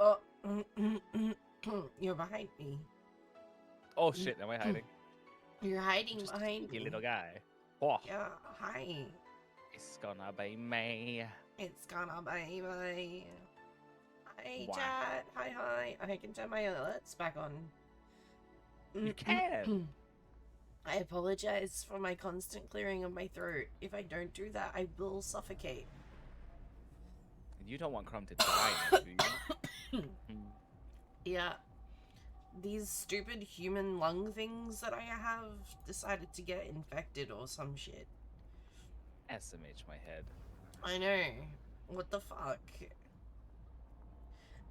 Oh, you're behind me. Oh shit, am I hiding? You're hiding Just behind you me. little guy. Oh, Yeah, hi. it's gonna be me. It's gonna be me. Hi, Why? chat. Hi. I can turn my alerts back on. You can. I apologize for my constant clearing of my throat. If I don't do that, I will suffocate. You don't want Crumb to die, now, do you? Yeah. These stupid human lung things that I have decided to get infected or some shit. SMH my head. I know. What the fuck?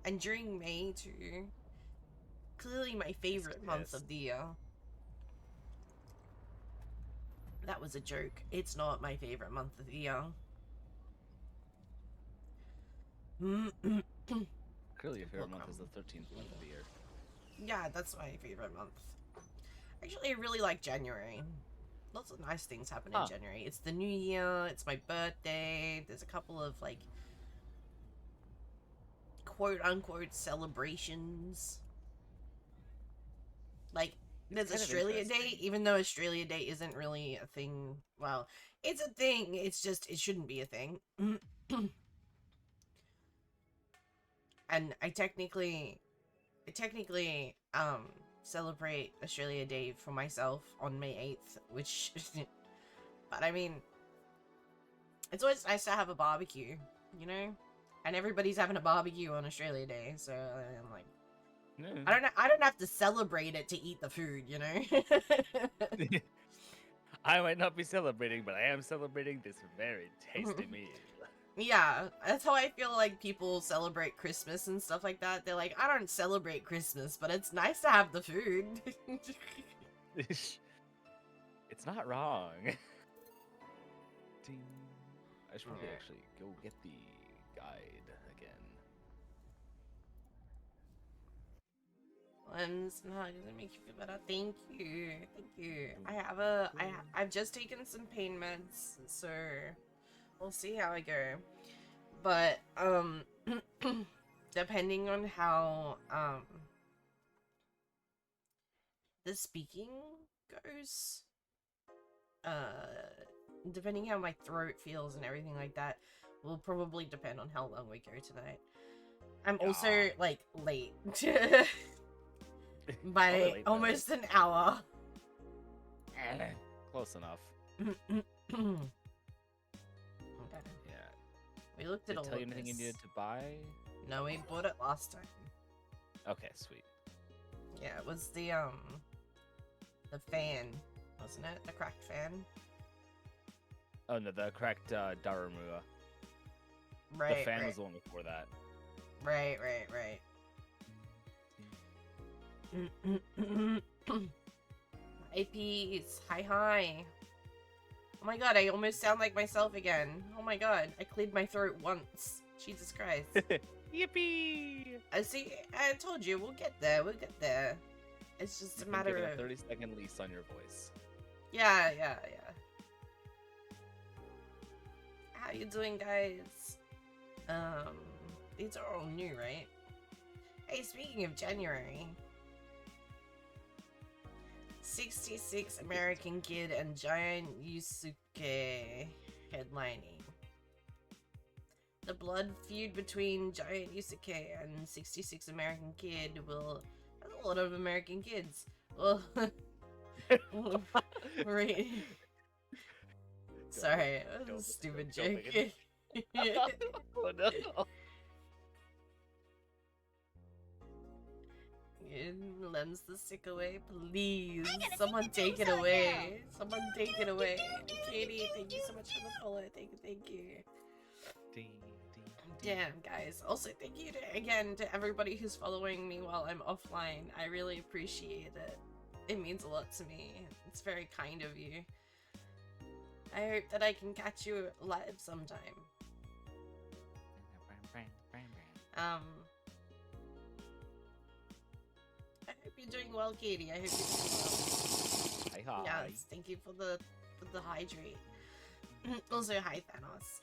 And during May too. Clearly my favorite month of the year. That was a joke. It's not my favorite month of the year. Clearly your favorite month is the 13th month of the year. Yeah, that's my favorite month. Actually, I really like January. Lots of nice things happen in January. It's the new year, it's my birthday, there's a couple of, like, quote-unquote celebrations. Like, there's Australia Day, even though Australia Day isn't really a thing. Well, it's a thing, it's just, it shouldn't be a thing. And I technically, celebrate Australia Day for myself on May 8th, which, but I mean, it's always nice to have a barbecue, you know? And everybody's having a barbecue on Australia Day, so I'm like, I don't have to celebrate it to eat the food, you know? I might not be celebrating, but I am celebrating this very tasty meal. Yeah, that's how I feel like people celebrate Christmas and stuff like that. They're like, I don't celebrate Christmas, but it's nice to have the food. It's not wrong. I should probably actually go get the guide again. Limbs and hugs that make you feel better. Thank you. I've just taken some pain meds, so we'll see how I go. But depending on how the speaking goes, depending how my throat feels and everything like that, will probably depend on how long we go tonight. I'm also like late by almost an hour. Close enough. Yeah. We looked at all of this. Did it tell you anything you needed to buy? No, we bought it last time. Okay, sweet. Yeah, it was the fan, wasn't it? The cracked fan? Oh no, the cracked Darumua. Right, the fan was the one before that. Right. APs, hi. Oh my god, I almost sound like myself again. Oh my god, I cleared my throat once. Jesus Christ. Yippee! See, I told you, we'll get there. It's just a matter of... 30-second lease on your voice. Yeah. How you doing, guys? These are all new, right? Hey, speaking of January... 66 American Kid and Giant Yusuke headlining. The blood feud between Giant Yusuke and 66 American Kid will... That's a lot of American kids. Well... Right. Sorry, that was a stupid joke. Oh no! Lends the stick away, please. Someone take it away. Someone take it away. Katie, thank you so much for the follow. Thank you. Damn, guys. Also, thank you again to everybody who's following me while I'm offline. I really appreciate it. It means a lot to me. It's very kind of you. I hope that I can catch you live sometime. I hope you're doing well, Katie. I hope you're doing well. Hi. Yes, thank you for the hydrate. Also, hi, Thanos.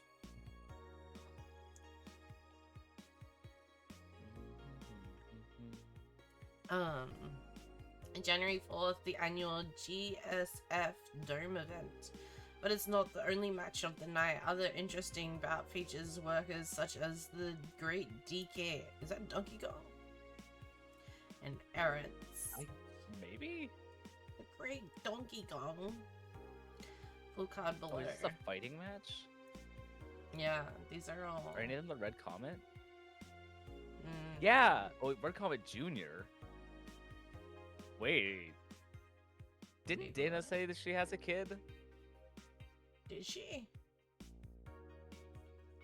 Um, January 4th, the annual GSF Dome event. But it's not the only match of the night. Other interesting bout features workers such as the Great DK. Is that Donkey Kong? And errands. Maybe? The Great Donkey Kong. Full card below. Oh, is this a fighting match? Yeah, these are all. Are any of them the Red Comet? Mm. Yeah! Oh, Red Comet Jr. Wait. Didn't Dana say that she has a kid? Did she?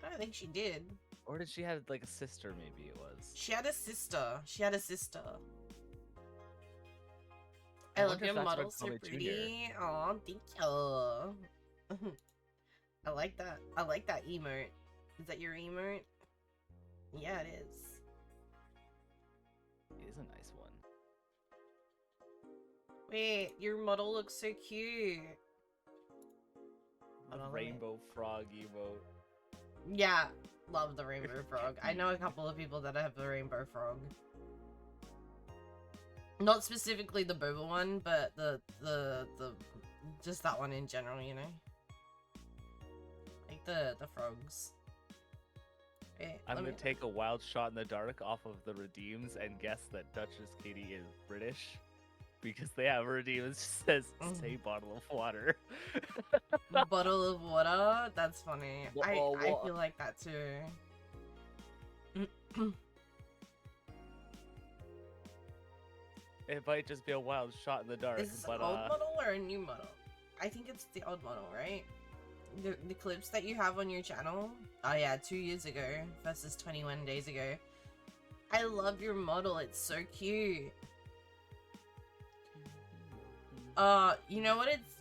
I don't think she did. Or did she have like a sister? Maybe it was. She had a sister. She had a sister. I I love wonder your if that's model, Red so Comet Jr.. pretty. Aw, thank you. I like that. I like that emote. Is that your emote? Yeah, it is. It is a nice one. Wait, your model looks so cute. The Hold on, rainbow frog emote. Yeah, love the rainbow frog. I know a couple of people that have the rainbow frog. Not specifically the boba one, but the just that one in general, you know? Like the frogs. Wait, I'm let gonna me- take a wild shot in the dark off of the redeems and guess that Duchess Katie is British. Because they have a redeem that says, say bottle of water. Bottle of water? That's funny. I Well, feel like that too. It might just be a wild shot in the dark, Is this but an old model or a new model? I think it's the old model, right? The clips that you have on your channel? Oh yeah, 2 years ago versus 21 days ago. I love your model, it's so cute. You know what it's...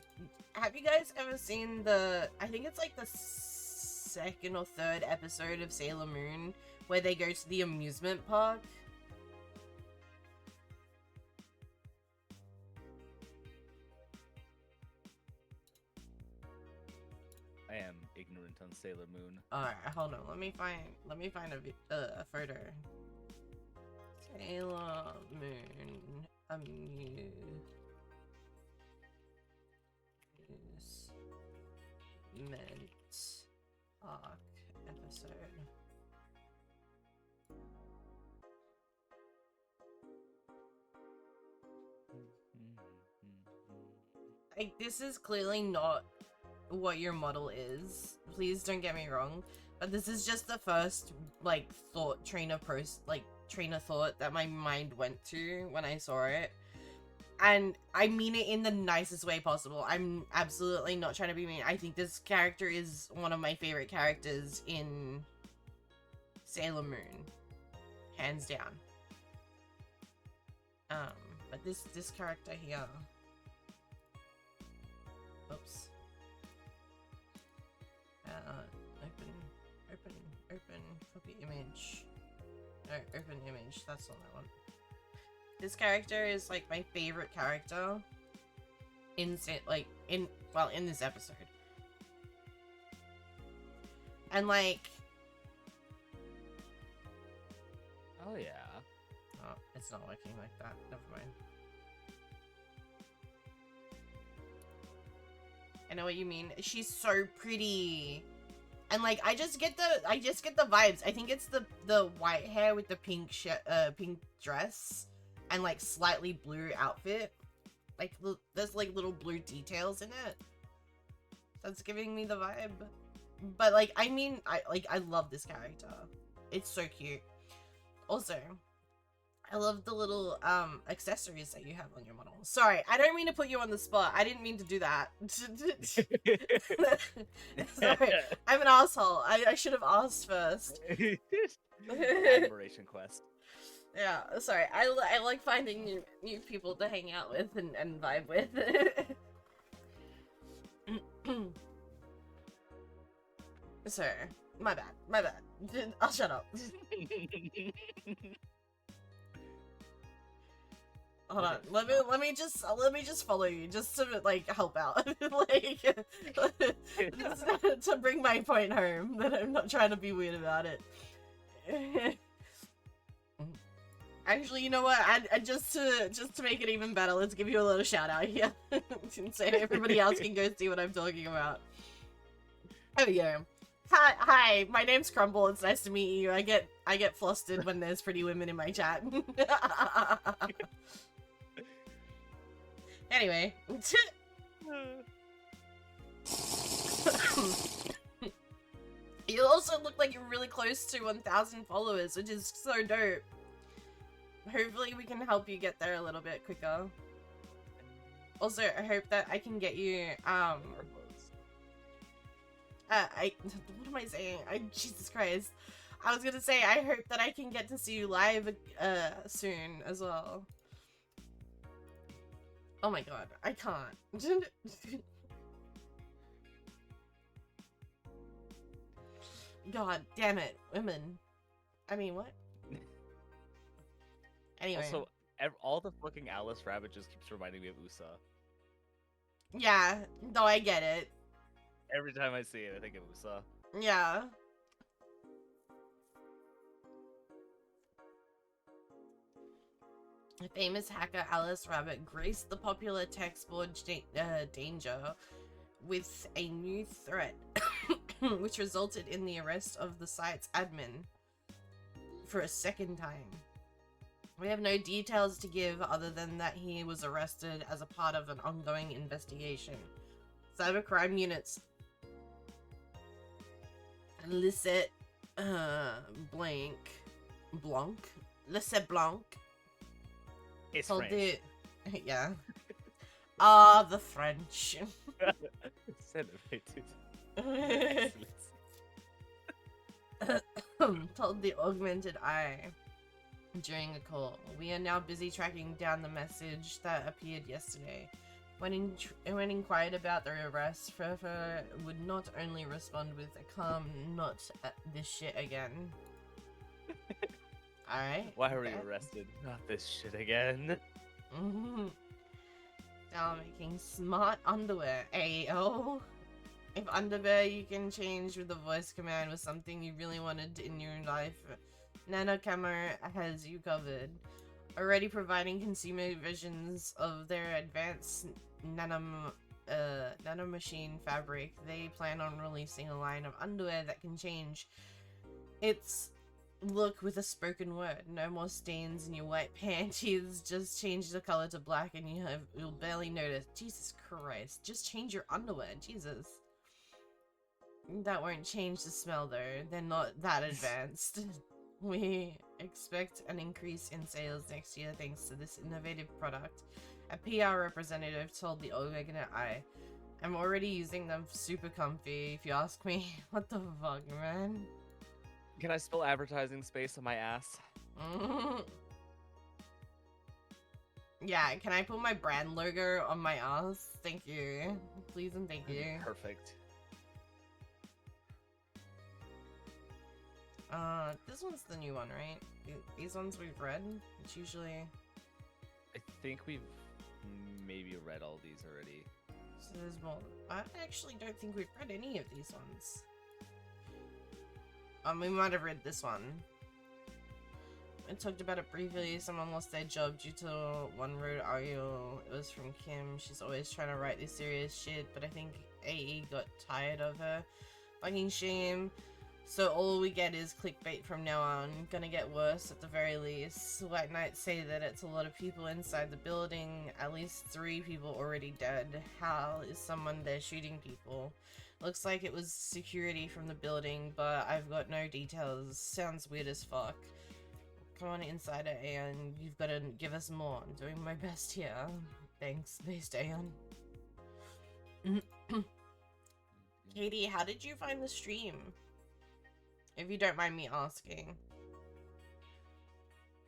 Have you guys ever seen the... I think it's like the second or third episode of Sailor Moon where they go to the amusement park? I am ignorant on Sailor Moon. Alright, hold on. Let me find a photo. Sailor Moon amusement arc episode. Like, this is clearly not what your model is. Please don't get me wrong, but this is just the first like train of thought that my mind went to when I saw it, and I mean it in the nicest way possible. I'm absolutely not trying to be mean. I think this character is one of my favorite characters in Sailor Moon, hands down. But this character here, oops. Open, copy image. No, open image, that's not that one. This character is like my favorite character in this episode. And like, Oh yeah. oh, it's not working like that. Never mind. I know what you mean. She's so pretty. And like I just get the vibes. I think it's the white hair with the pink pink dress and like slightly blue outfit. Like there's like little blue details in it. That's giving me the vibe. But like I mean I love this character. It's so cute. Also, I love the little accessories that you have on your model. Sorry, I don't mean to put you on the spot. I didn't mean to do that. Sorry, I'm an asshole. I should have asked first. Admiration quest. Yeah, sorry. I like finding new people to hang out with and vibe with. Sorry, my bad. I'll shut up. Hold on, let me just follow you, just to like help out, like to bring my point home that I'm not trying to be weird about it. Actually, you know what? I just to make it even better, let's give you a little shout out here, so everybody else can go see what I'm talking about. Oh yeah. Hi, my name's Crumble. It's nice to meet you. I get flustered when there's pretty women in my chat. Anyway. You also look like you're really close to 1,000 followers, which is so dope. Hopefully we can help you get there a little bit quicker. Also, I hope that I can get you, what am I saying? Jesus Christ. I was gonna say, I hope that I can get to see you live, soon as well. Oh my god, I can't. God damn it, women. I mean, what? Anyway. Also, all the fucking Alice Rabbit just keeps reminding me of USA. Yeah, no, I get it. Every time I see it, I think of USA. Yeah. Famous hacker Alice Rabbit graced the popular text board Danger with a new threat, which resulted in the arrest of the site's admin for a second time. We have no details to give other than that he was arrested as a part of an ongoing investigation. Cybercrime units Lisette Blanc Lisette Blanc It's told French. yeah. Ah, the French. Celebrated. Told the Augmented Eye during a call. We are now busy tracking down the message that appeared yesterday. When inquired about the arrest, Furfur would not only respond with a calm, not this shit again. Alright. Why are we arrested? Not this shit again. Now making smart underwear. Ayo. If underwear you can change with the voice command was something you really wanted in your life, Nanocamera has you covered. Already providing consumer versions of their advanced nanomachine fabric, they plan on releasing a line of underwear that can change its look with a spoken word. No more stains in your white panties, just change the color to black and you'll barely notice. Jesus Christ, just change your underwear, Jesus. That won't change the smell though, they're not that advanced. We expect an increase in sales next year thanks to this innovative product. A PR representative told the Augmented Eye, I'm already using them super comfy, if you ask me. What the fuck, man? Can I spill advertising space on my ass? Yeah, can I put my brand logo on my ass? Thank you. Please and thank you. Perfect. This one's the new one, right? These ones we've read? It's usually... I think we've maybe read all these already. So there's more. I actually don't think we've read any of these ones. We might have read this one. I talked about it briefly. Someone lost their job due to one road audio. It was from Kim. She's always trying to write this serious shit, but I think AE got tired of her. Fucking shame. So all we get is clickbait from now on. Gonna get worse at the very least. White Knights say that it's a lot of people inside the building. At least 3 people already dead. How is someone there shooting people? Looks like it was security from the building, but I've got no details. Sounds weird as fuck. Come on, Insider Aeon. You've got to give us more. I'm doing my best here. Thanks, based Aeon. Katie, how did you find the stream? If you don't mind me asking.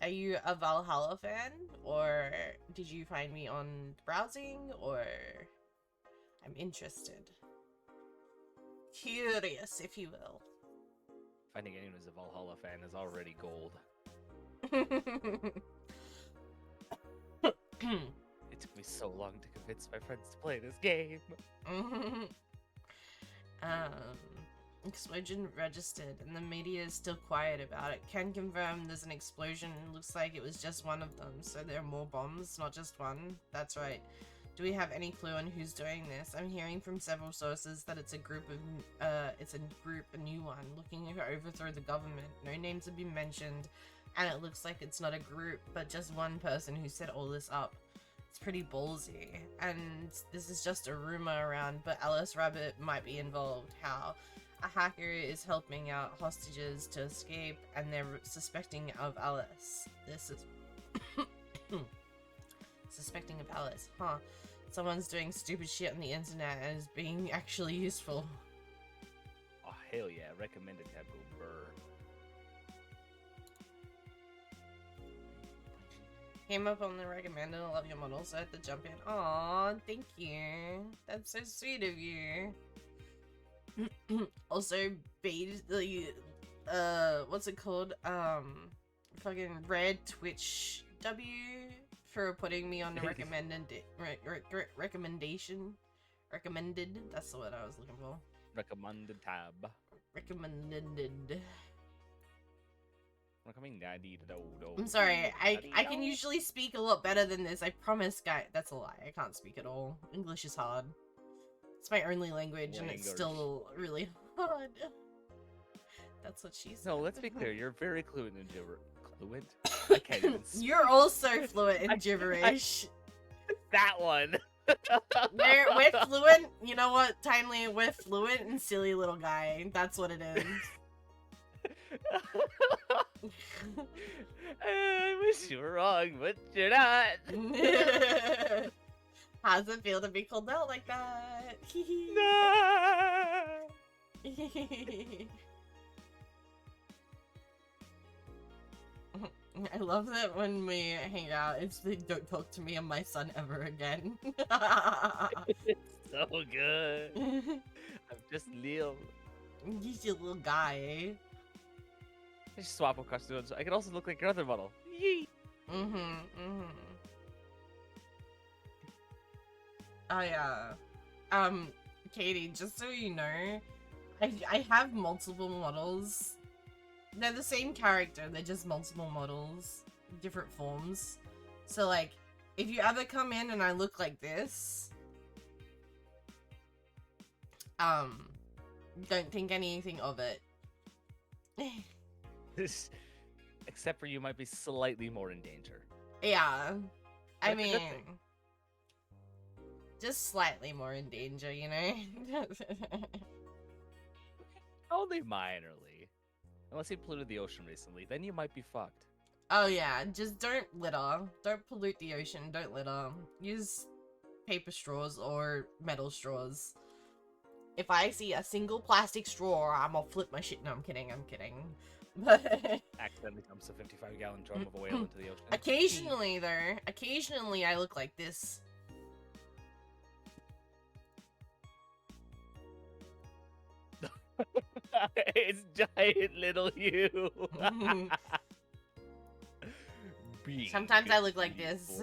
Are you a Valhalla fan? Or did you find me on browsing? Or... I'm interested. Curious, if you will. Finding anyone who's a Valhalla fan is already gold. It took me so long to convince my friends to play this game. Explosion registered, and the media is still quiet about it. Can confirm there's an explosion. Looks like it was just one of them, so there are more bombs, not just one. That's right. Do we have any clue on who's doing this? I'm hearing from several sources that it's a group, a new one, looking to overthrow the government. No names have been mentioned, and it looks like it's not a group, but just one person who set all this up. It's pretty ballsy, and this is just a rumor around, but Alice Rabbit might be involved. How? A hacker is helping out hostages to escape, and they're suspecting of Alice. This is... suspecting of Alice, huh? Someone's doing stupid shit on the internet and is being actually useful. Oh, hell yeah. Recommended tab go burr. Came up on the recommended. I love your model, so I had to jump in. Aw, thank you. That's so sweet of you. Also, what's it called? Fucking Red Twitch W for putting me on the recommendation. Recommended. That's the word I was looking for. Recommended tab. Recommended. Recommended. I'm sorry. I can usually speak a lot better than this. I promise, guys. That's a lie. I can't speak at all. English is hard. It's my only language, and it's still really hard. That's what she said. No, let's be clear. You're very fluent in gibberish. Fluent? I can't even speak. You're also fluent in gibberish. That one. We're fluent. You know what, Timely? We're fluent and silly little guy. That's what it is. I wish you were wrong, but you're not. How's it feel to be called out like that? No. I love that when we hang out, it's the don't talk to me and my son ever again. It's so good. I'm just Lil. He's a little guy. I just swap across the I can also look like your other model. Yee. Oh yeah. Katie, just so you know, I have multiple models. They're the same character, they're just multiple models, different forms. So like, if you ever come in and I look like this, don't think anything of it. Except for you might be slightly more in danger. Yeah. I That's a mean, good thing. just slightly more in danger, you know? Only minorly. Unless you polluted the ocean recently, then you might be fucked. Oh yeah, just don't litter. Don't pollute the ocean, don't litter. Use paper straws or metal straws. If I see a single plastic straw, I'm gonna flip my shit. No, I'm kidding, But Accidentally dumps a 55-gallon drum of oil into the ocean. occasionally, though, occasionally I look like this. It's giant little you. Sometimes I look like this.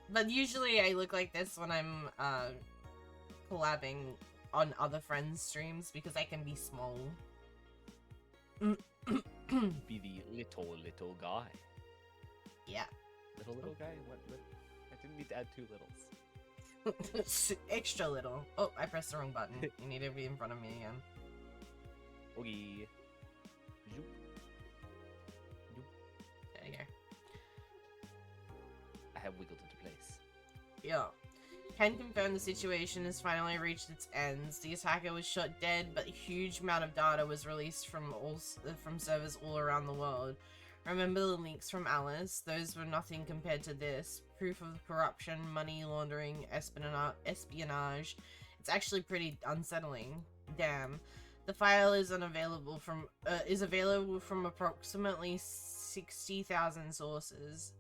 But usually I look like this when I'm collabing on other friends' streams because I can be small. Be the little guy. Yeah. Little guy? What? I didn't need to add 2 littles. Extra little. Oh, I pressed the wrong button. You need to be in front of me again. Okay. Zoop. There you go. I have wiggled into place. Yeah. Can confirm the situation has finally reached its ends. The attacker was shot dead, but a huge amount of data was released from servers all around the world. Remember the links from Alice? Those were nothing compared to this. Proof of corruption, money laundering, espionage. It's actually pretty unsettling. Damn. The file is available from approximately 60,000 sources.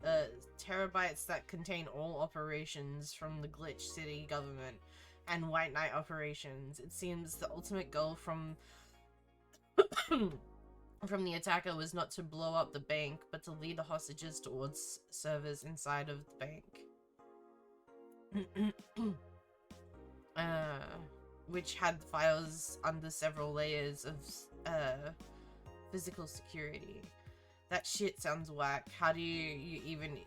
Terabytes that contain all operations from the Glitch City government and White Knight operations. It seems the ultimate goal from the attacker was not to blow up the bank, but to lead the hostages towards servers inside of the bank. which had files under several layers of physical security. That shit sounds whack. How do you even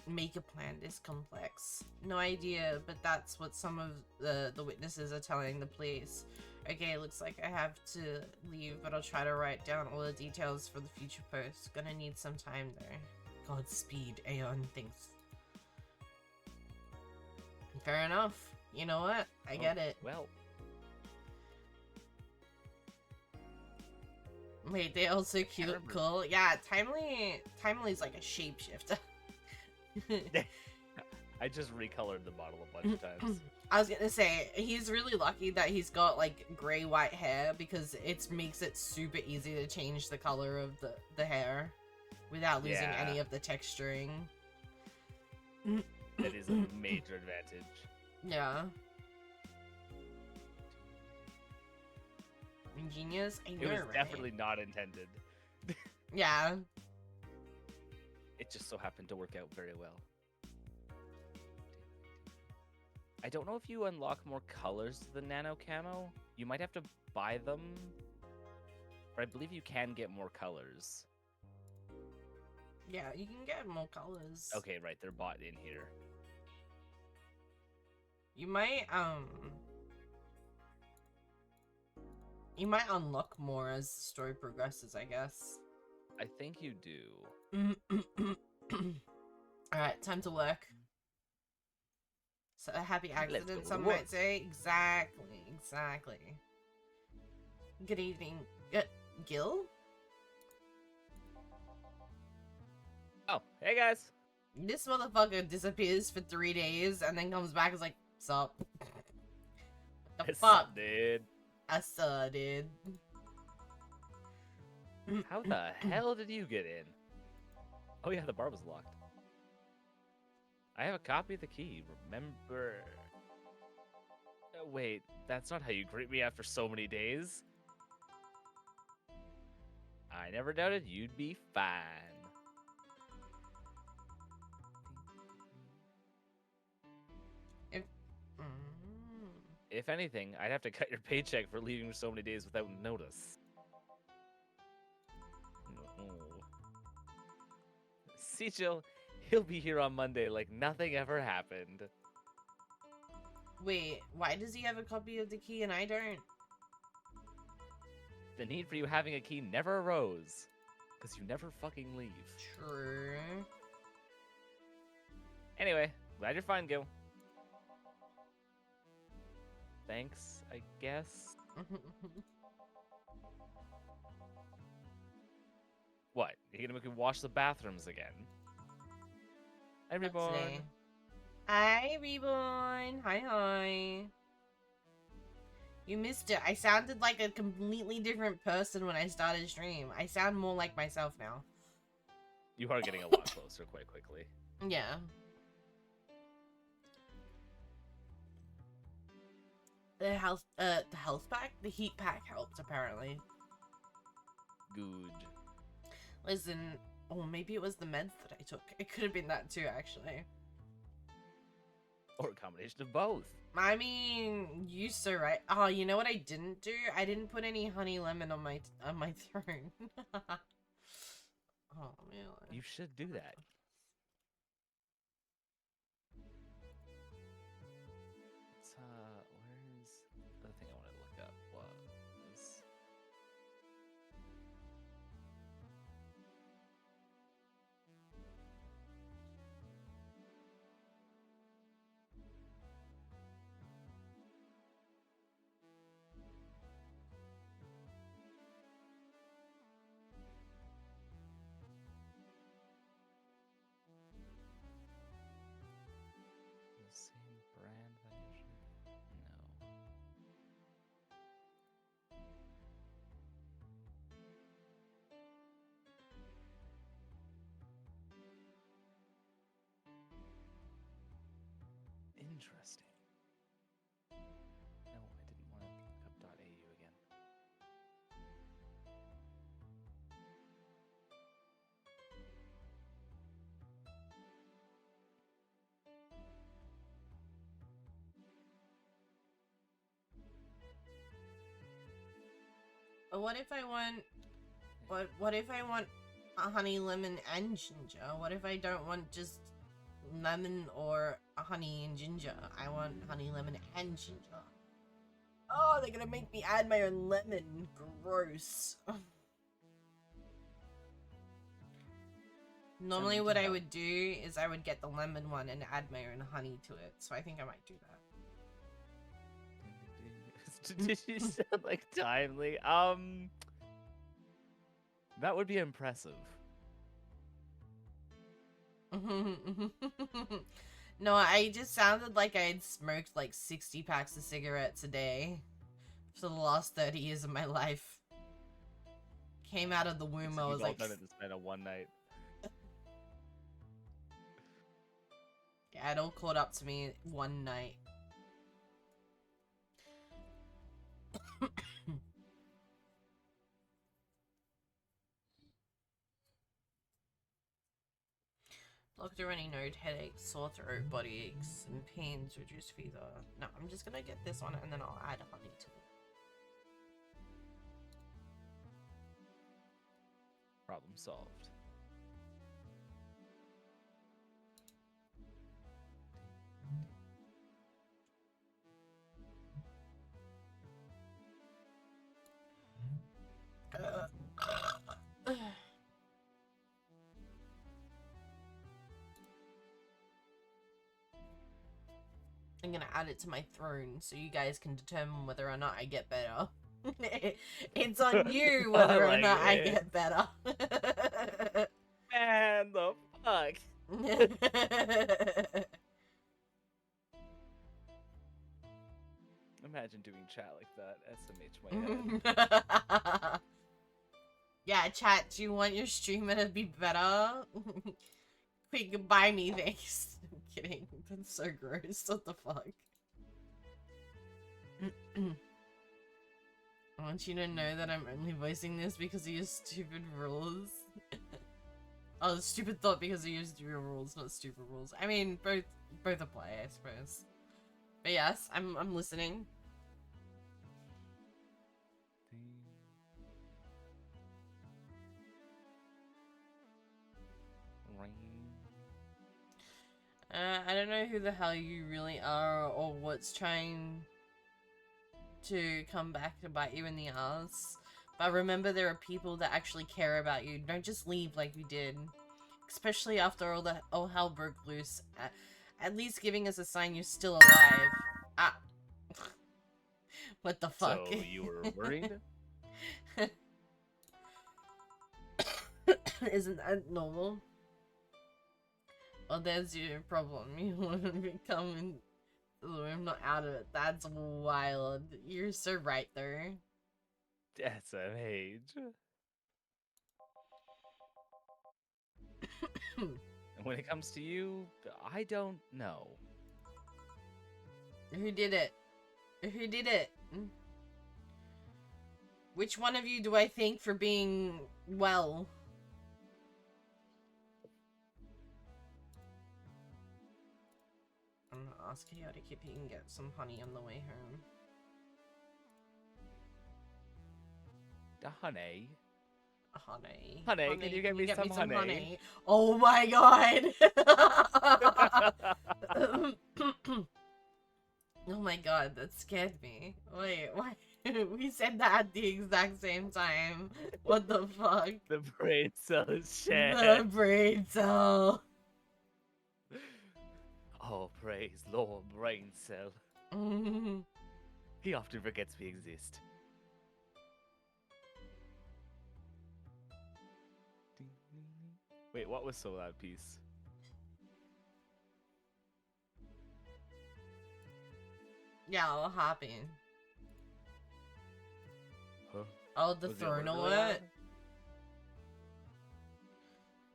make a plan this complex? No idea, but that's what some of the witnesses are telling the police. Okay, looks like I have to leave, but I'll try to write down all the details for the future post. Gonna need some time though. Godspeed, Aeon thinks. Fair enough. You know what? I get it. Well. Wait, they also cute, cool. Yeah, Timely's like a shapeshifter. I just recolored the bottle a bunch of times. I was gonna say, he's really lucky that he's got like gray-white hair because it makes it super easy to change the color of the hair without losing any of the texturing. That is a major advantage. Yeah. Ingenious? I know, It was right? definitely not intended. Yeah. It just so happened to work out very well. I don't know if you unlock more colors to the nano camo. You might have to buy them. But I believe you can get more colors. Yeah, you can get more colors. Okay, right, they're bought in here. You might unlock more as the story progresses, I guess. I think you do. Alright, time to work. So a happy accident, some work. might say. Exactly. Good evening. Gil? Oh, hey guys. This motherfucker disappears for 3 days and then comes back and is like, sup? What the fuck? Dude. I saw, dude. How the hell did you get in? Oh yeah, the bar was locked. I have a copy of the key, remember... Wait, that's not how you greet me after so many days. I never doubted you'd be fine. If anything, I'd have to cut your paycheck for leaving so many days without notice. No. See, Jill, he'll be here on Monday like nothing ever happened. Wait, why does he have a copy of the key and I don't? The need for you having a key never arose. Because you never fucking leave. True. Anyway, glad you're fine, Gil. Thanks, I guess. What? You gonna make me wash the bathrooms again? Hi, Reborn. Hi, Reborn. Hi. You missed it. I sounded like a completely different person when I started stream. I sound more like myself now. You are getting a lot closer quite quickly. Yeah. The health pack? The heat pack helped, apparently. Good. Listen, oh, maybe it was the meds that I took. It could have been that too, actually. Or a combination of both. I mean, you so right. Oh, you know what I didn't do? I didn't put any honey lemon on my throne. Oh man. You should do that. It's, where's the other thing I wanted to look up was... The same brand that I usually... No. Interesting. No, I didn't want to look up .au again. But what if I want... What if I want a honey, lemon, and ginger? What if I don't want just lemon or a honey and ginger? I want honey, lemon, and ginger. Oh, they're gonna make me add my own lemon. Gross. Normally what I would do is I would get the lemon one and add my own honey to it. So I think I might do that. Did you sound like timely? That would be impressive. No, I just sounded like I had smoked like 60 packs of cigarettes a day for the last 30 years of my life. Came out of the womb, I was like... done it in span of one night. Yeah, it all caught up to me one night. Doctor runny nose, headaches, sore throat, body aches, and pains, reduced fever. No, I'm just gonna get this one and then I'll add honey to it. Problem solved. I'm gonna add it to my throne so you guys can determine whether or not I get better. It's on you whether or not I get better. Man, the fuck? Imagine doing chat like that. SMH my head. Yeah, chat, do you want your streamer to be better? Quick, buy me things. I'm kidding. That's so gross. What the fuck? I want you to know that I'm only voicing this because of your stupid rules. Oh, stupid thought because of your real rules, not stupid rules. I mean, both apply, I suppose. But yes, I'm listening. I don't know who the hell you really are or what's trying to come back to bite you in the ass. But remember, there are people that actually care about you. Don't just leave like you did. Especially after all hell broke loose. At least giving us a sign you're still alive. Ah. What the fuck? So you were worried? Isn't that normal? Well, there's your problem. You want to become in the room, not out of it. That's wild. You're so right there. SMH. And when it comes to you, I don't know. Who did it? Who did it? Which one of you do I thank for being well? I'm gonna ask Chaotic if he can get some honey on the way home. Honey. Honey. Honey, can you get me some honey? Oh my god! Oh my god, that scared me. Wait, why? We said that at the exact same time. What the fuck? The brain cell is shared. The brain cell. Oh, praise Lord Brain Cell. He often forgets we exist. Wait, what was so loud piece? Yeah, what happened? Huh? Oh, the Was it throne really alert? loud?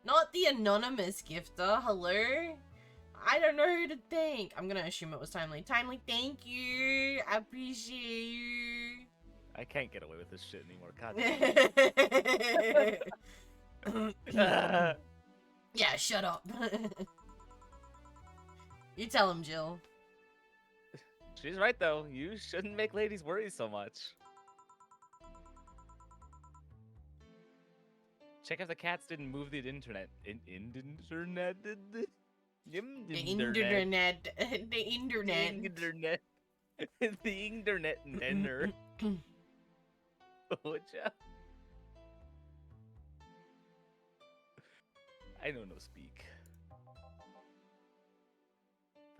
Not the anonymous gifter, hello? I don't know who to thank. I'm gonna assume it was Timely. Timely, thank you. I appreciate you. I can't get away with this shit anymore. God. Yeah, shut up. You tell him, Jill. She's right though. You shouldn't make ladies worry so much. Check if the cats didn't move the internet. Internet. The Internet. internet. The internet. Internet. The internet. Nenner. Ocha. I don't know speak.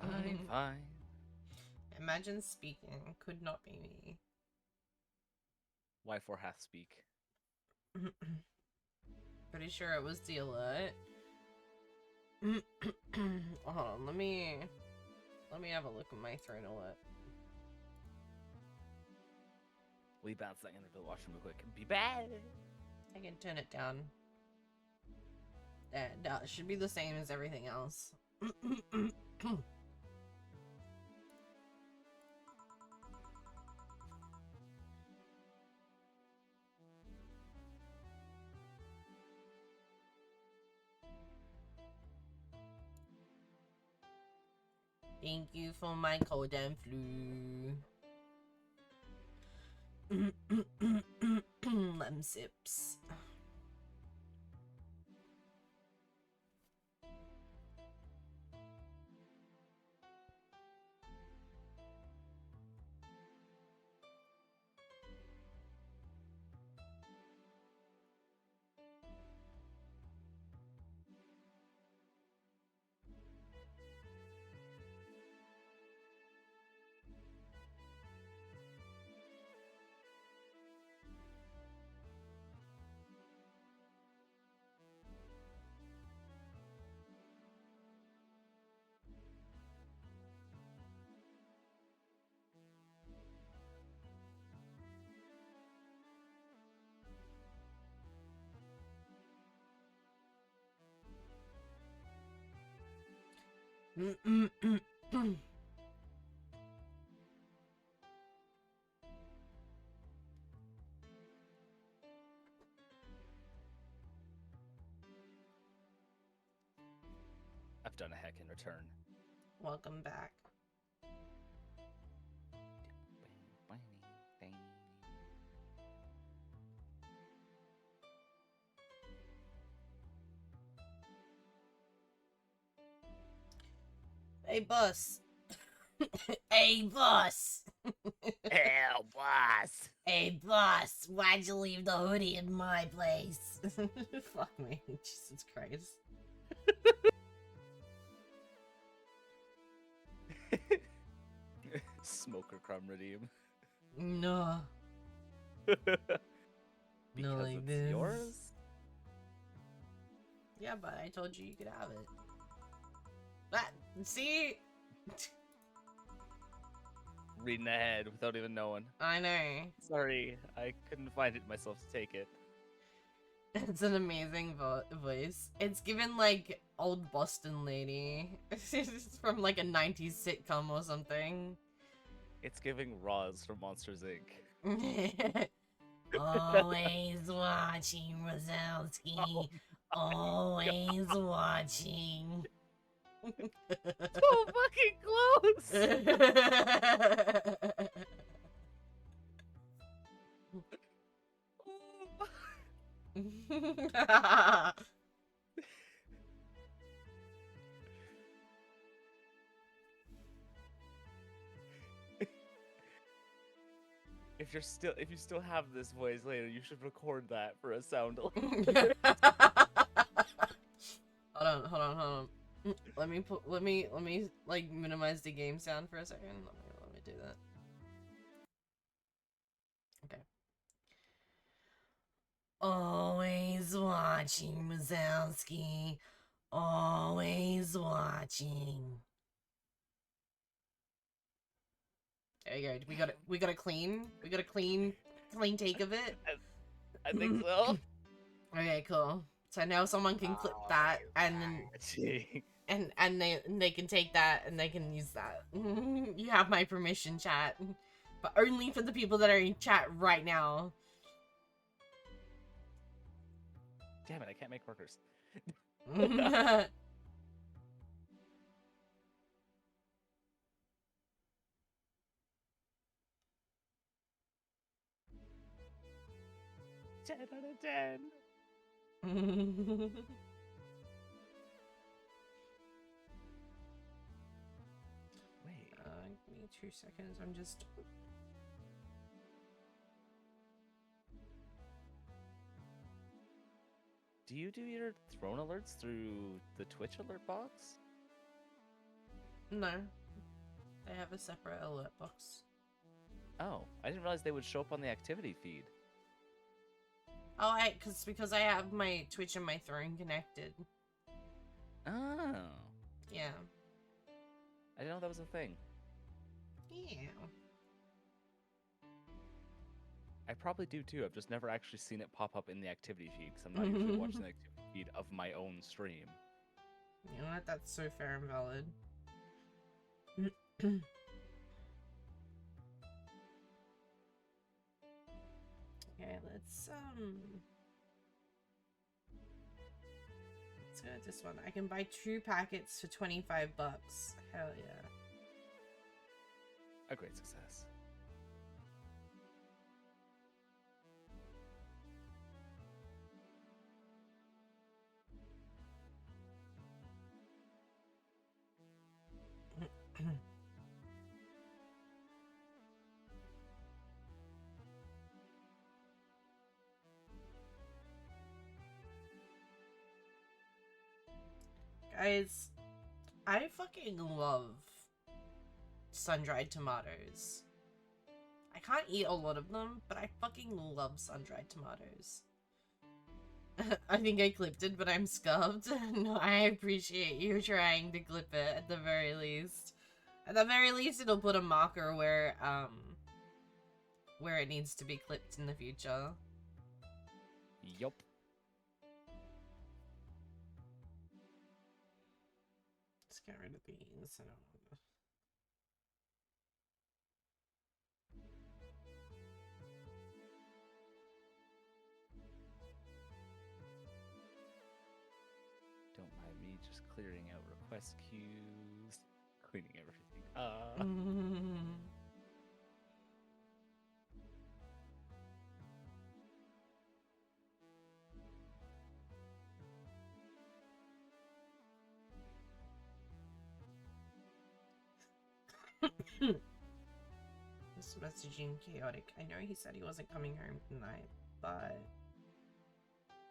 Fine, fine. Imagine speaking. Could not be me. Why for hath speak? Pretty sure it was the alert. Hold on, let me have a look at my throne alert. We bounce that into the washroom real quick. Be bad. I can turn it down. That should be the same as everything else. Thank you for my cold and flu. Lem sips. I've done a heck in return. Welcome back. Hey, boss. Hey, boss. Hell, boss. Hey, boss. Why'd you leave the hoodie in my place? Fuck me. Jesus Christ. Smoker crumb redeem. No. Because No, like it's this. yours? Yeah, but I told you could have it. That, see? Reading ahead without even knowing. I know. Sorry, I couldn't find it myself to take it. It's an amazing voice. It's given like old Boston lady. It's from like a 90s sitcom or something. It's giving Roz from Monsters Inc. Always watching, Rosowski. Oh Always watching. So fucking close! If you still have this voice later, you should record that for a sound. Hold on. Let me like minimize the game sound for a second. Let me do that. Okay. Always watching, Mazowski. Always watching. There you go. We got a clean take of it. I think so. Okay, cool. So now someone can clip that and they can take that and they can use that. You have my permission, chat. But only for the people that are in chat right now. Damn it, I can't make markers. Ten out of 10. Wait. Give me 2 seconds. I'm just. Do you do your throne alerts through the Twitch alert box? No. They have a separate alert box. Oh, I didn't realize they would show up on the activity feed. Oh, because I have my Twitch and my Throne connected. Oh. Yeah. I didn't know that was a thing. Yeah. I probably do too. I've just never actually seen it pop up in the activity feed because I'm not usually watching the activity feed of my own stream. You know what? That's so fair and valid. Okay, let's go with this one. I can buy 2 packets for $25. Hell yeah. A great success. Guys, I fucking love sun-dried tomatoes. I can't eat a lot of them, but I fucking love sun-dried tomatoes. I think I clipped it, but I'm scuffed. No, I appreciate you trying to clip it at the very least. At the very least, it'll put a marker where it needs to be clipped in the future. Yup. Let's get rid of these. I don't know. Don't mind me just clearing out request queues, cleaning everything up. This messaging chaotic. I know he said he wasn't coming home tonight, but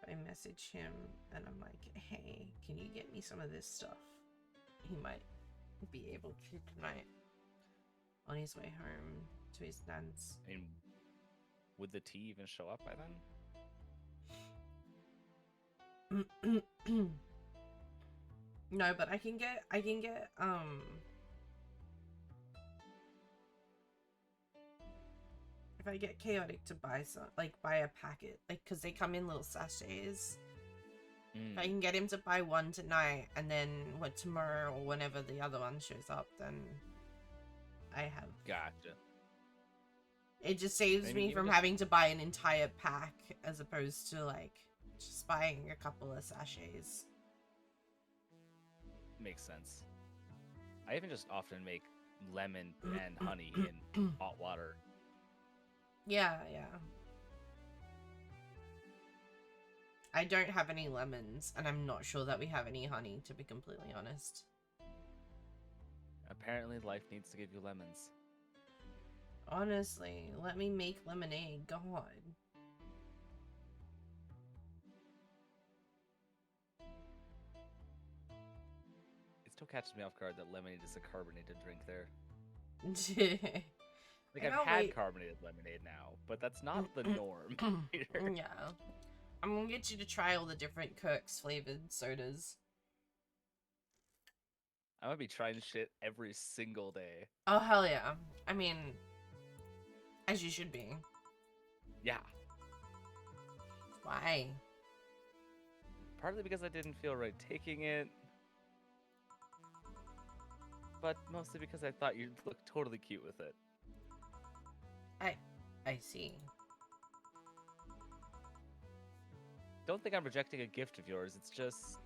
I message him and I'm like, hey, can you get me some of this stuff? He might be able to tonight on his way home to his nan's. I mean, would the tea even show up by then? No, but I can get if I get chaotic to buy some, like buy a packet, like because they come in little sachets. If I can get him to buy one tonight, and then what tomorrow or whenever the other one shows up, then I have. Gotcha. It just saves me from having to buy an entire pack as opposed to like just buying a couple of sachets. Makes sense. I even just often make lemon and honey in hot water. Yeah, yeah. I don't have any lemons, and I'm not sure that we have any honey, to be completely honest. Apparently, life needs to give you lemons. Honestly, let me make lemonade, God. It still catches me off guard that lemonade is a carbonated drink there. Like, I've had carbonated lemonade now, but that's not the norm. Yeah. I'm gonna get you to try all the different Kirk's flavored sodas. I'm gonna be trying shit every single day. Oh, hell yeah. I mean, as you should be. Yeah. Why? Partly because I didn't feel right taking it, but mostly because I thought you'd look totally cute with it. I see. Don't think I'm rejecting a gift of yours, it's just...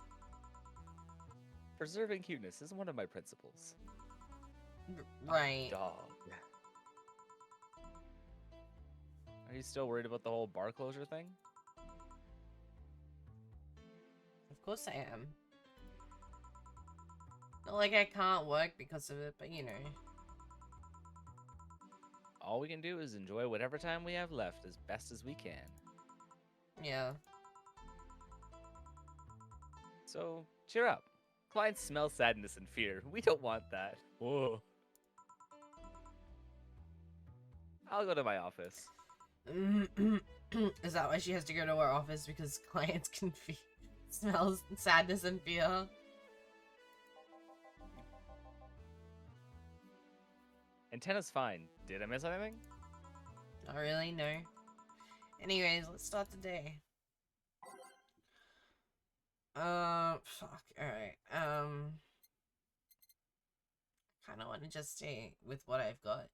preserving cuteness is one of my principles. Right. Oh, dog. Are you still worried about the whole bar closure thing? course I am. Not like I can't work because of it, but you know. All we can do is enjoy whatever time we have left as best as we can. Yeah. So, cheer up. Clients smell sadness and fear. We don't want that. Whoa. I'll go to my office. Is that why she has to go to her office? Because clients can smell sadness and fear? Antenna's fine. Did I miss anything? Not really, no. Anyways, let's start the day. Fuck, alright. Kinda wanna just stay with what I've got,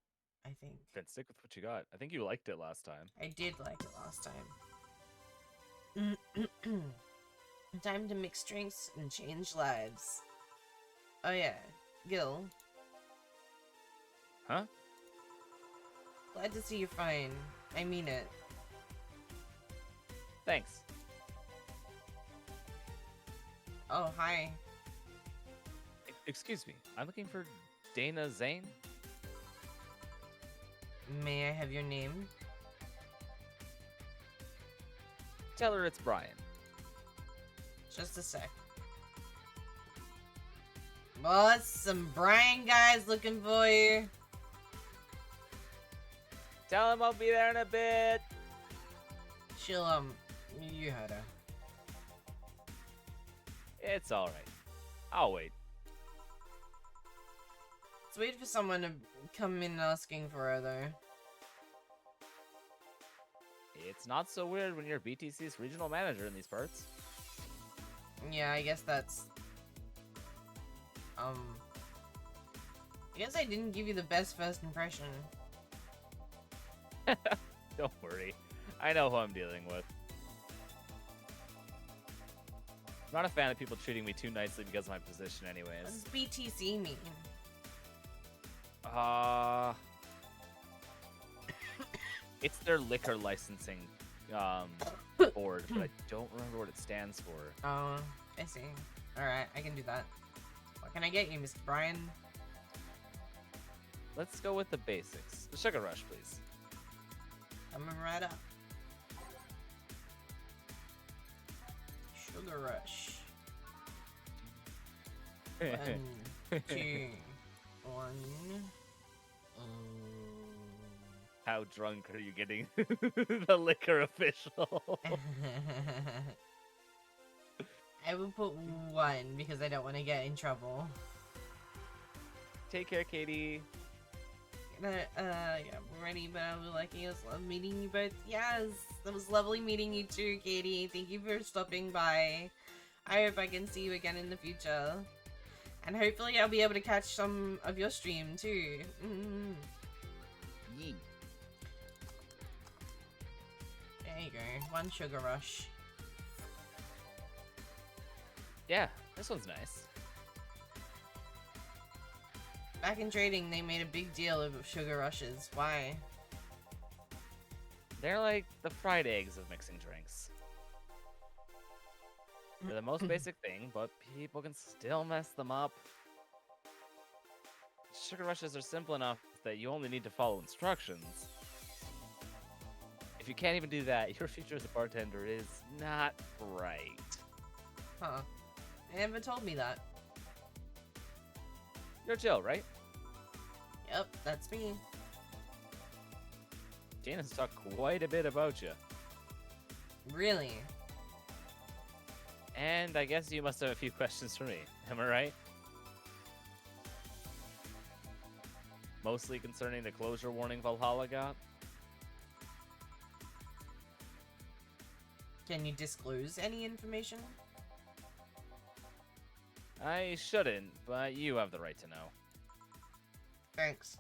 I think. Then stick with what you got. I think you liked it last time. I did like it last time. Time to mix drinks and change lives. Oh yeah, Gil. Huh? Glad to see you're fine. I mean it. Thanks. Oh, hi. Excuse me. I'm looking for Dana Zane. May I have your name? Tell her it's Brian. Just a sec. Well, it's some Brian guys looking for you. Tell him I'll be there in a bit. She'll, you heard her. It's alright. I'll wait. Let's wait for someone to come in asking for her, though. It's not so weird when you're BTC's regional manager in these parts. Yeah, I guess that's... I guess I didn't give you the best first impression. Don't worry. I know who I'm dealing with. I'm not a fan of people treating me too nicely because of my position What anyways. does BTC mean? It's their liquor licensing board, but I don't remember what it stands for. Oh, I see. Alright, I can do that. What can I get you, Mr. Brian? Let's go with the basics. The sugar rush, please. Coming right up. Sugar rush. 1, 2, 1. How drunk are you getting? The liquor official. I will put 1 because I don't want to get in trouble. Take care, Katie. Yeah, I'm ready, but I was like, it was love meeting you both. Yes, it was lovely meeting you too, Katie. Thank you for stopping by. I hope I can see you again in the future. And hopefully I'll be able to catch some of your stream too. Yee. There you go, 1 sugar rush. Yeah, this one's nice. Back in trading, they made a big deal of sugar rushes. Why? They're like the fried eggs of mixing drinks. They're the most basic thing, but people can still mess them up. Sugar rushes are simple enough that you only need to follow instructions. If you can't even do that, your future as a bartender is not bright. Huh. They never told me that. You're Jill, right? Yep, that's me. Dana's talked quite a bit about you. Really? And I guess you must have a few questions for me. Am I right? Mostly concerning the closure warning Valhalla got? Can you disclose any information? I shouldn't, but you have the right to know. Thanks.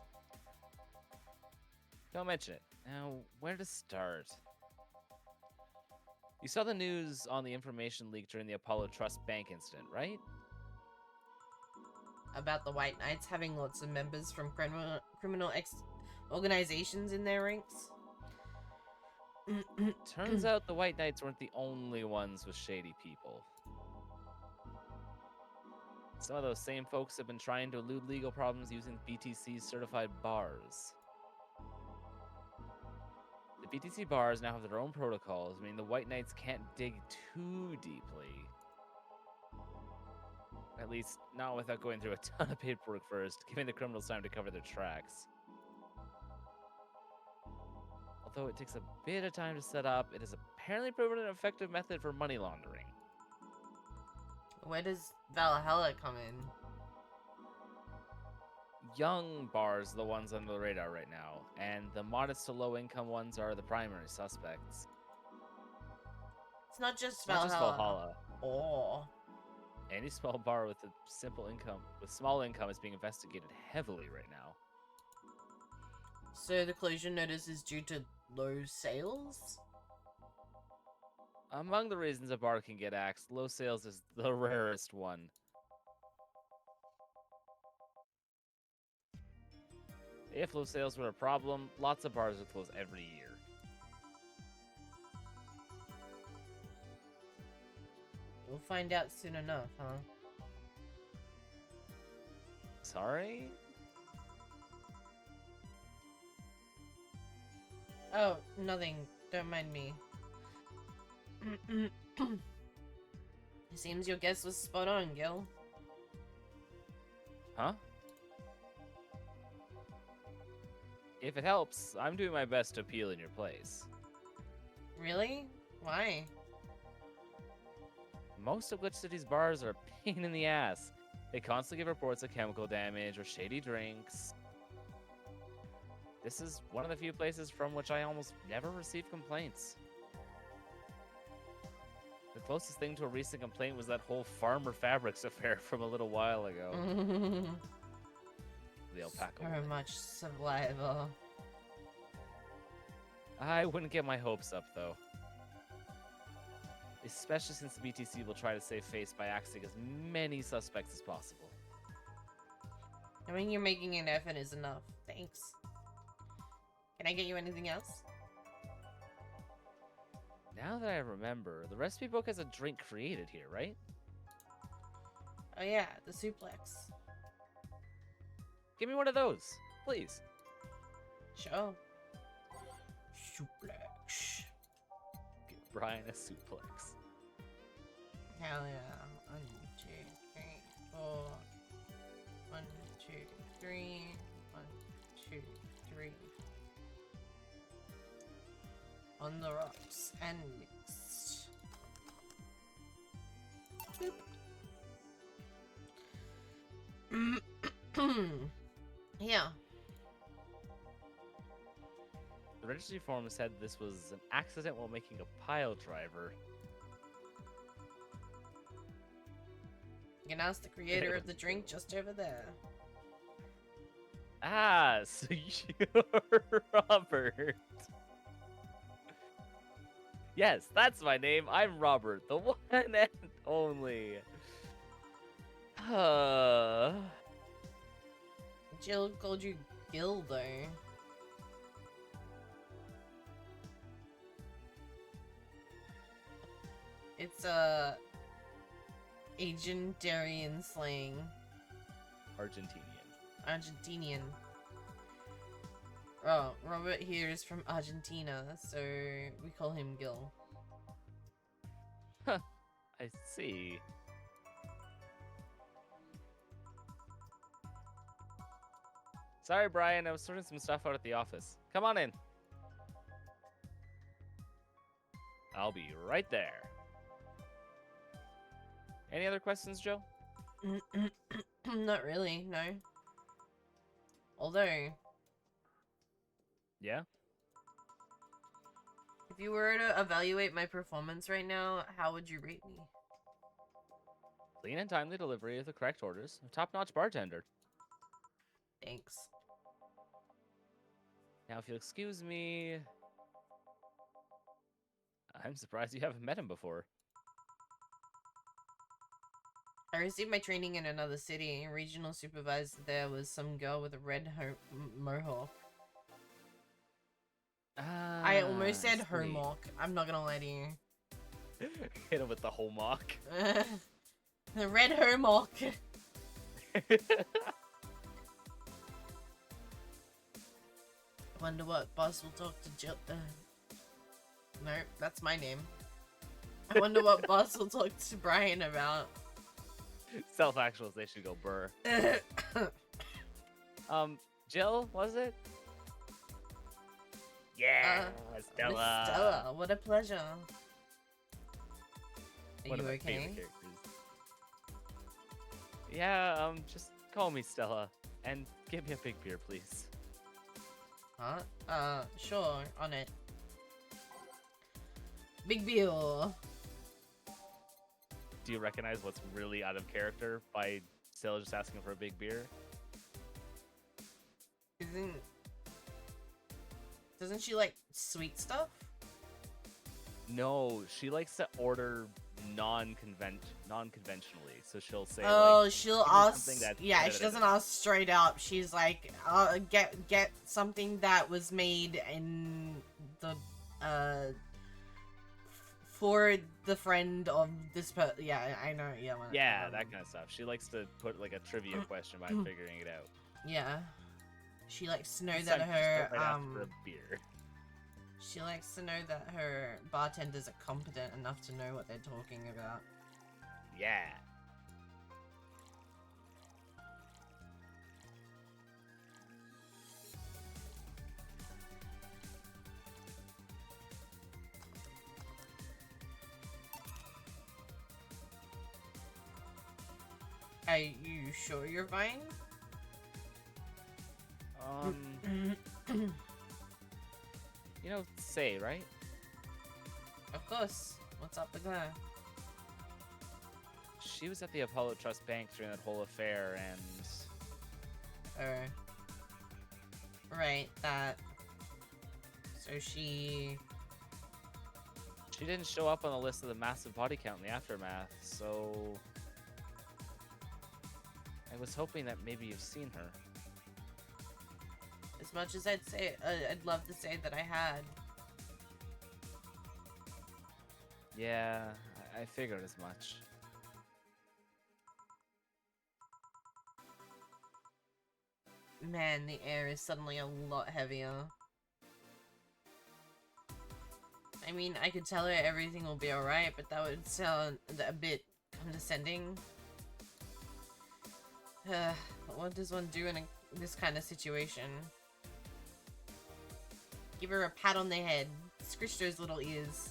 Don't mention it. Now, where to start? You saw the news on the information leak during the Apollo Trust Bank incident, right? About the White Knights having lots of members from criminal organizations in their ranks? Turns out the White Knights weren't the only ones with shady people. Some of those same folks have been trying to elude legal problems using BTC's certified bars. The BTC bars now have their own protocols, meaning the White Knights can't dig too deeply. At least, not without going through a ton of paperwork first, giving the criminals time to cover their tracks. Although it takes a bit of time to set up, it is apparently proven an effective method for money laundering. Where does Valhalla come in? Young bars are the ones under the radar right now, and the modest to low income ones are the primary suspects. It's not just It's not just Valhalla. Oh. Any small bar with small income is being investigated heavily right now. So the closure notice is due to low sales? Among the reasons a bar can get axed, low sales is the rarest one. If low sales were a problem, lots of bars would close every year. We'll find out soon enough, huh? Sorry? Oh, nothing. Don't mind me. Seems your guess was spot on, Gil. Huh? If it helps, I'm doing my best to appeal in your place. Really? Why? Most of Glitch City's bars are a pain in the ass. They constantly give reports of chemical damage or shady drinks. This is one of the few places from which I almost never receive complaints. The closest thing to a recent complaint was that whole Farmer Fabrics affair from a little while ago. The alpaca So woman. much saliva. I wouldn't get my hopes up, though. Especially since the BTC will try to save face by axing as many suspects as possible. I mean, you're making an effort is enough. Thanks. Can I get you anything else? Now that I remember, the recipe book has a drink created here, right? Oh yeah, the suplex. Give me one of those, please. Sure. Suplex. Give Brian a suplex. Hell yeah. 1, 2, 3, 4. 1, 2, 3. 1, 2, 3. On the rocks and mixed. Boop. Yeah. The registry form said this was an accident while making a pile driver. You can ask the creator of the drink just over there. Ah, so you're Robert. Yes, that's my name. I'm Robert, the one and only. Jill called you Gil, though. It's Asian Darien slang. Argentinian. Oh, Robert here is from Argentina, so we call him Gil. Huh, I see. Sorry, Brian, I was sorting some stuff out at the office. Come on in. I'll be right there. Any other questions, Joe? Not really, no. Although, Yeah? if you were to evaluate my performance right now, how would you rate me? Clean and timely delivery of the correct orders. A top-notch bartender. Thanks. Now, if you'll excuse me... I'm surprised you haven't met him before. I received my training in another city. Regional supervisor there was some girl with a red mohawk. I almost said homawk. I'm not gonna lie to you. Hit him with the homawk. The red homawk. Wonder what boss will talk to Jill. No, that's my name. I wonder what boss will talk to Brian about. Self-actualization go burr. Jill, was it? Yeah, Miss Stella. Stella, what a pleasure. Are One you of my okay? favorite characters. Yeah, just call me Stella. And give me a big beer, please. Huh? Sure, on it. Big Bill. Do you recognize what's really out of character by Stella just asking for a big beer? Doesn't she like sweet stuff? No, she likes to order non-conventionally. So she'll say, Oh, like, she'll "Give me ask. something that's Yeah, she doesn't ask straight up. She's like, get something that was made in the for the friend of this Yeah, I know. Yeah. Yeah, that kind of stuff. She likes to put like a trivia question by figuring it out. Yeah. She likes to know that Sometimes her just don't ask for a beer. She likes to know that her bartenders are competent enough to know what they're talking about. Yeah. Are you sure you're fine? You know, say, right? Of course. What's up with her? She was at the Apollo Trust Bank during that whole affair, and... Right, that... So she... She didn't show up on the list of the massive body count in the aftermath, so... I was hoping that maybe you've seen her. As much as I'd say... I'd love to say that I had. Yeah, I figured as much. Man, the air is suddenly a lot heavier. I mean, I could tell her everything will be alright, but that would sound a bit condescending. What does one do in this kind of situation? Give her a pat on the head. Scritch those little ears.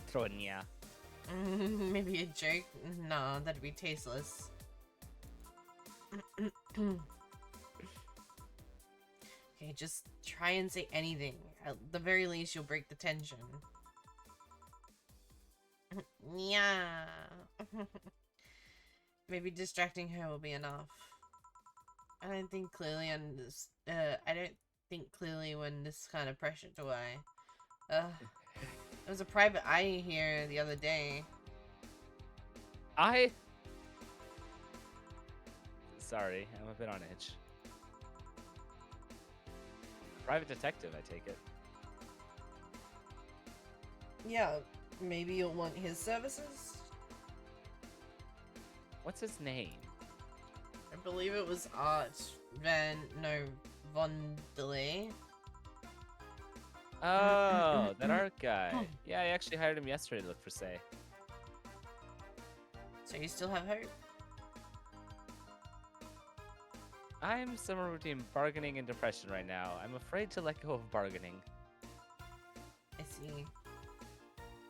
Throw a nya. Maybe a joke? No, that'd be tasteless. Okay, just try and say anything. At the very least, you'll break the tension. Yeah. Maybe distracting her will be enough. I don't think clearly on this. I don't think clearly when this kind of pressure do I. There was a private eye here the other day. Sorry, I'm a bit on edge. Private detective, I take it. Yeah, maybe you'll want his services? What's his name? I believe it was Von Delay. Oh, that art guy. Yeah, I actually hired him yesterday to look for Say. So you still have hope? I'm somewhere between bargaining and depression right now. I'm afraid to let go of bargaining. I see.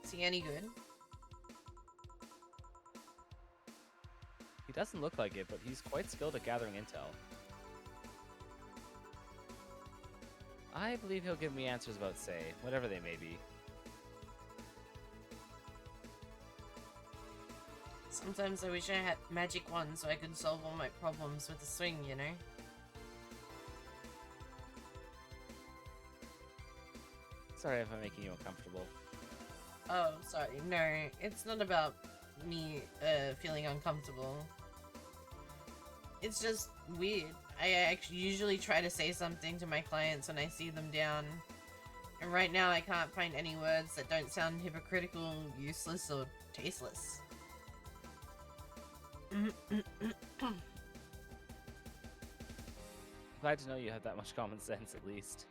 Is he any good? He doesn't look like it, but he's quite skilled at gathering intel. I believe he'll give me answers about Say, whatever they may be. Sometimes I wish I had magic wands so I could solve all my problems with a swing, you know? Sorry if I'm making you uncomfortable. Oh, sorry. No, it's not about me feeling uncomfortable. It's just weird. I actually usually try to say something to my clients when I see them down. And right now I can't find any words that don't sound hypocritical, useless, or tasteless. Glad to know you have that much common sense, at least.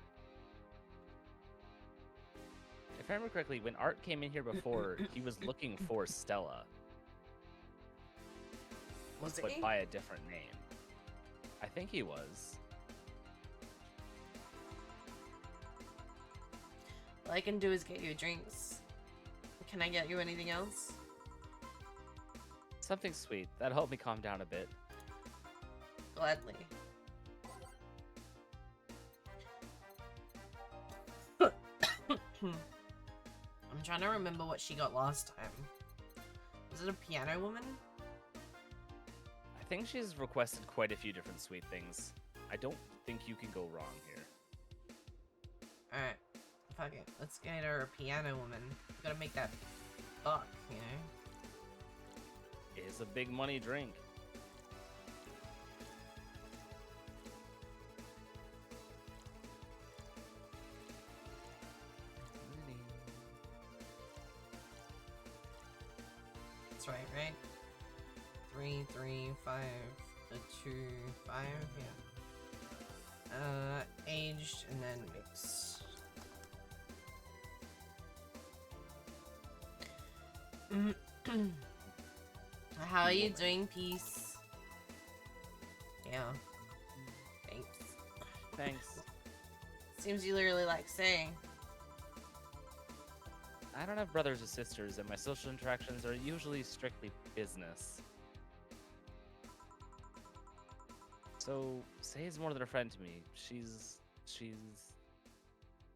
If I remember correctly, when Art came in here before, he was looking for Stella, Was but he? by a different name. I think he was. All I can do is get you drinks. Can I get you anything else? Something sweet. That'll help me calm down a bit. Gladly. I'm trying to remember what she got last time. Was it a piano woman? I think she's requested quite a few different sweet things. I don't think you can go wrong here. Alright. Fuck it. Let's get her a piano woman. Gotta make that buck, you know? It is a big money drink. That's right, right? 3, 3, 5, 2, 5, yeah. Aged and then mixed. How are you doing, Peace? Yeah. Thanks. Thanks. Seems you really like saying. I don't have brothers or sisters, and my social interactions are usually strictly business. So, Say is more than a friend to me. She's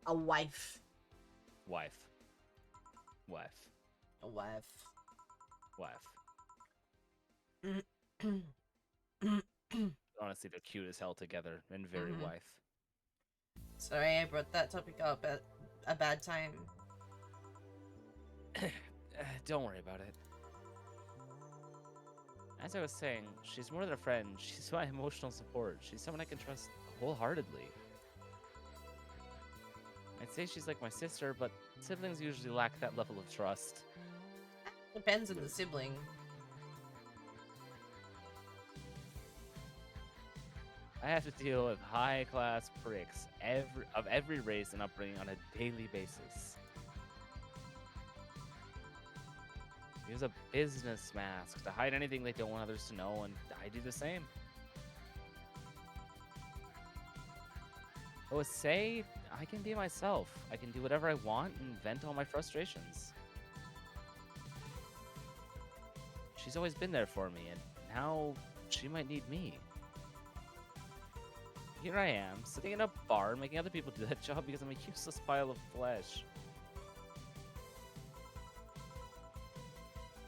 A wife. wife. A wife. Honestly, they're cute as hell together and very wife. Sorry, I brought that topic up at a bad time. Don't worry about it. As I was saying, she's more than a friend. She's my emotional support. She's someone I can trust wholeheartedly. I'd say she's like my sister, but siblings usually lack that level of trust. Depends on the sibling. I have to deal with high-class pricks of every race and upbringing on a daily basis. Use a business mask to hide anything they don't want others to know, and I do the same. But with Say, I can be myself. I can do whatever I want and vent all my frustrations. She's always been there for me, and now she might need me. Here I am, sitting in a bar, making other people do that job because I'm a useless pile of flesh.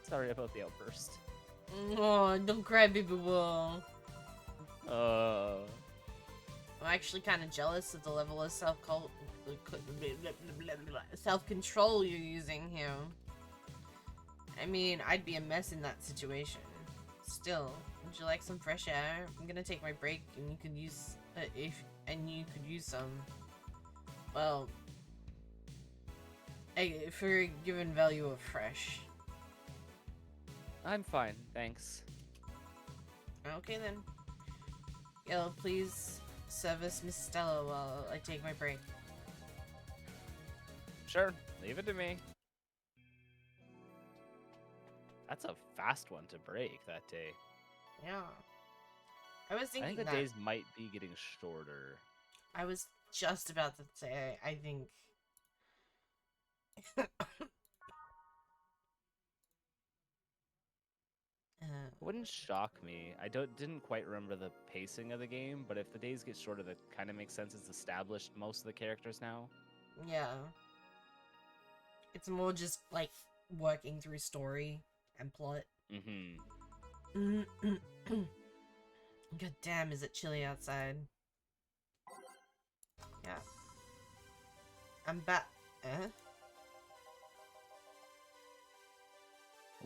Sorry about the outburst. Oh, don't cry, baby boy. Uh, I'm actually kind of jealous of the level of self-control you're using here. I mean, I'd be a mess in that situation. Still, would you like some fresh air? I'm gonna take my break, and you could use some. Well, for a given value of fresh. I'm fine, thanks. Okay then. Yo, please service Miss Stella while I take my break. Sure, leave it to me. That's a fast one to break that day. Yeah. I was I thinking think the that. days might be getting shorter. I was just about to say, I think. It wouldn't shock me. I didn't quite remember the pacing of the game, but if the days get shorter, that kind of makes sense. It's established most of the characters now. Yeah. It's more just, like, working through story and plot. God damn, is it chilly outside? Yeah. I'm back.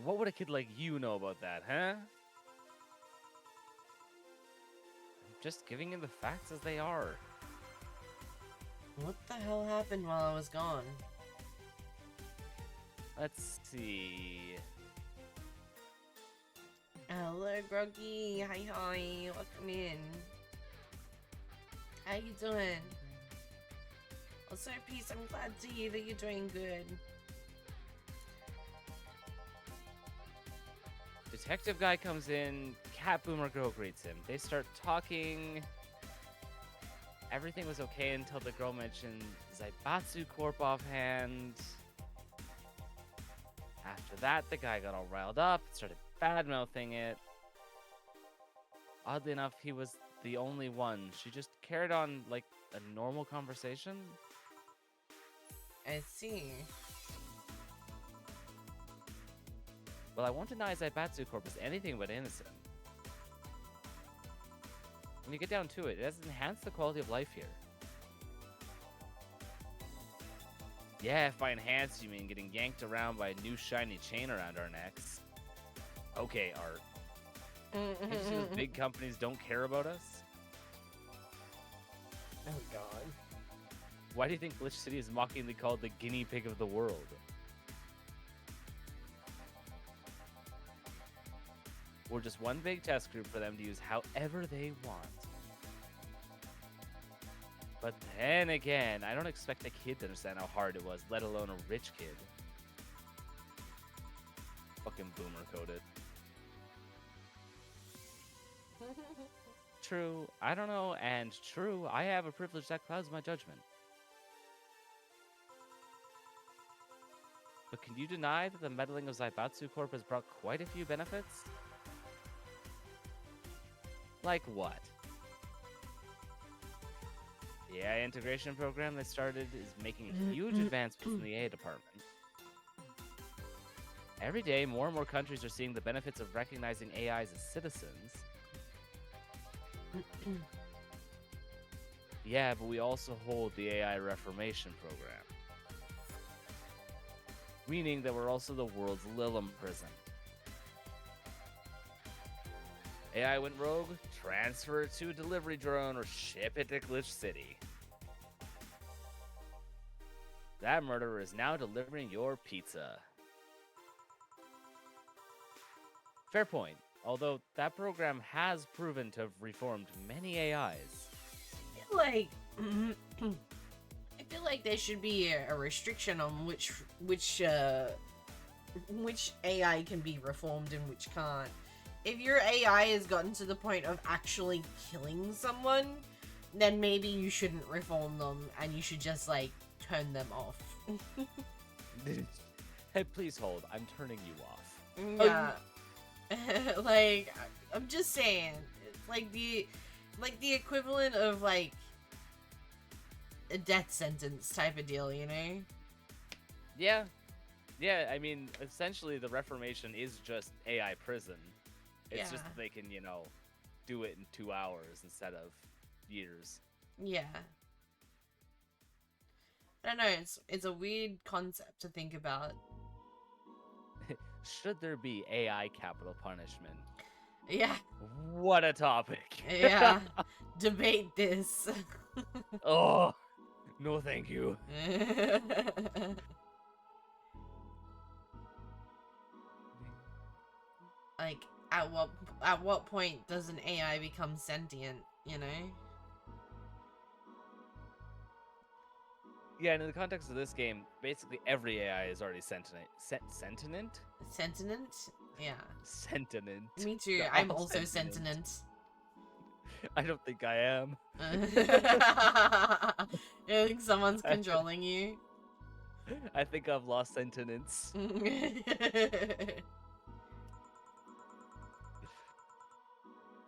What would a kid like you know about that, huh? I'm just giving you the facts as they are. What the hell happened while I was gone? Let's see. Hello, Groggy. Hi. Welcome in. How you doing? Also, Peace, I'm glad to hear that you're doing good. Detective guy comes in, Cat Boomer girl greets him. They start talking. Everything was okay until the girl mentioned Zaibatsu Corp offhand. After that, the guy got all riled up, started bad-mouthing it. Oddly enough, he was the only one. She just carried on like a normal conversation. I see. Well, I won't deny Zaibatsu Corp is anything but innocent. When you get down to it, it has enhanced the quality of life here. Yeah, if by enhanced you mean getting yanked around by a new shiny chain around our necks. Okay, Art. Think you see those big companies don't care about us? Oh god. Why do you think Glitch City is mockingly called the guinea pig of the world? We're just one big test group for them to use however they want. But then again, I don't expect a kid to understand how hard it was, let alone a rich kid. Fucking boomer coded. True, I don't know, and true, I have a privilege that clouds my judgment. But can you deny that the meddling of Zaibatsu Corp has brought quite a few benefits? Like what? The AI integration program they started is making huge advancements in the AI department. Every day, more and more countries are seeing the benefits of recognizing AIs as citizens. Yeah, but we also hold the AI Reformation program. Meaning that we're also the world's Lilum prison. AI went rogue, transfer it to a delivery drone, or ship it to Glitch City. That murderer is now delivering your pizza. Fair point, although that program has proven to have reformed many AIs. I feel like there should be a restriction on which AI can be reformed and which can't. If your AI has gotten to the point of actually killing someone, then maybe you shouldn't reform them and you should just like turn them off. Hey, please hold. I'm turning you off. Yeah. Like, I'm just saying, it's like the equivalent of like a death sentence type of deal, you know? Yeah. Yeah, I mean, essentially the Reformation is just AI prison. It's just that they can, you know, do it in 2 hours instead of years. Yeah. I don't know, it's a weird concept to think about. Should there be AI capital punishment? Yeah. What a topic. Yeah. Debate this. Oh, no thank you. Like, at what point does an AI become sentient, you know? Yeah, and in the context of this game, basically every AI is already sentient. Sentient? Sentient? Yeah. Sentient. Me too. They're I'm all also sentient. I don't think I am. You think someone's controlling you? I think I've lost sentience.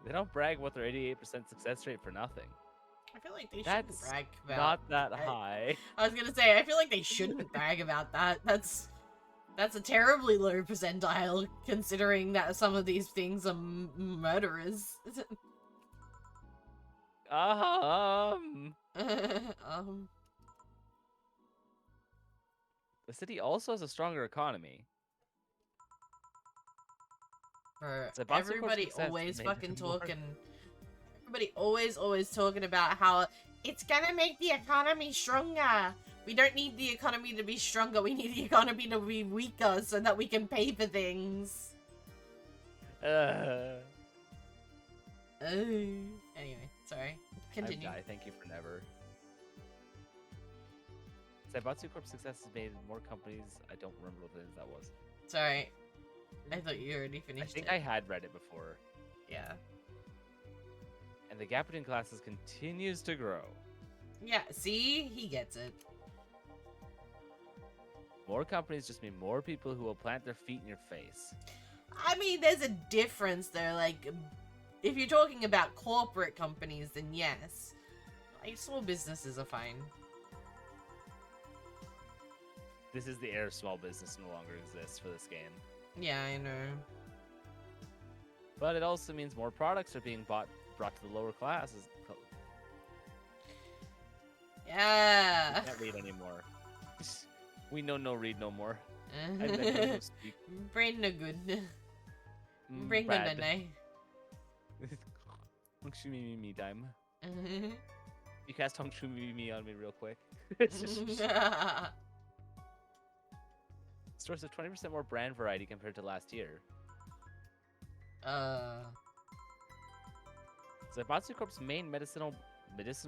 They don't brag about their 88% success rate for nothing. I feel like they That's shouldn't brag about not that high. I was gonna say, I feel like they shouldn't brag about that. That's a terribly low percentile, considering that some of these things are murderers. The city also has a stronger economy. Everybody always fucking talking. Everybody always talking about how it's gonna make the economy stronger. We don't need the economy to be stronger. We need the economy to be weaker so that we can pay for things. Uh, Anyway, sorry. Continue. I thank you for never. Zaibatsu Corp's success has made more companies. I don't remember what it is that was. Sorry. I thought you already I finished think it. I had read it before. Yeah. And the gap between classes continues to grow. Yeah, see? He gets it. More companies just mean more people who will plant their feet in your face. I mean, there's a difference there. Like, if you're talking about corporate companies, then yes. Like, small businesses are fine. This is the era small business no longer exists for this game. Yeah, I know. But it also means more products are being brought to the lower classes. Yeah. We can't read anymore. We know no read no more. I no speak. Brain no good. Brain no Brad. nanay. Me time. You cast Hong Me on me real quick. Stores have 20% more brand variety compared to last year. Zaibatsu Corp's main medicinal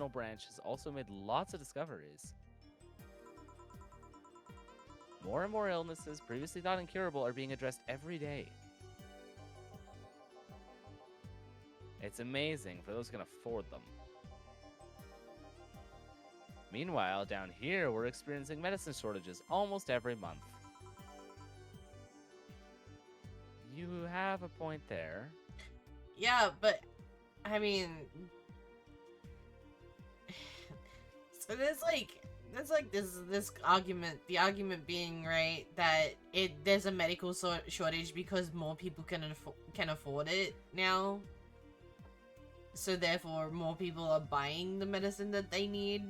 branch has also made lots of discoveries. More and more illnesses previously thought incurable are being addressed every day. It's amazing for those who can afford them. Meanwhile, down here, we're experiencing medicine shortages almost every month. You have a point there. Yeah, but I mean, so there's this argument. The argument being right that there's a medical shortage because more people can afford it now. So therefore, more people are buying the medicine that they need.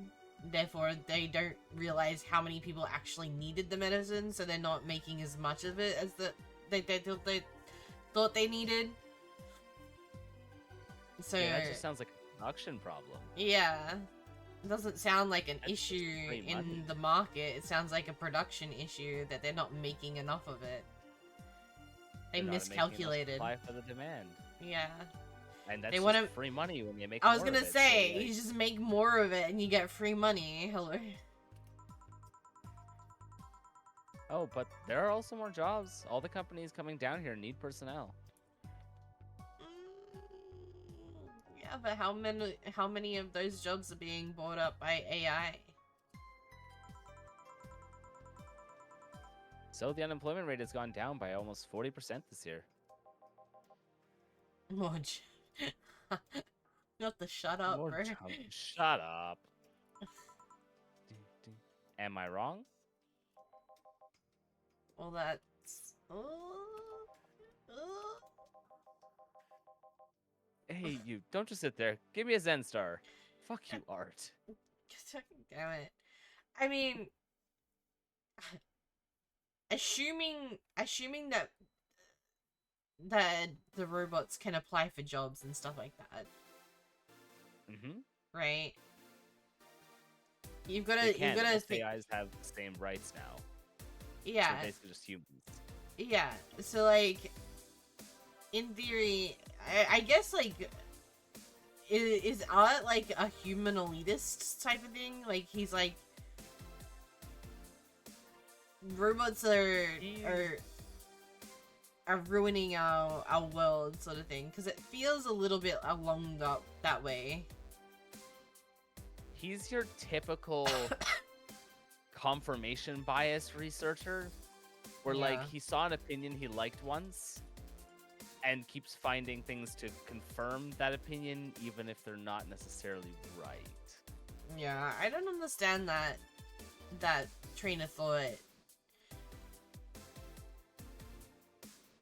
Therefore, they don't realize how many people actually needed the medicine, so they're not making as much of it as they thought they needed. So yeah, that just sounds like a production problem. Yeah, it doesn't sound like an That's just issue free in money. the market. It sounds like a production issue that they're not making enough of it. They They're not making enough miscalculated. supply for the demand. Yeah. And that's They just wanna- free money when you make I was more of gonna it, say, so, like- you just make more of it and you get free money. Hello. Oh, but there are also more jobs. All the companies coming down here need personnel. Yeah, but how many of those jobs are being bought up by AI? So the unemployment rate has gone down by almost 40% this year. Modge. Not the shut up, More bro. jobs. Shut up. Am I wrong? Well, that's... Hey, you, don't just sit there. Give me a Zen star. Fuck you, Art. Damn it. I mean... Assuming that the robots can apply for jobs and stuff like that, Mm-hmm. right? You've They gotta can. think. AIs have the same rights now. Yeah, So they're basically just humans. yeah. So like, in theory, I guess like, is Art like a human elitist type of thing? Like he's like, robots are ruining our world sort of thing, because it feels a little bit along that way. He's your typical confirmation bias researcher, where Yeah. like he saw an opinion he liked once and keeps finding things to confirm that opinion even if they're not necessarily right. Yeah, I don't understand that train of thought.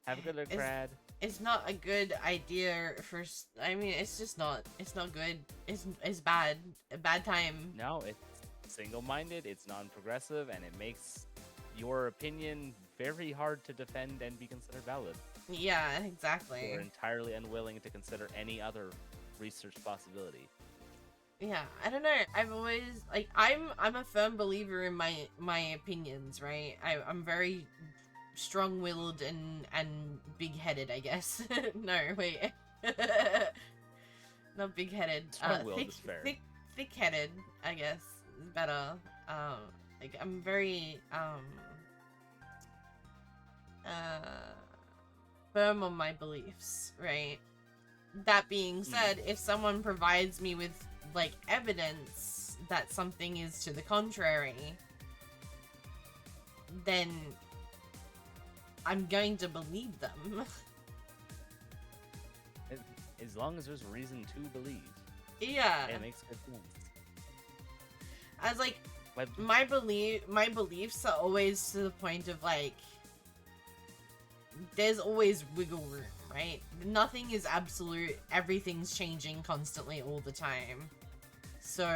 Have a good look, Brad. It's not a good idea for. I mean, it's just not. It's not good. It's bad. A bad time. No, it's single-minded, it's non-progressive, and it makes your opinion very hard to defend and be considered valid. Yeah, exactly. You're entirely unwilling to consider any other research possibility. Yeah, I don't know. I've always I'm a firm believer in my opinions, right? I'm very strong-willed and big-headed, I guess. No, wait. Not big-headed. Strong-willed is fair. Thick-headed, I guess, is better. Like, I'm very, firm on my beliefs, right? That being said, if someone provides me with, like, evidence that something is to the contrary, then I'm going to believe them. As long as there's reason to believe. Yeah. It makes good sense. As, like, my beliefs are always to the point of, like, there's always wiggle room, right? Nothing is absolute. Everything's changing constantly all the time. So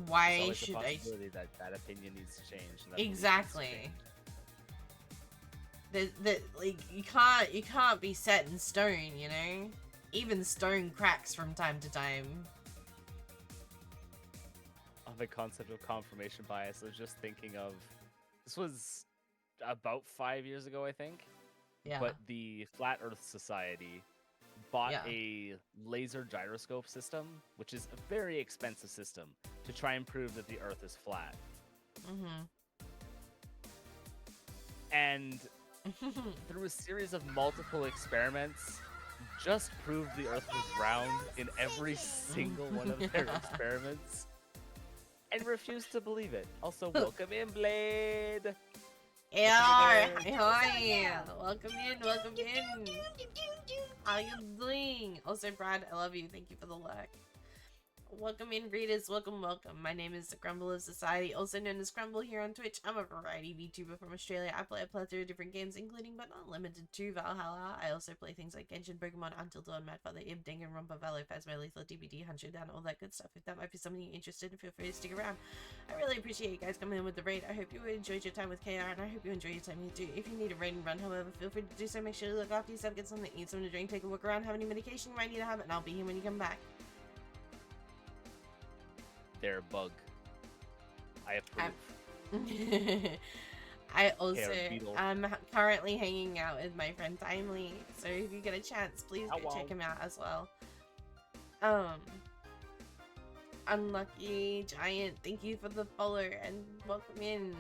why should I? There's always a possibility that opinion needs to change. And that Exactly. Like you can't be set in stone, you know? Even stone cracks from time to time. On the concept of confirmation bias, I was just thinking of, this was about 5 years ago, I think. Yeah. But the Flat Earth Society bought a laser gyroscope system, which is a very expensive system, to try and prove that the Earth is flat. Mm-hmm. And through a series of multiple experiments, just proved the Earth was round in every single one of their experiments, and refused to believe it. Also, welcome in, Blade! Yeah, hi. Welcome in. How you doing? Also, Brad, I love you. Thank you for the like. Welcome in, readers. Welcome. My name is the Grumble of Society, also known as Grumble here on Twitch. I'm a variety VTuber from Australia. I play a plethora of different games, including but not limited to Valhalla. I also play things like Genshin, Pokemon, Until Dawn, Mad Father, Ib, Danganronpa, Valo, Phasmo, Lethal, DBD, Hunter Down, all that good stuff. If that might be something you're interested in, feel free to stick around. I really appreciate you guys coming in with the raid. I hope you enjoyed your time with KR, and I hope you enjoy your time here too. If you need a raid and run, however, feel free to do so. Make sure to look after yourself, get something to eat, something to drink, take a look around, have any medication you might need to have it, and I'll be here when you come back. Their bug. I approve. I also am currently hanging out with my friend Timely, so if you get a chance, please go check him out as well. Unlucky Giant, thank you for the follow and welcome in.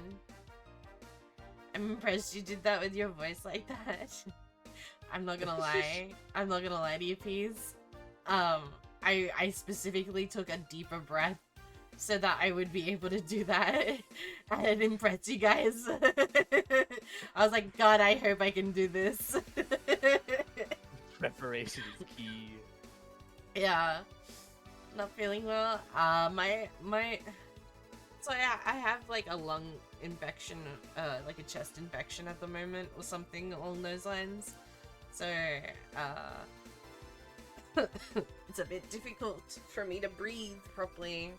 I'm impressed you did that with your voice like that. I'm not gonna lie. I'm not gonna lie to you, Peas. I specifically took a deeper breath so that I would be able to do that and impress you guys. I was like, God, I hope I can do this. Preparation is key. Yeah. Not feeling well. So yeah, I have like a lung infection, like a chest infection at the moment or something along those lines. So, it's a bit difficult for me to breathe properly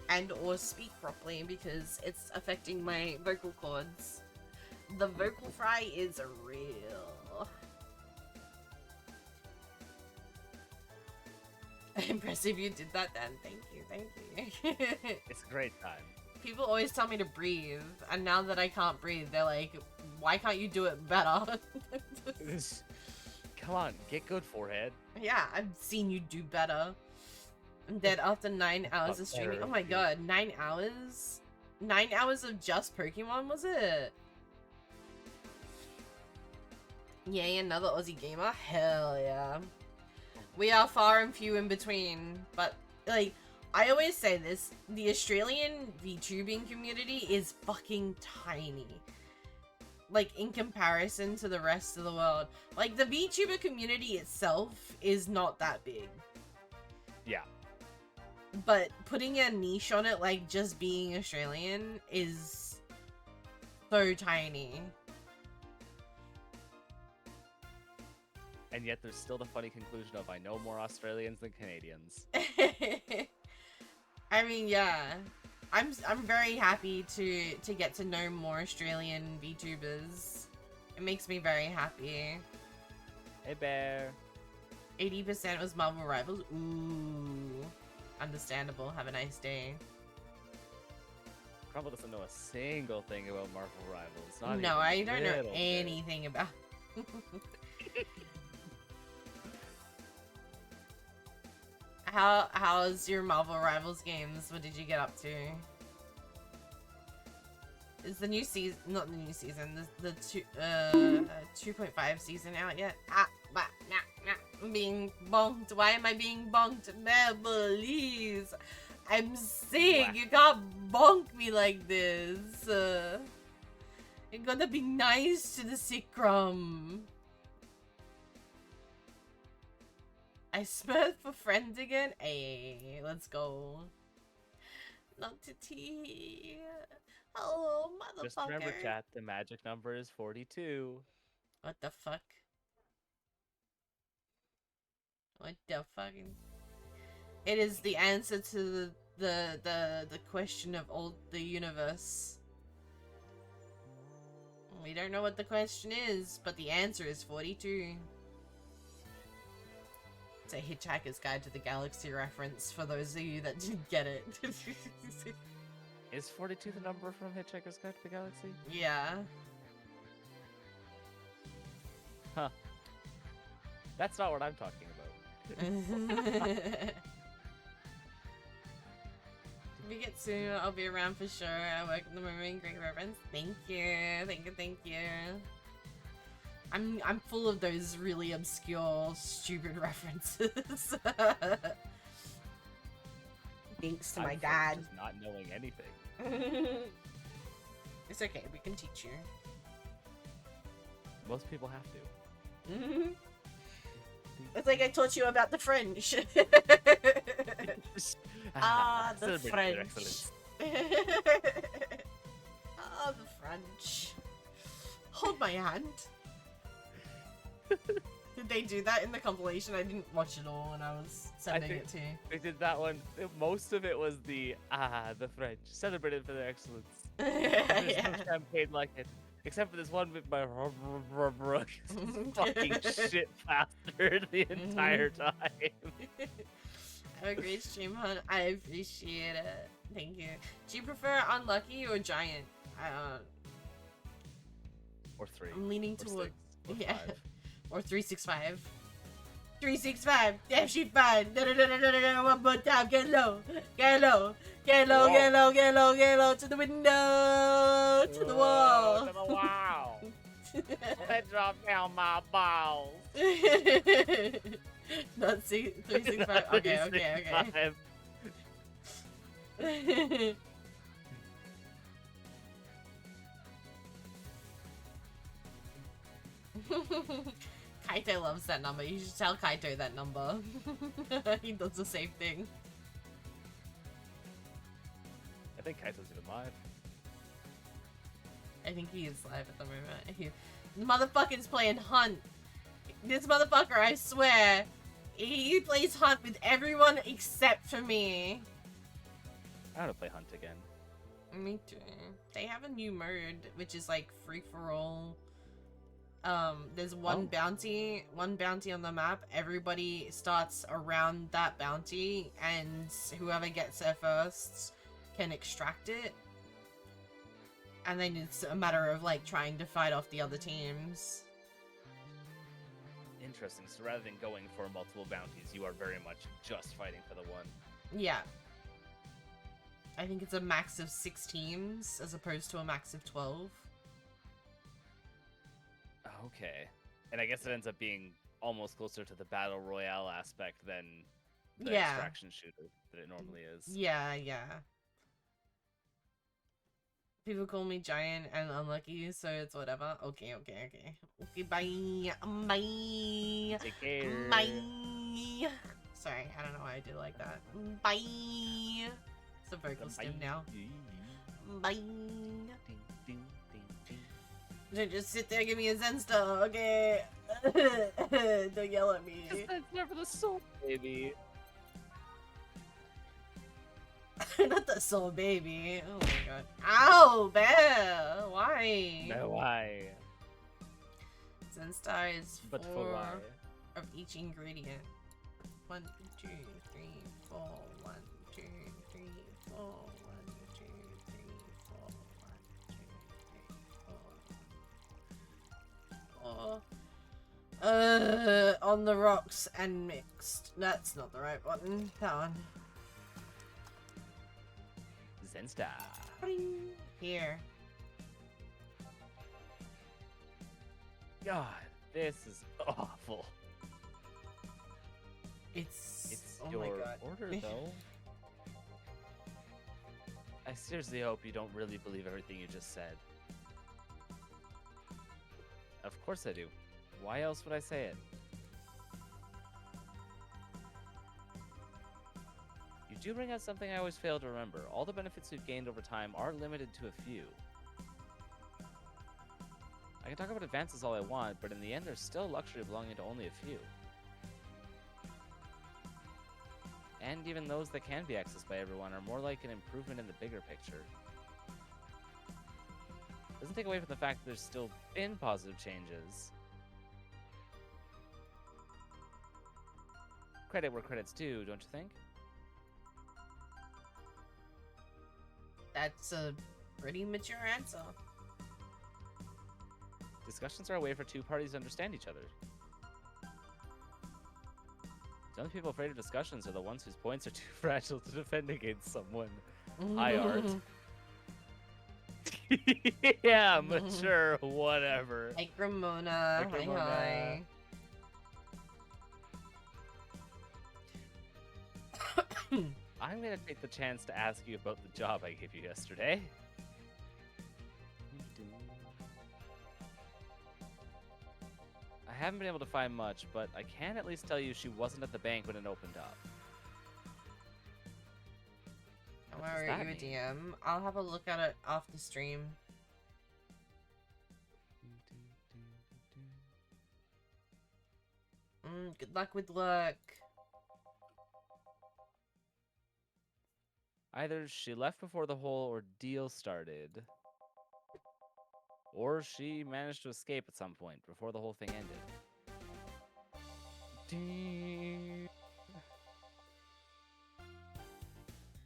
and or speak properly because it's affecting my vocal cords. The vocal fry is real. Impressive you did that, Dan. Thank you. It's a great time. People always tell me to breathe, and now that I can't breathe, they're like, why can't you do it better? Come on, get good, forehead. Yeah, I've seen you do better. I'm dead after 9 hours of streaming. Oh my god, 9 hours? 9 hours of just Pokemon, was it? Yay, another Aussie gamer? Hell yeah. We are far and few in between, but, like, I always say this, the Australian VTubing community is fucking tiny. Like, in comparison to the rest of the world. Like, the VTuber community itself is not that big. Yeah. But putting a niche on it, like just being Australian, is so tiny. And yet there's still the funny conclusion of I know more Australians than Canadians. I mean, yeah. I'm very happy to get to know more Australian VTubers. It makes me very happy. Hey, Bear. 80% was Marvel Rivals. Ooh. Understandable. Have a nice day. Crumble doesn't know a single thing about Marvel Rivals. Not No, I even a don't know little bit. anything about. How's your Marvel Rivals games? What did you get up to? Is the new season, not the new season, the 2.5 season out yet? I'm being bonked. Why am I being bonked? Man, please. I'm sick. You can't bonk me like this. You gotta be nice to the sick crumb. I smurfed for friends again? Hey, let's go. Not to tea. Hello, motherfucker. Just remember, chat, the magic number is 42. What the fuck? What the fucking... It is the answer to the question of all the universe. We don't know what the question is, but the answer is 42. It's a Hitchhiker's Guide to the Galaxy reference for those of you that didn't get it. Is 42 the number from Hitchhiker's Guide to the Galaxy? Yeah. Huh. That's not what I'm talking about. If we get soon, I'll be around for sure. I work in the moment. Great reference. Thank you. Thank you. I'm full of those really obscure, stupid references. Thanks to my dad. Just not knowing anything. It's okay, we can teach you. Most people have to. It's like I taught you about the French. The French. The French. Hold my hand. Did they do that in the compilation? I didn't watch it all when I was sending it to you. They did that one. Most of it was the French celebrated for their excellence. There's no champagne like it, except for this one bit by fucking shit bastard the entire time. Have a great stream, hon. I appreciate it. Thank you. Do you prefer Unlucky or Giant? Or 3. I'm leaning or toward 6, or 5. Or 365. 365. Damn, she fine. One more time. Get low. Get low. Get low. Get low. Get low. Get low. To the window. To the wall. To the wall. Let drop down my balls. Not 365. Okay. Kaito loves that number. You should tell Kaito that number. He does the same thing. I think Kaito's even live. I think he is live at the moment. The motherfucker's playing Hunt. This motherfucker, I swear, he plays Hunt with everyone except for me. I want to play Hunt again. Me too. They have a new mode, which is like free for all. There's one bounty on the map. Everybody starts around that bounty, and whoever gets there first can extract it. And then it's a matter of like trying to fight off the other teams. Interesting. So rather than going for multiple bounties, you are very much just fighting for the one. Yeah. I think it's a max of 6 teams as opposed to a max of 12. Okay. And I guess it ends up being almost closer to the battle royale aspect than the extraction shooter that it normally is. Yeah. People call me Giant and Unlucky, so it's whatever. Okay. Okay, bye. Bye. Take care. Bye. Sorry, I don't know why I did it like that. Bye. It's a vocal stim now. Bye. Don't just sit there and give me a Zen star, okay? Don't yell at me. That's never the soul, baby. Not the soul baby. Oh my god. Ow, Bear! Why? No, why? Zen star is But 4 for why? of each ingredient. 1, 2, 3, 4. 1, 2, 3, 4. 1, 2, 3, 4. On the rocks and mixed. That's not the right button. That one. Zensta. Here. God, this is awful. It's oh your my god. order, though. I seriously hope you don't really believe everything you just said. Of course I do. Why else would I say it? You do bring out something I always fail to remember. All the benefits you've gained over time are limited to a few. I can talk about advances all I want, but in the end there's still luxury belonging to only a few. And even those that can be accessed by everyone are more like an improvement in the bigger picture. Doesn't take away from the fact that there's still been positive changes. Credit where credit's due, don't you think? That's a pretty mature answer. Discussions are a way for two parties to understand each other. The only people afraid of discussions are the ones whose points are too fragile to defend against someone. Hi, Art. Yeah, mature, whatever. Hi, Gramona. Hi, Gramona. Hi. I'm gonna take the chance to ask you about the job I gave you yesterday. I haven't been able to find much, but I can at least tell you she wasn't at the bank when it opened up. I'm What gonna does write that you a DM. I'll have a look at it off the stream. Good luck with luck. Either she left before the whole ordeal started, or she managed to escape at some point before the whole thing ended.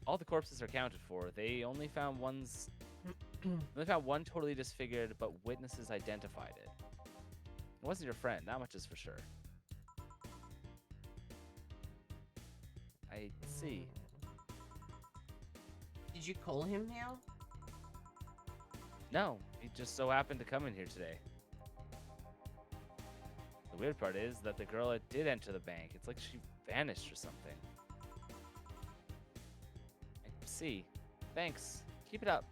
All the corpses are counted for. They only found one totally disfigured, but witnesses identified it. It wasn't your friend, that much is for sure. I see. Did you call him now? No, he just so happened to come in here today. The weird part is that the girl that did enter the bank, it's like she vanished or something. I see. Thanks. Keep it up.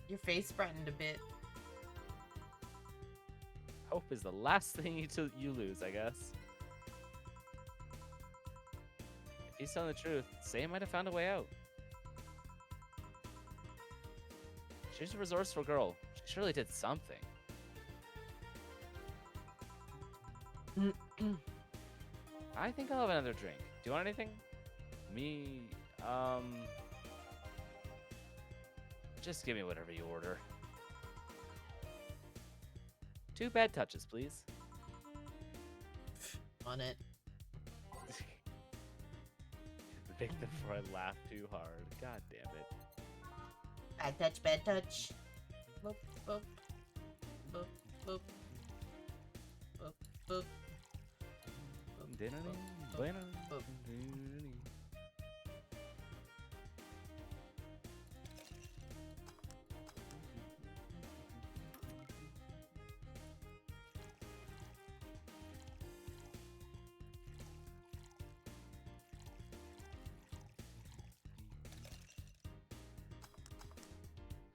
Your face brightened a bit. Hope is the last thing you lose, I guess. If he's telling the truth, Say might have found a way out. She's a resourceful girl. She surely did something. I think I'll have another drink. Do you want anything? Me, just give me whatever you order. 2 bad touches, please. On it. The victim before I laugh too hard. God damn it. Bad touch, bad touch. Boop, boop. Boop, boop. Boop, boop.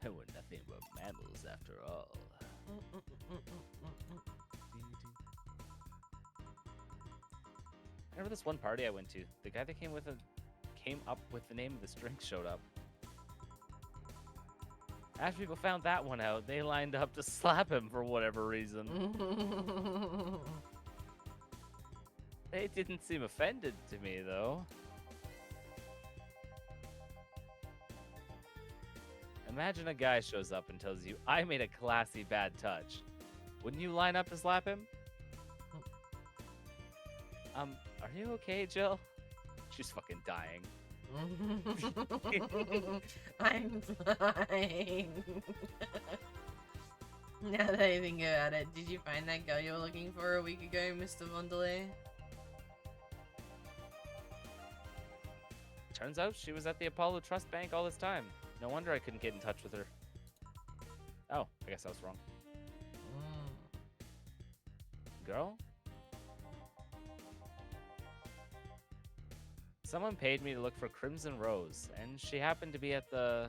We're nothing but mammals after all. I remember this one party I went to. The guy that came up with the name of this drink showed up. After people found that one out, they lined up to slap him for whatever reason. They didn't seem offended to me, though. Imagine a guy shows up and tells you, I made a classy bad touch. Wouldn't you line up to slap him? Are you okay, Jill? She's fucking dying. I'm fine. Now that I think about it, did you find that girl you were looking for a week ago, Mr. Vondelay? Turns out she was at the Apollo Trust Bank all this time. No wonder I couldn't get in touch with her. Oh, I guess I was wrong. Girl? Someone paid me to look for Crimson Rose, and she happened to be at the...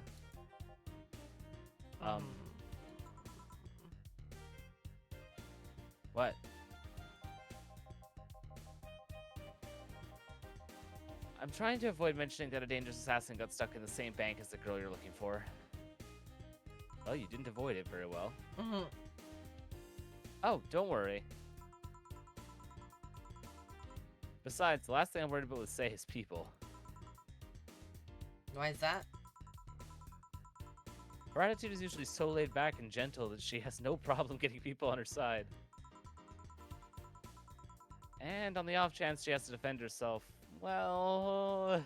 What? I'm trying to avoid mentioning that a dangerous assassin got stuck in the same bank as the girl you're looking for. Well, you didn't avoid it very well. Oh, don't worry. Besides, the last thing I'm worried about with Say is people. Why is that? Her attitude is usually so laid back and gentle that she has no problem getting people on her side. And on the off chance she has to defend herself, well...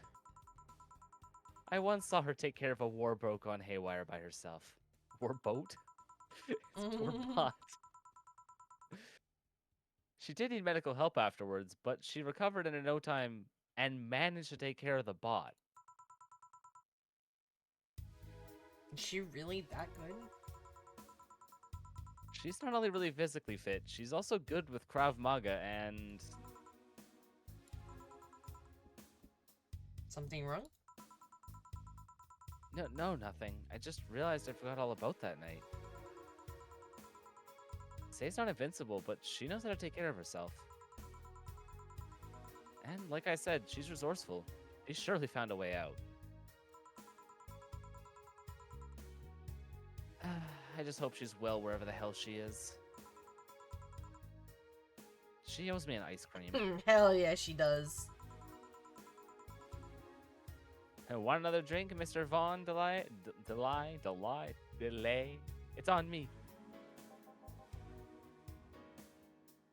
I once saw her take care of a war-boat gone haywire by herself. War-boat? It's war-bot. She did need medical help afterwards, but she recovered in no time and managed to take care of the bot. Is she really that good? She's not only really physically fit, she's also good with Krav Maga and... Something wrong? No, nothing. I just realized I forgot all about that night. Say's not invincible, but she knows how to take care of herself. And like I said, she's resourceful. She surely found a way out. I just hope she's well wherever the hell she is. She owes me an ice cream. Hell yeah, she does. Want another drink, Mr. Vaughn? Delay? It's on me.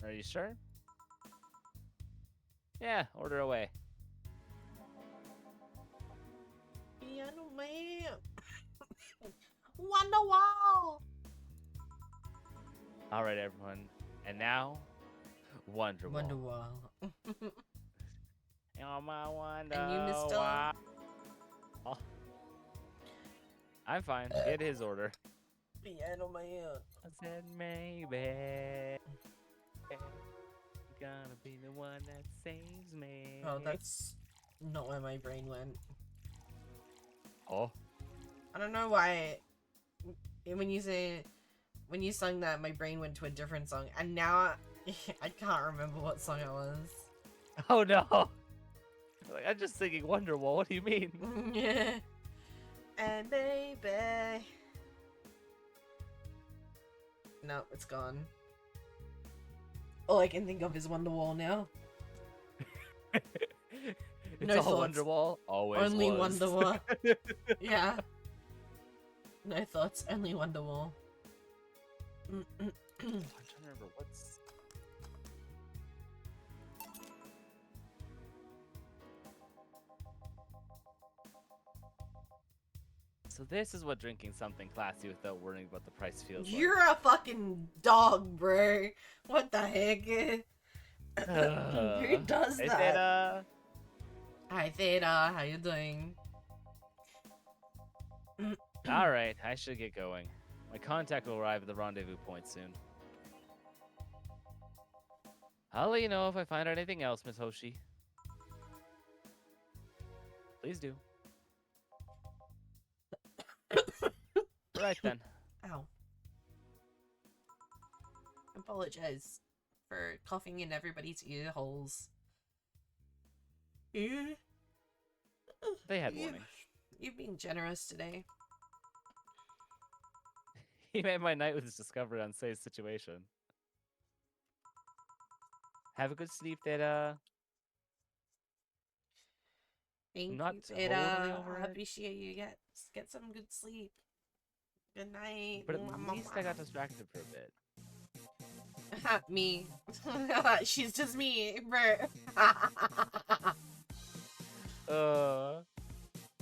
Are you sure? Yeah, order away. Piano Man. Wonderwall. All right, everyone. And now, Wonderwall. Wonderwall. Oh, my Wonder. And you, Mr. Oh. I'm fine. Get his order. Piano Man. I said maybe gonna be the one that saves me. Oh, that's not where my brain went. Oh. I don't know why. When you sung that, my brain went to a different song, and now I can't remember what song it was. Oh no! Like, I'm just singing Wonderwall. What do you mean? Yeah. And baby. No, it's gone. All I can think of is Wonderwall now. It's No all thoughts. Wonderwall. Always Only was. Wonderwall. Yeah. No thoughts, only Wonderwall. I'm trying to remember what's... So this is what drinking something classy without worrying about the price feels like. You're a fucking dog, bro. What the heck? Who does Hey, that? Theta. Hi, Theta. How you doing? Alright, I should get going. My contact will arrive at the rendezvous point soon. I'll let you know if I find out anything else, Miss Hoshi. Please do. Right then. Ow. Apologize for coughing in everybody's ear holes. They had warning. You've been generous today. He made my night with his discovery on Say's situation. Have a good sleep, Theta. Thank Not you, totally Theta. over I it. appreciate you. Get some good sleep. Good night. But at least I got distracted for a bit. Me. She's just me, bro.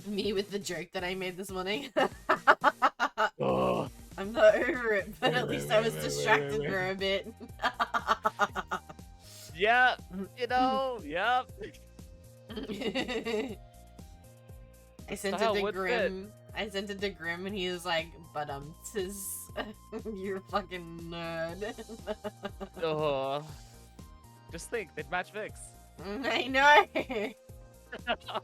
Me with the joke that I made this morning. Oh. I I'm not over it, but at least I was distracted for a bit. Yeah, you know, yep. I sent it to Grim. I sent it to Grim, and he was like, "But you're a fucking nerd." Oh, just think, they'd match Vix. I know. I got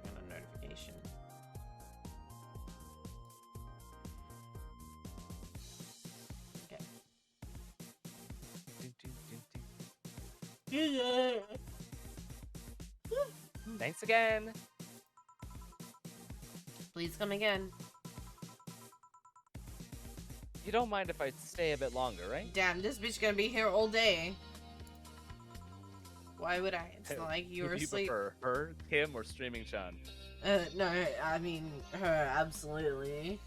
a notification. Okay. Thanks again. Please come again. You don't mind if I stay a bit longer, right? Damn, this bitch gonna be here all day. Why would I? It's not like you were asleep. You prefer her, Kim, or Streaming Chan? No, I mean her, absolutely.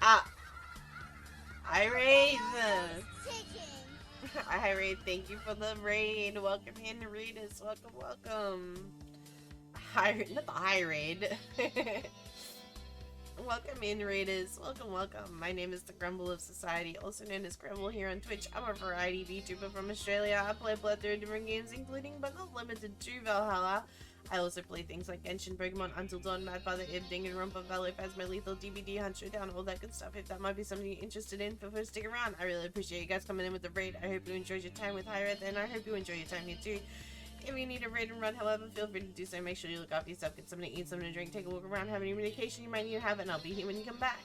Ah! Irate! Irate, thank you for the raid. Welcome in, Readers. Welcome, welcome. Not the high raid. Welcome in, Raiders. Welcome, welcome. My name is the Grumble of Society, also known as Grumble here on Twitch. I'm a variety VTuber from Australia. I play a plethora of different games, including but not limited to Valhalla. I also play things like Genshin, Pokemon, Until Dawn, Mad Father, Ib, Danganronpa, Valo, Phasma, Lethal, DBD, Hunt Showdown, all that good stuff. If that might be something you're interested in, feel free to stick around. I really appreciate you guys coming in with the raid. I hope you enjoyed your time with Hyrath, and I hope you enjoy your time here too. If you need a raid and run, however, feel free to do so. Make sure you look after yourself, get something to eat, something to drink, take a look around, have any medication you might need to have, and I'll be here when you come back.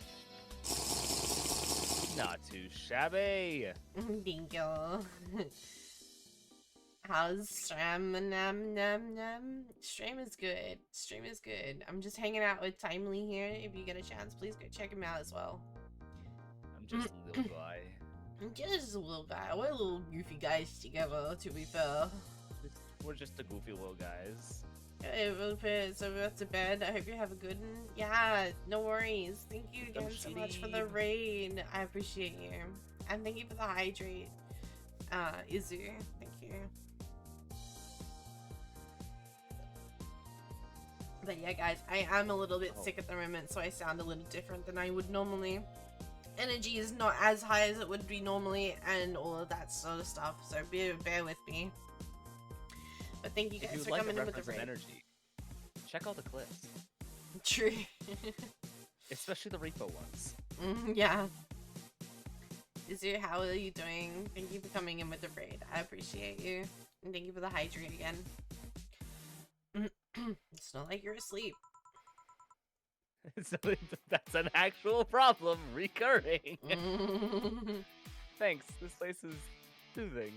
Not too shabby. Thank you. How's stream? Stream is good. Stream is good. I'm just hanging out with Timely here. If you get a chance, please go check him out as well. I'm just a little guy. I'm just a little guy. We're little goofy guys together, to be fair. We're just the goofy little guys. So we're up to bed. I hope you have a good one. Yeah, no worries. Thank you again so much for the raid. I appreciate you. And thank you for the hydrate. Izu. Thank you. But yeah, guys, I am a little bit sick at the moment, so I sound a little different than I would normally. Energy is not as high as it would be normally, and all of that sort of stuff, so bear with me. But thank you guys for coming in with the raid. Energy, check all the clips. True. Especially the repo ones. Yeah. Izu, how are you doing? Thank you for coming in with the raid. I appreciate you. And thank you for the hydrate again. It's not like you're asleep. That's an actual problem, recurring. Thanks, this place is soothing.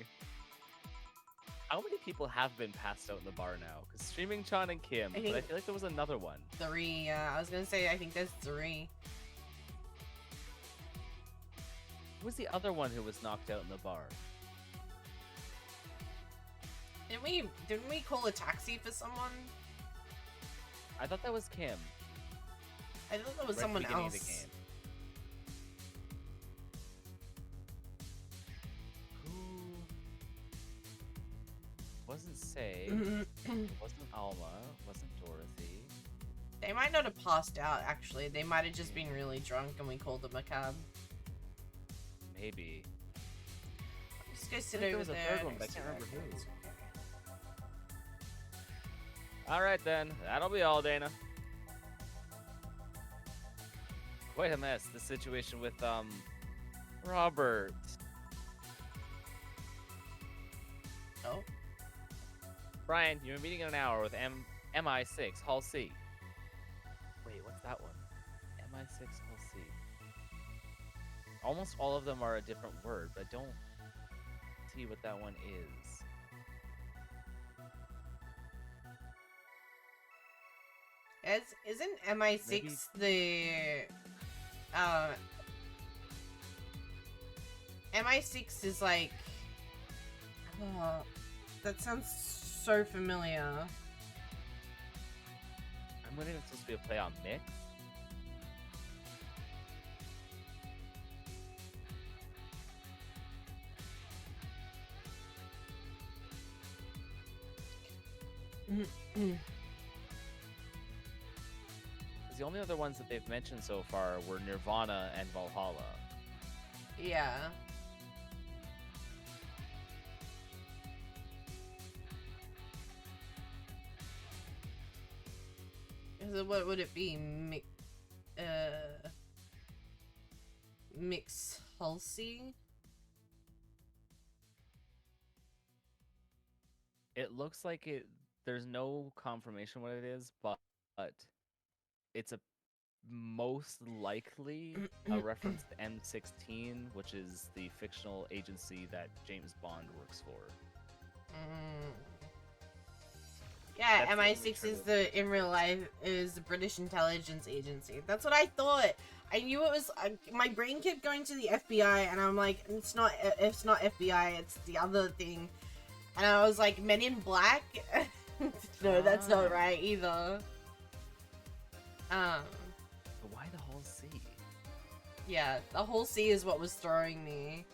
How many people have been passed out in the bar now? Because Streaming Chan and Kim, but I feel like there was another one. 3, yeah. I was gonna say, I think there's 3. Who was the other one who was knocked out in the bar? Didn't we call a taxi for someone? I thought that was Kim. I thought that was someone else. Who wasn't Say? Wasn't Alma? Wasn't Dorothy? They might not have passed out, actually. They might have just been really drunk and we called them a cab. Maybe. Just go sit over there. There was a third one, but I can't remember who. Alright then, that'll be all, Dana. Quite a mess, the situation with, Robert. Oh? Brian, you're meeting in an hour with MI6, Hall C. Wait, what's that one? MI6, Hall C. Almost all of them are a different word, but I don't see what that one is. Isn't MI6 the MI6 is like that sounds so familiar. I'm wondering if it's supposed to be a play on Mix. only other ones that they've mentioned so far were Nirvana and Valhalla. Yeah. So what would it be? Mix Halsey? It looks like it. There's no confirmation what it is, but it's a most likely a reference to M16, which is the fictional agency that James Bond works for. Yeah, That's the only MI6 is in real life is the British intelligence agency. That's what I thought. I knew it was. My brain kept going to the FBI, and I'm like, it's not FBI. It's the other thing. And I was like, Men in Black. No, that's not right either. But why the whole C? Yeah, the whole C is what was throwing me.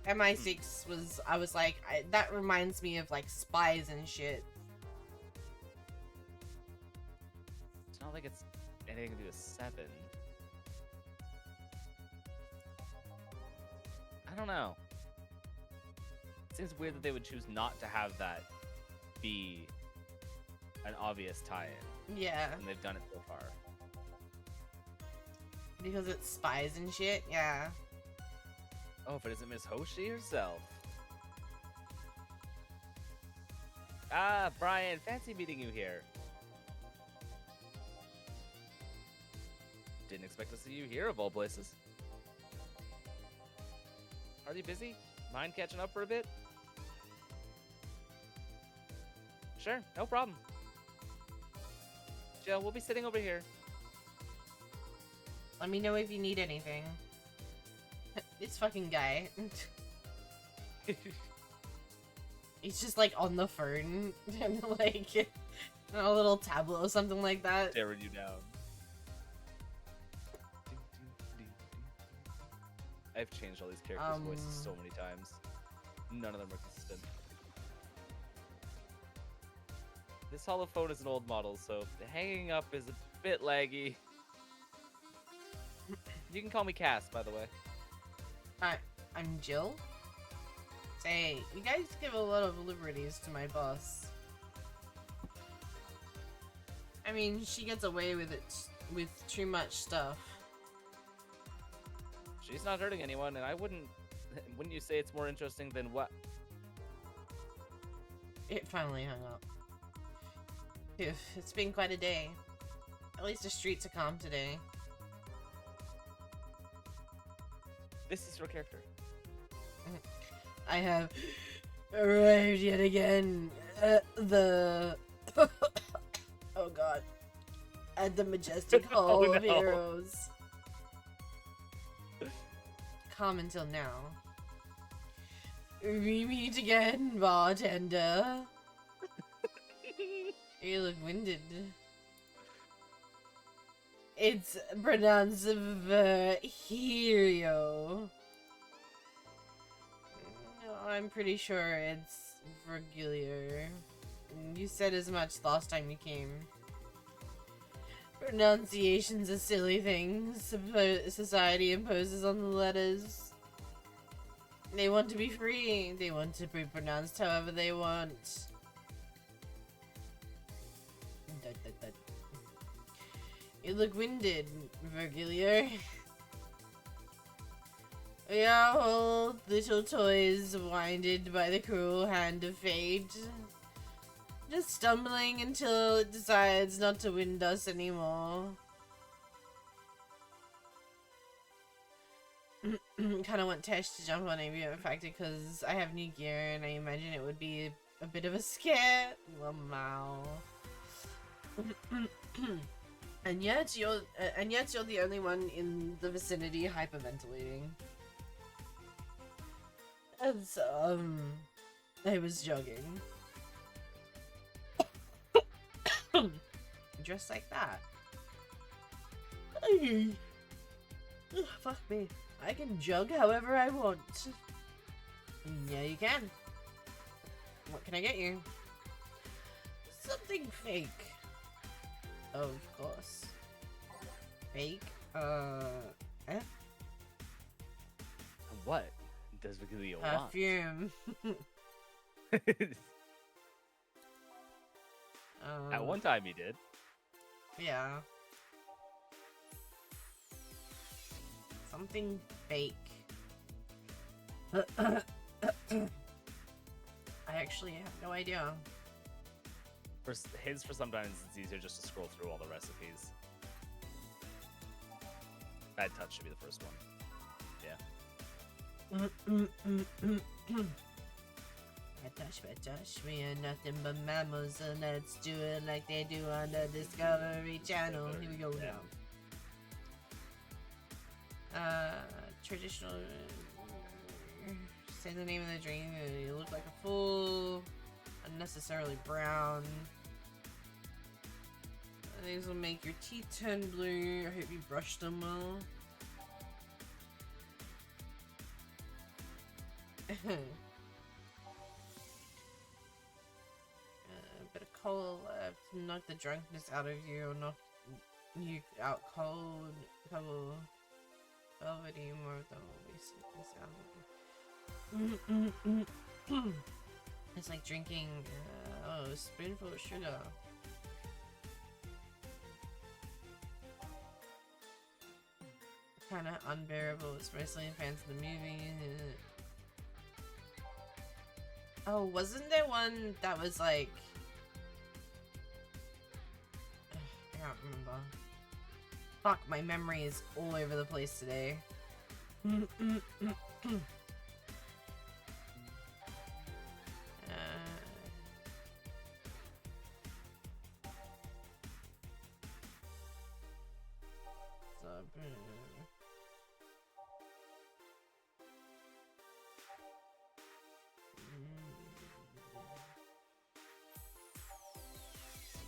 MI6 was. I was like, that reminds me of like spies and shit. It's not like it's anything to do with 7. I don't know. It seems weird that they would choose not to have that be an obvious tie-in. Yeah. And they've done it so far. Because it's spies and shit, yeah. Oh, if it isn't Miss Hoshi herself. Ah, Brian, fancy meeting you here. Didn't expect to see you here, of all places. Are you busy? Mind catching up for a bit? Sure, no problem. Jill, we'll be sitting over here. Let me know if you need anything. This fucking guy. He's just like on the phone and like a little tablet or something like that. Staring you down. I've changed all these characters' voices so many times. None of them are consistent. This holophone is an old model, so hanging up is a bit laggy. You can call me Cass, by the way. I'm Jill. Say, you guys give a lot of liberties to my boss. I mean, she gets away with it with too much stuff. She's not hurting anyone, and I wouldn't you say it's more interesting than what? It finally hung up. Phew, it's been quite a day. At least the streets are calm today. This is your character. I have arrived yet again at the... oh god. At the majestic Hall Oh, of no. Heroes. Calm until now. We meet again, bartender. You look winded. It's pronounced hero. I'm pretty sure it's regular. You said as much last time you came. Pronunciation's a silly thing society imposes on the letters. They want to be free. They want to be pronounced however they want. You look winded, Virgilier. We are all little toys winded by the cruel hand of fate. Just stumbling until it decides not to wind us anymore. Kind of want Tesh to jump on AV Factor because I have new gear and I imagine it would be a bit of a scare. Wow. And yet you're the only one in the vicinity hyperventilating. As I was jogging. Dressed like that. Ugh, fuck me. I can jog however I want. Yeah, you can. What can I get you? Something fake. Of course. fake. Eh? What does Vigilio want? Perfume. At one time he did. Yeah. Something fake. I actually have no idea. For sometimes it's easier just to scroll through all the recipes. Bad Touch should be the first one. Yeah. Bad touch, we are nothing but mammals, so let's do it like they do on the Discovery Channel. Here we go now. Traditional. Say the name of the drink. You look like a fool. Unnecessarily brown. These will make your teeth turn blue. I hope you brushed them well. Bit of cola left. Knock the drunkenness out of you, or knock you out cold. Couple velvety more than always out. It's like drinking a spoonful of sugar. Kind of unbearable, especially fans of the movie. Oh, wasn't there one that was like... I can't remember. Fuck, my memory is all over the place today.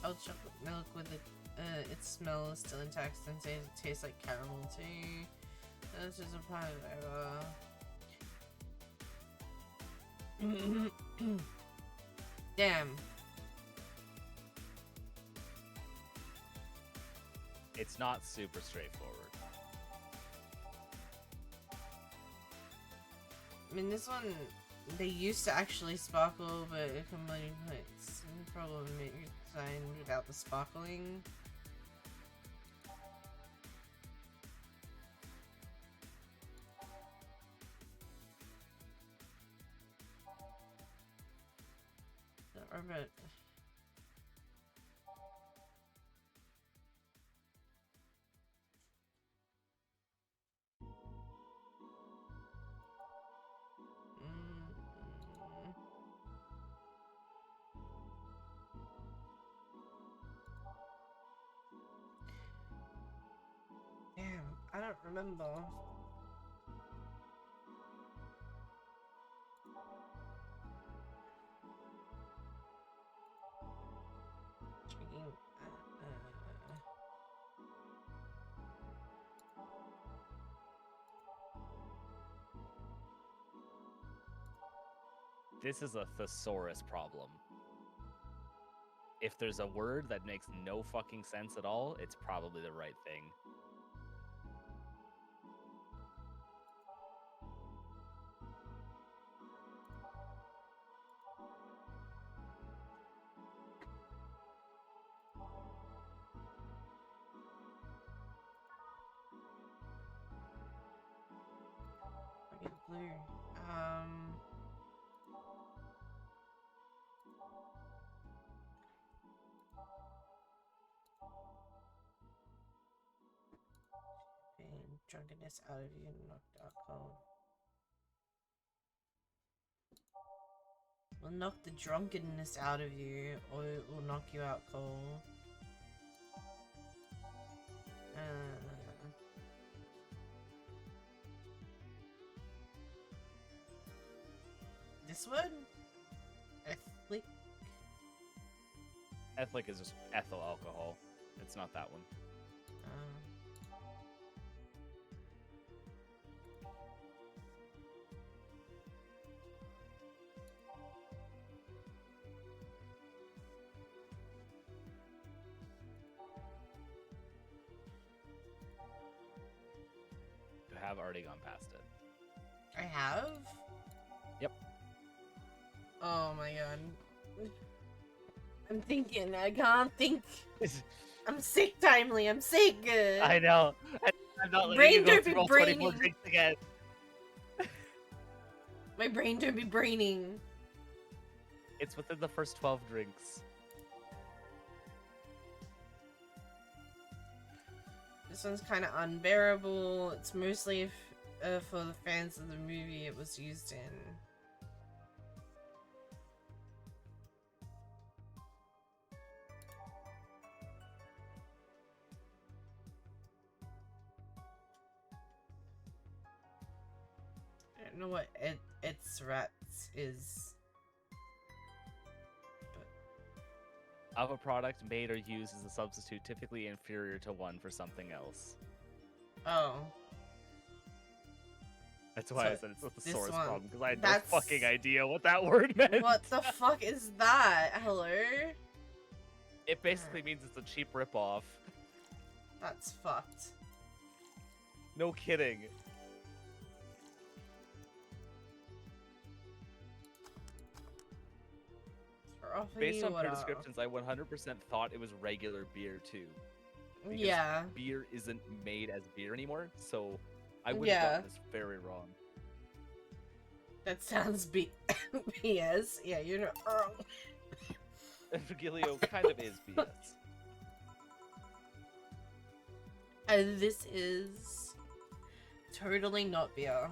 Oh, chocolate milk with its smell is still intact and it tastes like caramel too. This is a part of Damn. It's not super straightforward. I mean, this one, they used to actually sparkle, but it completely puts problem design without the sparkling. Robert. Damn, I don't remember. Drinking, This is a thesaurus problem. If there's a word that makes no fucking sense at all, it's probably the right thing. Fucking blue. Drunkenness out of you, knocked out cold. Will knock the drunkenness out of you, or it will knock you out cold. This one? Ethlic? Ethlic is just ethyl alcohol. It's not that one. have already gone past it. I have? Yep. Oh my god. I'm thinking. I can't think. I'm sick, Timely. I'm sick. I know. I'm not letting Brain you go don't be through all 24 braining. drinks again. My brain don't be braining. It's within the first 12 drinks. This one's kind of unbearable. It's mostly for the fans of the movie it was used in. I don't know what its rats is. Of a product made or used as a substitute, typically inferior to one for something else. Oh. That's why So I said it's not the this source one- problem, because I had that's- no fucking idea what that word meant. What the fuck is that? Hello? It basically means it's a cheap ripoff. That's fucked. No kidding. Based on her descriptions, I 100% thought it was regular beer too. Because Yeah. beer isn't made as beer anymore, so I would have gotten this very wrong. That sounds BS. Yeah, you're not wrong. Virgilio kind of is BS. And this is totally not beer.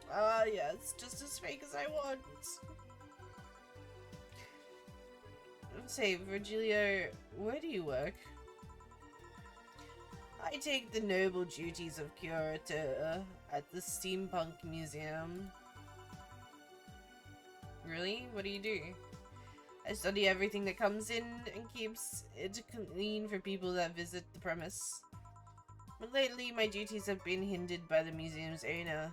Yeah, it's just as fake as I want. Say, Virgilio, where do you work? I take the noble duties of curator at the Steampunk Museum. Really? What do you do? I study everything that comes in and keeps it clean for people that visit the premise. But lately, my duties have been hindered by the museum's owner.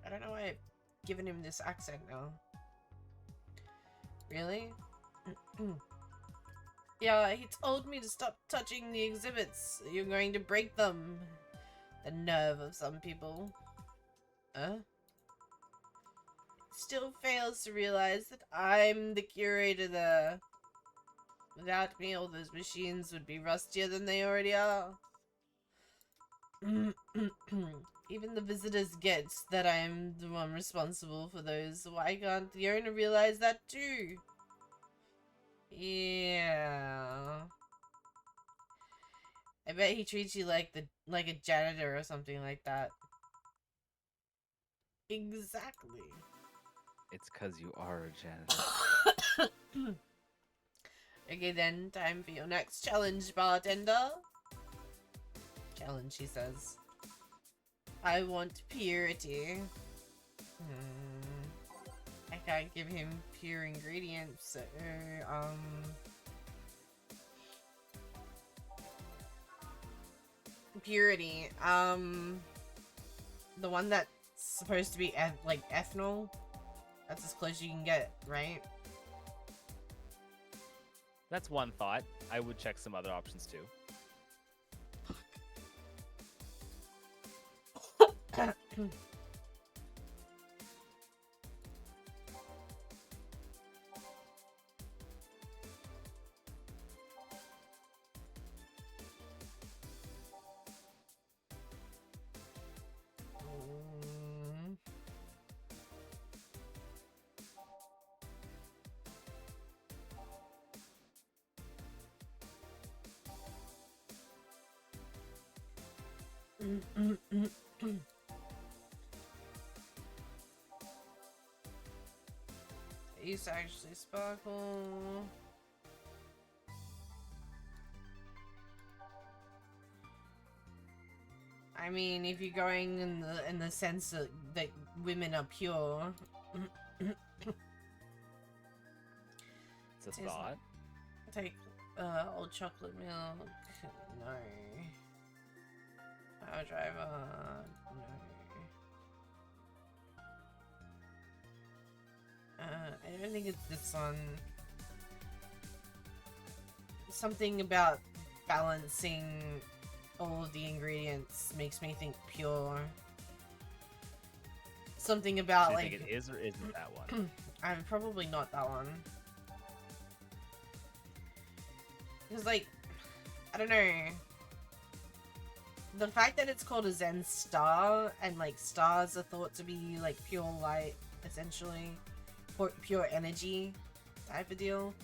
I don't know why I've given him this accent now. Really? Yeah, he told me to stop touching the exhibits. You're going to break them. The nerve of some people. Still fails to realize that I'm the curator there. Without me, all those machines would be rustier than they already are. Even the visitors get that I'm the one responsible for those. Why can't the owner realize that too? Yeah. I bet he treats you like a janitor or something like that. Exactly. It's cause you are a janitor. Okay then, time for your next challenge, bartender. Challenge, he says. I want purity. I can't give him pure ingredients, so, purity, the one that's supposed to be, like, ethanol? That's as close as you can get, right? That's one thought. I would check some other options too. It used to actually sparkle. I mean, if you're going in the sense that women are pure. It's a thought. Take old chocolate milk. No. Power driver. No. I don't think it's this one. Something about balancing all of the ingredients makes me think pure. Something about Do you like think it is or isn't that one? I'm probably not that one. Because like, I don't know. The fact that it's called a Zen star and like stars are thought to be like pure light, essentially, pure energy type of deal.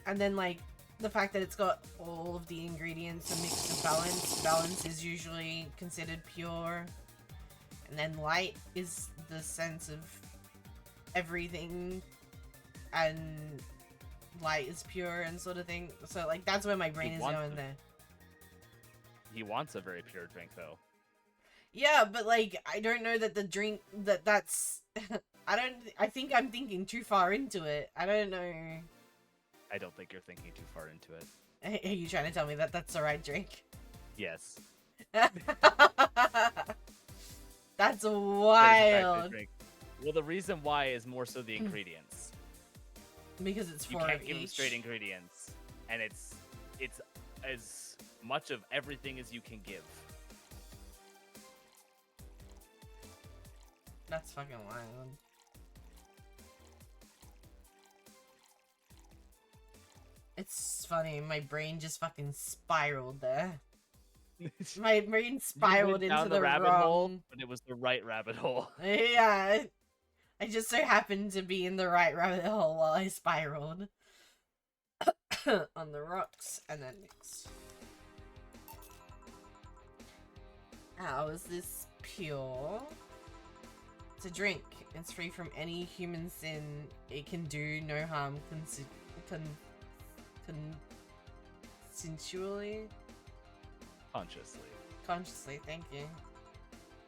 And then like the fact that it's got all of the ingredients and mixed of balance. Balance is usually considered pure. And then light is the sense of everything, and light is pure and sort of thing. So like that's where my brain is going there. He wants a very pure drink though. Yeah, but like I don't know that the drink that's I think I'm thinking too far into it. I don't know. I don't think you're thinking too far into it. Are you trying to tell me that that's the right drink? Yes. That's That is in fact the wild. drink. Well, the reason why is more so the ingredients. Because it's You four can't of give them each. straight ingredients, and it's as much of everything as you can give. That's fucking wild. It's funny, my brain just fucking spiraled there. My brain spiraled You went down into the rabbit hole, wrong... but it was the right rabbit hole. Yeah, I just so happened to be in the right rabbit hole while I spiraled. On the rocks, and then next. How is this pure? It's a drink. It's free from any human sin. It can do no harm consensually? Consciously, thank you.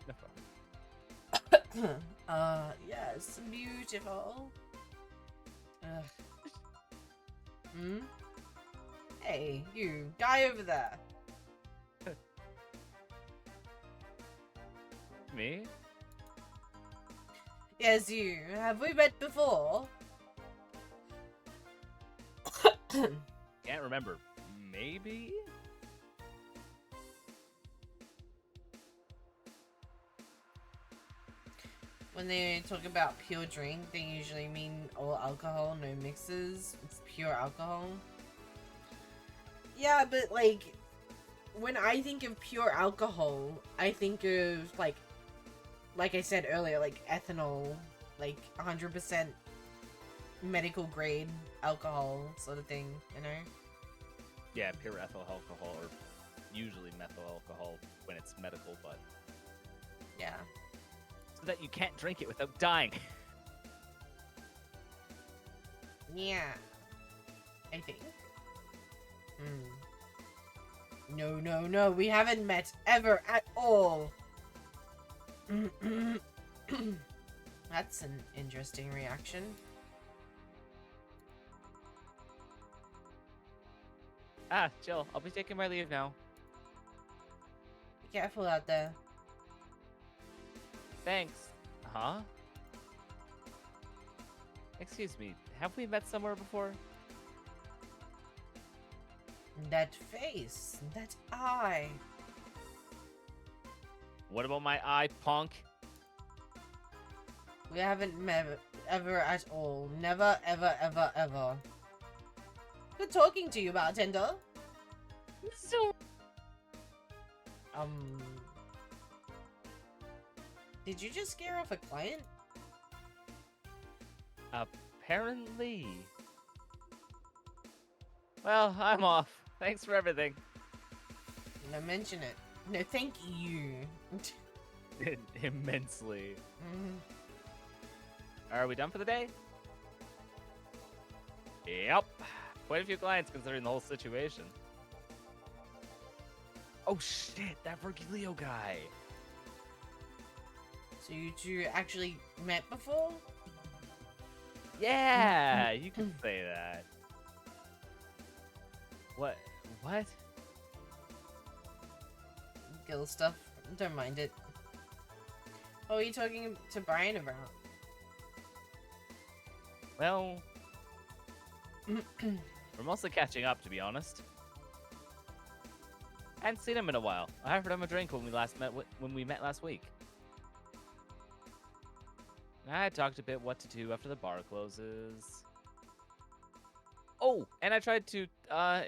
No problem. Yes, beautiful. Ugh. Hmm? Hey, you, guy over there. Me? Yes, you. Have we met before? Can't remember. Maybe? When they talk about pure drink, they usually mean all alcohol, no mixes. It's pure alcohol. Yeah, but like, when I think of pure alcohol, I think of like I said earlier, like ethanol, like 100% medical grade alcohol sort of thing, you know? Yeah, pure ethyl alcohol, or usually methyl alcohol when it's medical, but Yeah. so that you can't drink it without dying. Yeah. I think. Hmm. No, we haven't met ever at all. That's an interesting reaction. Chill. I'll be taking my leave now. Be careful out there. Thanks. Huh? Excuse me, have we met somewhere before? That face, that eye. What about my eye, punk? We haven't met ever at all. Never, ever, ever, ever. Good talking to you, bartender. So... Did you just scare off a client? Apparently. Well, I'm off. Thanks for everything. No, mention it. No, thank you. Immensely. Mhm. Are we done for the day? Yep. Quite a few clients considering the whole situation. Oh shit, that Virgilio guy. So you two actually met before? Yeah, you can say that. What? What? Gill stuff. Don't mind it. What were you talking to Brian about? Well, we're mostly catching up, to be honest. I hadn't seen him in a while. I offered him a drink when we met last week. I talked a bit what to do after the bar closes. Oh, and I tried to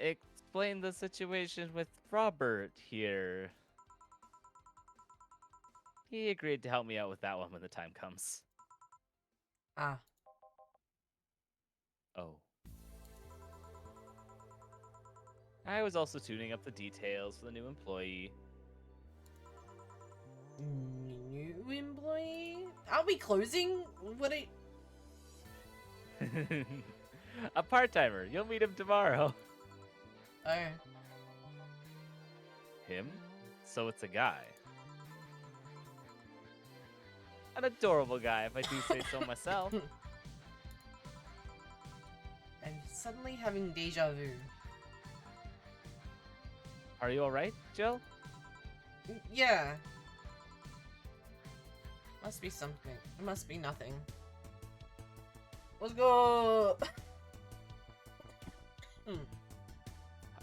explain the situation with Robert here. He agreed to help me out with that one when the time comes. Ah. Oh. I was also tuning up the details for the new employee. New employee? Are we closing? What are... A part-timer. You'll meet him tomorrow. Oh. Him? So it's a guy. An adorable guy, if I do say so myself. I'm suddenly having deja vu. Are you alright, Jill? Yeah. Must be something. It must be nothing. Let's go!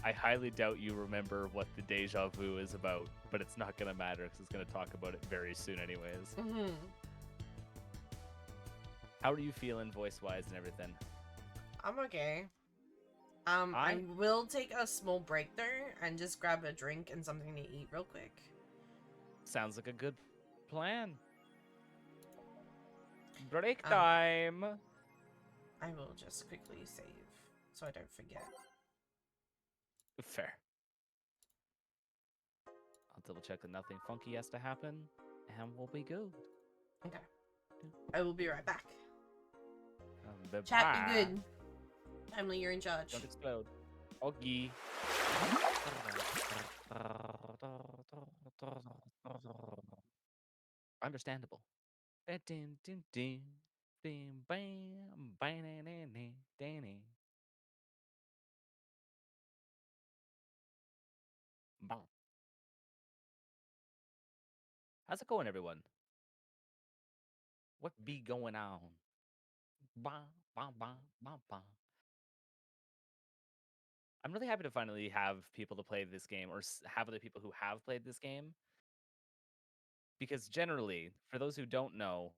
I highly doubt you remember what the deja vu is about, but it's not gonna matter because it's gonna talk about it very soon anyways. How are you feeling voice-wise and everything? I'm okay. I will take a small break there and just grab a drink and something to eat real quick. Sounds like a good plan. Break time! I will just quickly save so I don't forget. Fair. I'll double check that nothing funky has to happen, and we'll be good. Okay. I will be right back. Bye-bye. Chat, be good. Emily, you're in charge. Don't explode. Okay. Understandable. How's it going, everyone? What be going on? I'm really happy to finally have people to play this game, or have other people who have played this game. Because generally, for those who don't know,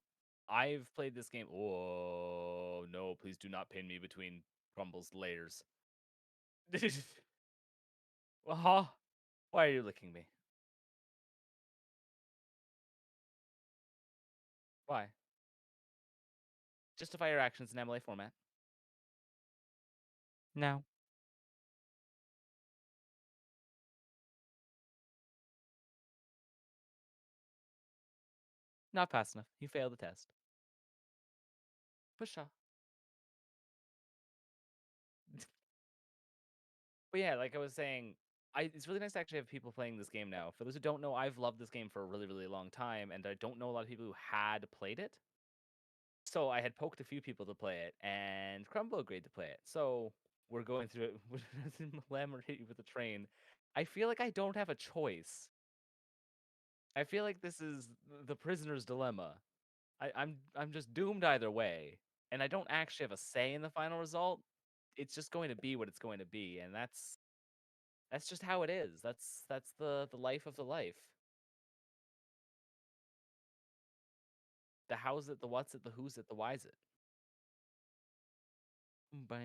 I've played this game. Oh, no, please do not pin me between Crumble's layers. Why are you licking me? Why? Justify your actions in MLA format. No. Not fast enough. You failed the test. Push off. But yeah, like I was saying, it's really nice to actually have people playing this game now. For those who don't know, I've loved this game for a really, really long time, and I don't know a lot of people who had played it. So I had poked a few people to play it, and Crumble agreed to play it. So we're going through it. Lamb hit you with a train. I feel like I don't have a choice. I feel like this is the prisoner's dilemma. I'm just doomed either way, and I don't actually have a say in the final result. It's just going to be what it's going to be, and that's just how it is. That's the life of the life. The how's it, the what's it, the who's it, the why's it. But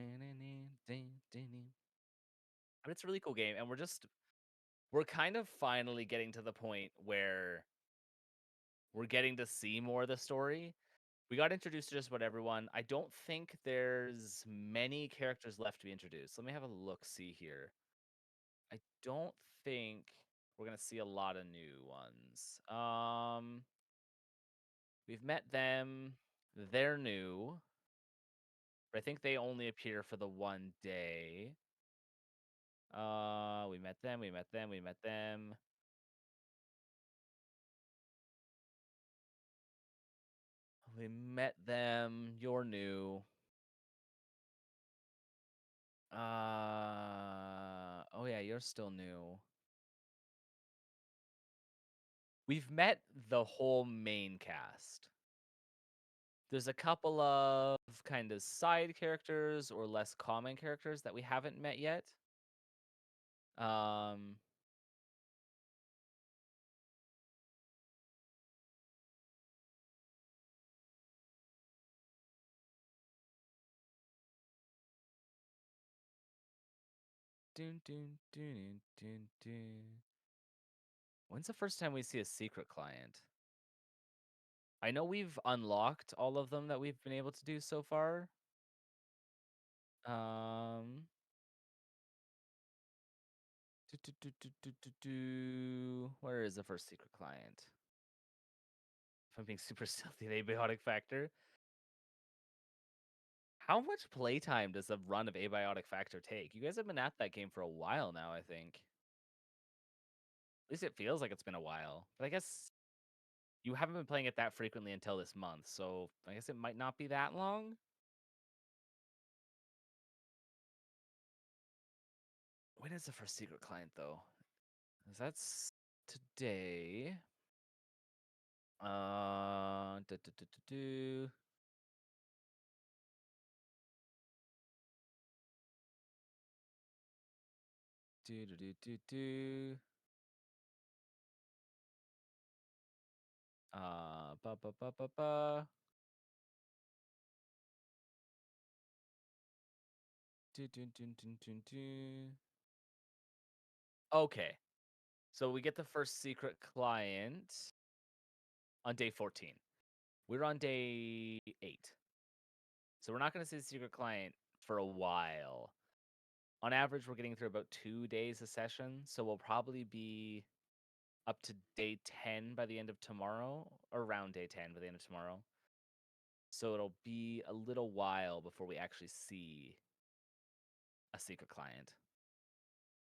it's a really cool game, and we're kind of finally getting to the point where we're getting to see more of the story. We got introduced to just about everyone. I don't think there's many characters left to be introduced. Let me have a look, see here. I don't think we're gonna see a lot of new ones. We've met them. They're new. But I think they only appear for the one day. We met them, we met them, we met them. We met them. You're new. Oh yeah, you're still new. We've met the whole main cast. There's a couple of kind of side characters or less common characters that we haven't met yet. Dun, dun, dun, dun, dun. When's the first time we see a secret client? I know we've unlocked all of them that we've been able to do so far. Um, Where is the first secret client? If I'm being super stealthy, the abiotic factor. How much playtime does a run of abiotic factor take? You guys have been at that game for a while now, I think. At least it feels like it's been a while. But I guess you haven't been playing it that frequently until this month, so I guess it might not be that long. When is the first secret client though? 'Cause that's today. Do, do, do, do, do. Do, do, do, do, do. Ba, ba, ba, ba, ba. Do, do, do, do, do, do. Okay, so we get the first secret client on day 14. We're on day 8. So we're not going to see the secret client for a while. On average, we're getting through about 2 days a session. So we'll probably be up to day 10 by the end of tomorrow, or around day 10 by the end of tomorrow. So it'll be a little while before we actually see a secret client.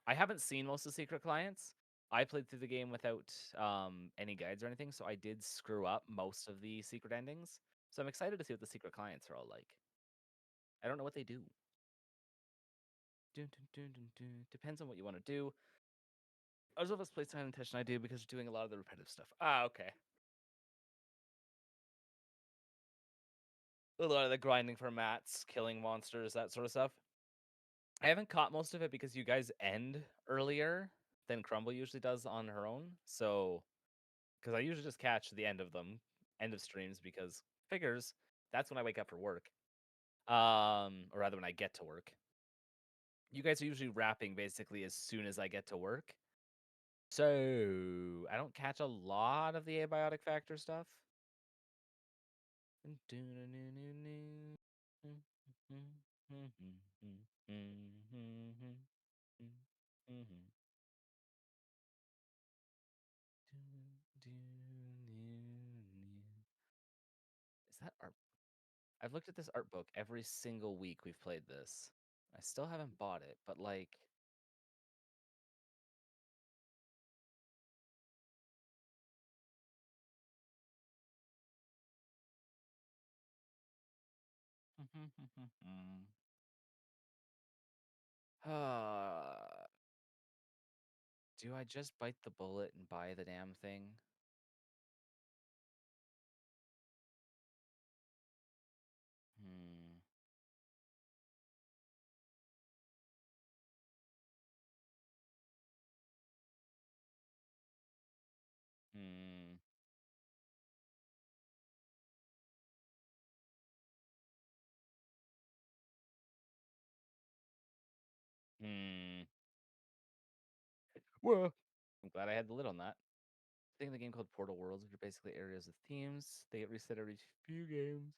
I haven't seen most of the secret clients. I played through the game without any guides or anything, so I did screw up most of the secret endings. So I'm excited to see what the secret clients are all like. I don't know what they do. Dun, dun, dun, dun, dun. Depends on what you want to do. Others of us play time intention I do because you're doing a lot of the repetitive stuff. Ah, okay. A lot of the grinding for mats, killing monsters, that sort of stuff. I haven't caught most of it because you guys end earlier than Crumble usually does on her own. So, because I usually just catch the end of them, end of streams, because figures that's when I wake up for work. Or rather when I get to work. You guys are usually wrapping basically as soon as I get to work. So I don't catch a lot of the abiotic factor stuff. Is that art? I've looked at this art book every single week we've played this. I still haven't bought it, but like do I just bite the bullet and buy the damn thing? Hmm. Hmm. Hmm. Well, I'm glad I had the lid on that. Thing in the game called Portal Worlds, which are basically areas with themes. They get reset every few games.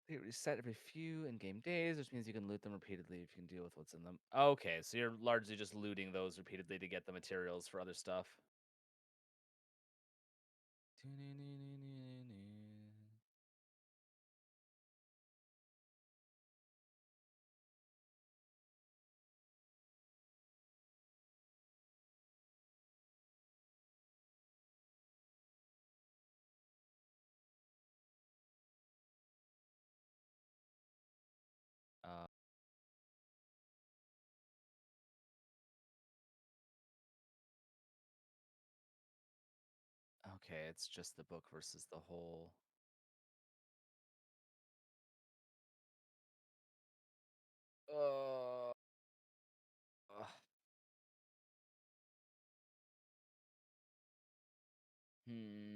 They get reset every few in-game days, which means you can loot them repeatedly if you can deal with what's in them. Okay, so you're largely just looting those repeatedly to get the materials for other stuff. Uh, okay, it's just the book versus the whole. Uh, ugh. Hmm.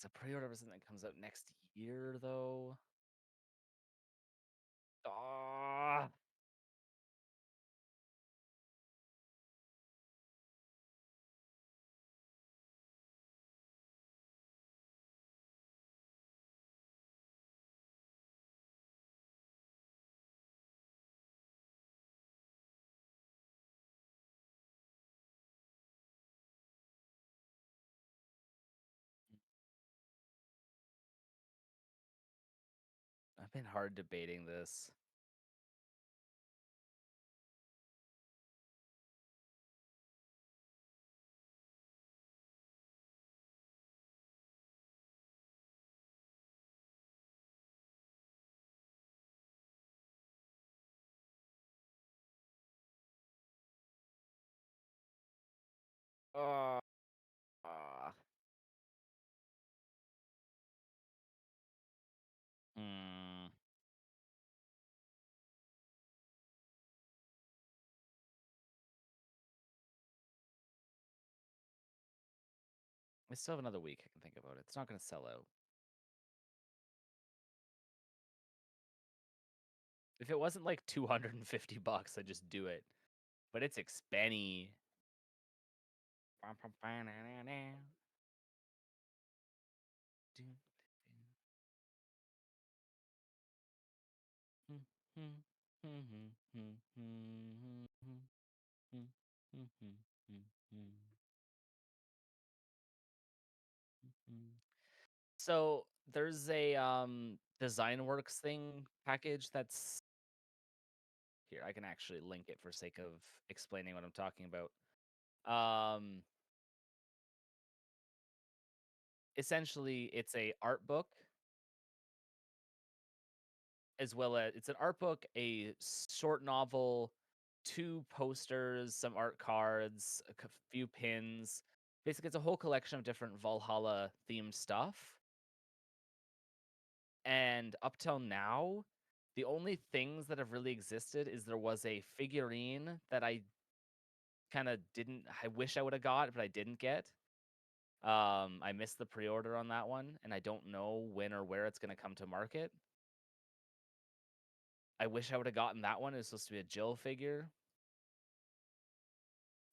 It's a pre-order of something that comes out next year, though. Ah, I've been hard debating this. Uh, uh, hmm. I still have another week I can think about it. It's not going to sell out. If it wasn't like $250, I'd just do it. But it's expenny. So there's a design works thing package that's here. I can actually link it for sake of explaining what I'm talking about. Um, Essentially, it's a art book as well as it's an art book, a short novel, two posters, some art cards, few pins. Basically, it's a whole collection of different Valhalla themed stuff. And up till now, the only things that have really existed is there was a figurine that I kind of didn't. I wish I would have got, but I didn't get. I missed the pre-order on that one, and I don't know when or where it's going to come to market. I wish I would have gotten that one. It was supposed to be a Jill figure,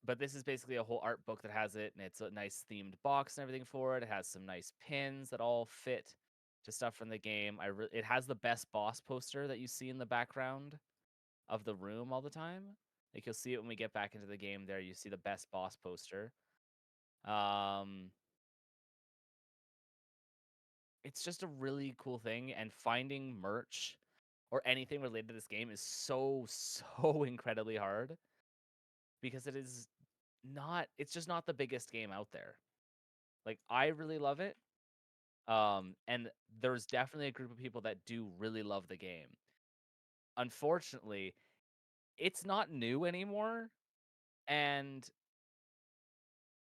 but this is basically a whole art book that has it, and it's a nice themed box and everything for it. It has some nice pins that all fit to stuff from the game. It has the best boss poster that you see in the background of the room all the time. Like you'll see it when we get back into the game. There, you see the best boss poster. Um, it's just a really cool thing, and finding merch or anything related to this game is so incredibly hard because it is not. It's just not the biggest game out there. Like I really love it. And there's definitely a group of people that do really love the game. Unfortunately, it's not new anymore, and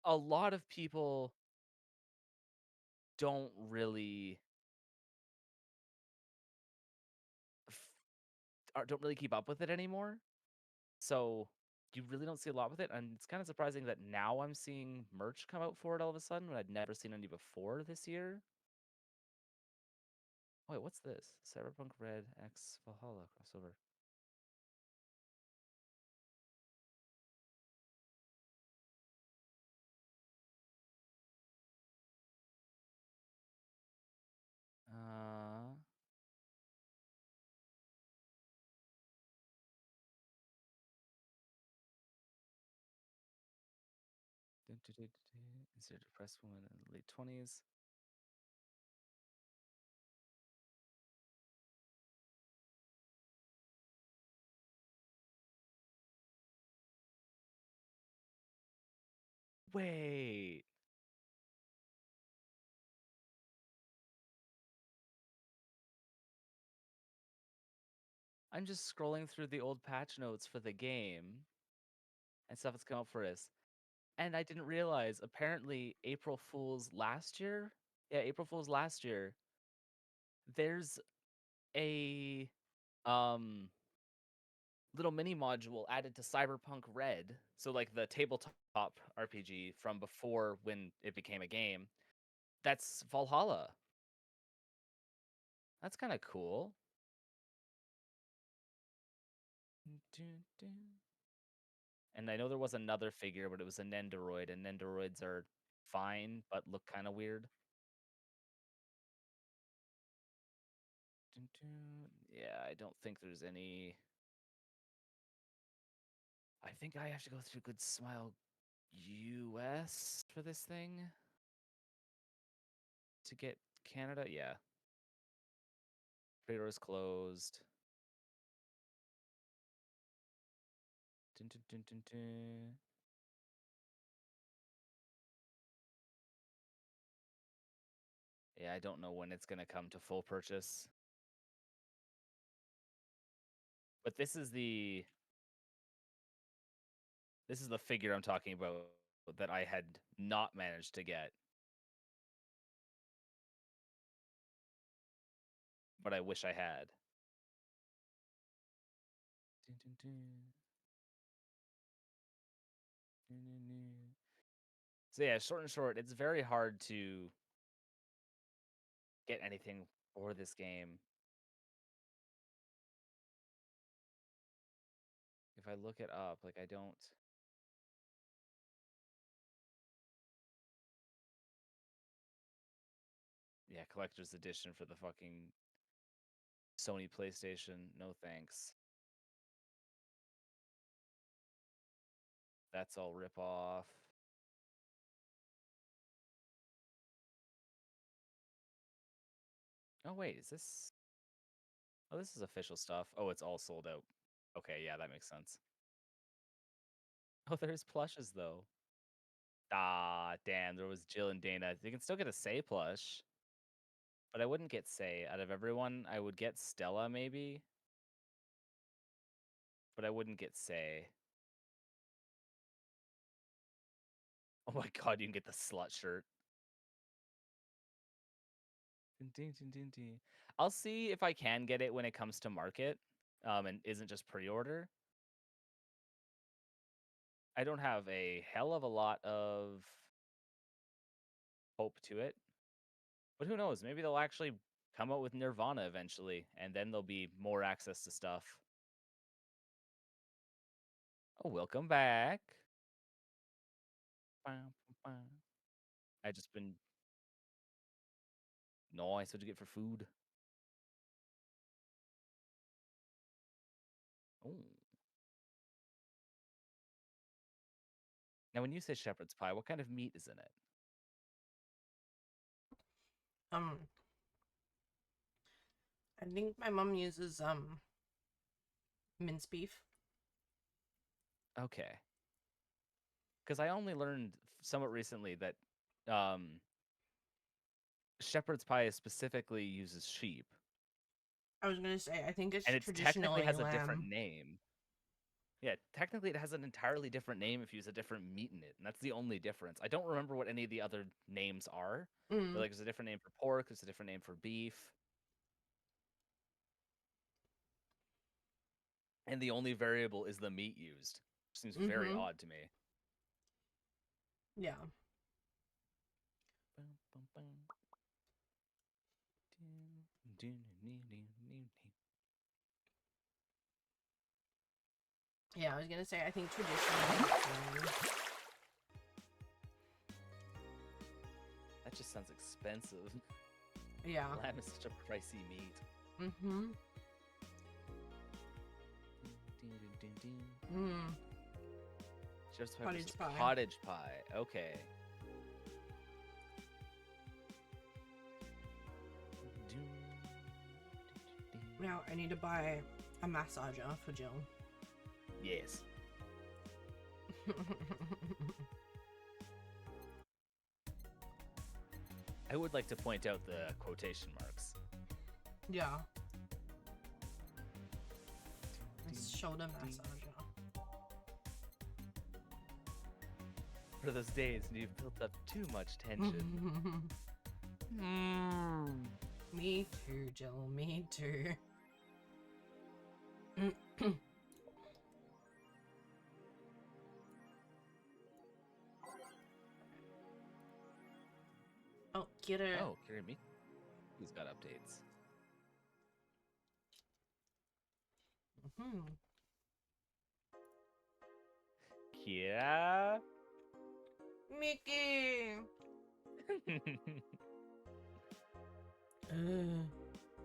a lot of people don't really don't really keep up with it anymore. So you really don't see a lot with it, and it's kind of surprising that now I'm seeing merch come out for it all of a sudden when I'd never seen any before this year. Wait, what's this? Cyberpunk Red X Valhalla crossover. Uh, is there a depressed woman in the late 20s? Wait. I'm just scrolling through the old patch notes for the game and stuff that's come out for us. And I didn't realize apparently April Fool's last year. Yeah, April Fool's last year. There's a um little mini module added to Cyberpunk Red. So like the tabletop RPG from before when it became a game That's Valhalla. That's kind of cool. And I know there was another figure, but it was a Nendoroid, and Nendoroids are fine, but look kind of weird. Yeah, I don't think there's any. I think I have to go through Good Smile US for this thing to get Canada. Yeah. Trader is closed. Dun, dun, dun, dun, dun. Yeah, I don't know when it's going to come to full purchase. But this is the figure I'm talking about that I had not managed to get. But I wish I had. Dun, dun, dun. Dun, dun, dun. So yeah, short and short, it's very hard to get anything for this game. If I look it up, like I don't. Yeah, collector's edition for the fucking Sony PlayStation. No thanks. That's all rip off. Oh wait, is this? Oh, this is official stuff. Oh, it's all sold out. Okay, yeah, that makes sense. Oh, there's plushes though. Ah, damn, there was Jill and Dana. You can still get a Say plush. But I wouldn't get Say. Out of everyone, I would get Stella maybe. But I wouldn't get Say. Oh my god, you can get the slut shirt. I'll see if I can get it when it comes to market, and isn't just pre-order. I don't have a hell of a lot of hope to it. But who knows? Maybe they'll actually come out with Nirvana eventually, and then there'll be more access to stuff. Oh, welcome back. I just been nice. What'd you get for food? Oh. Now, when you say shepherd's pie, what kind of meat is in it? I think my mom uses minced beef. Okay. Because I only learned somewhat recently that shepherd's pie specifically uses sheep. I was gonna say, I think it's And it technically traditionally has a different lamb. name. Yeah, technically it has an entirely different name if you use a different meat in it, and that's the only difference. I don't remember what any of the other names are. But like, there's a different name for pork, there's a different name for beef. And the only variable is the meat used. Seems very odd to me. Yeah. Yeah, I was gonna say, I think traditionally That just sounds expensive. yeah. Lamb is such a pricey meat. Just Cottage pie. Cottage pie. Okay. Now I need to buy a massager for Jill. Yes. I would like to point out the quotation marks. Yeah. Shoulder massager. For those days when you've built up too much tension. Me too, Jill. Me too. Kira. Oh, Kirimiki's got updates. Kira? Mickey!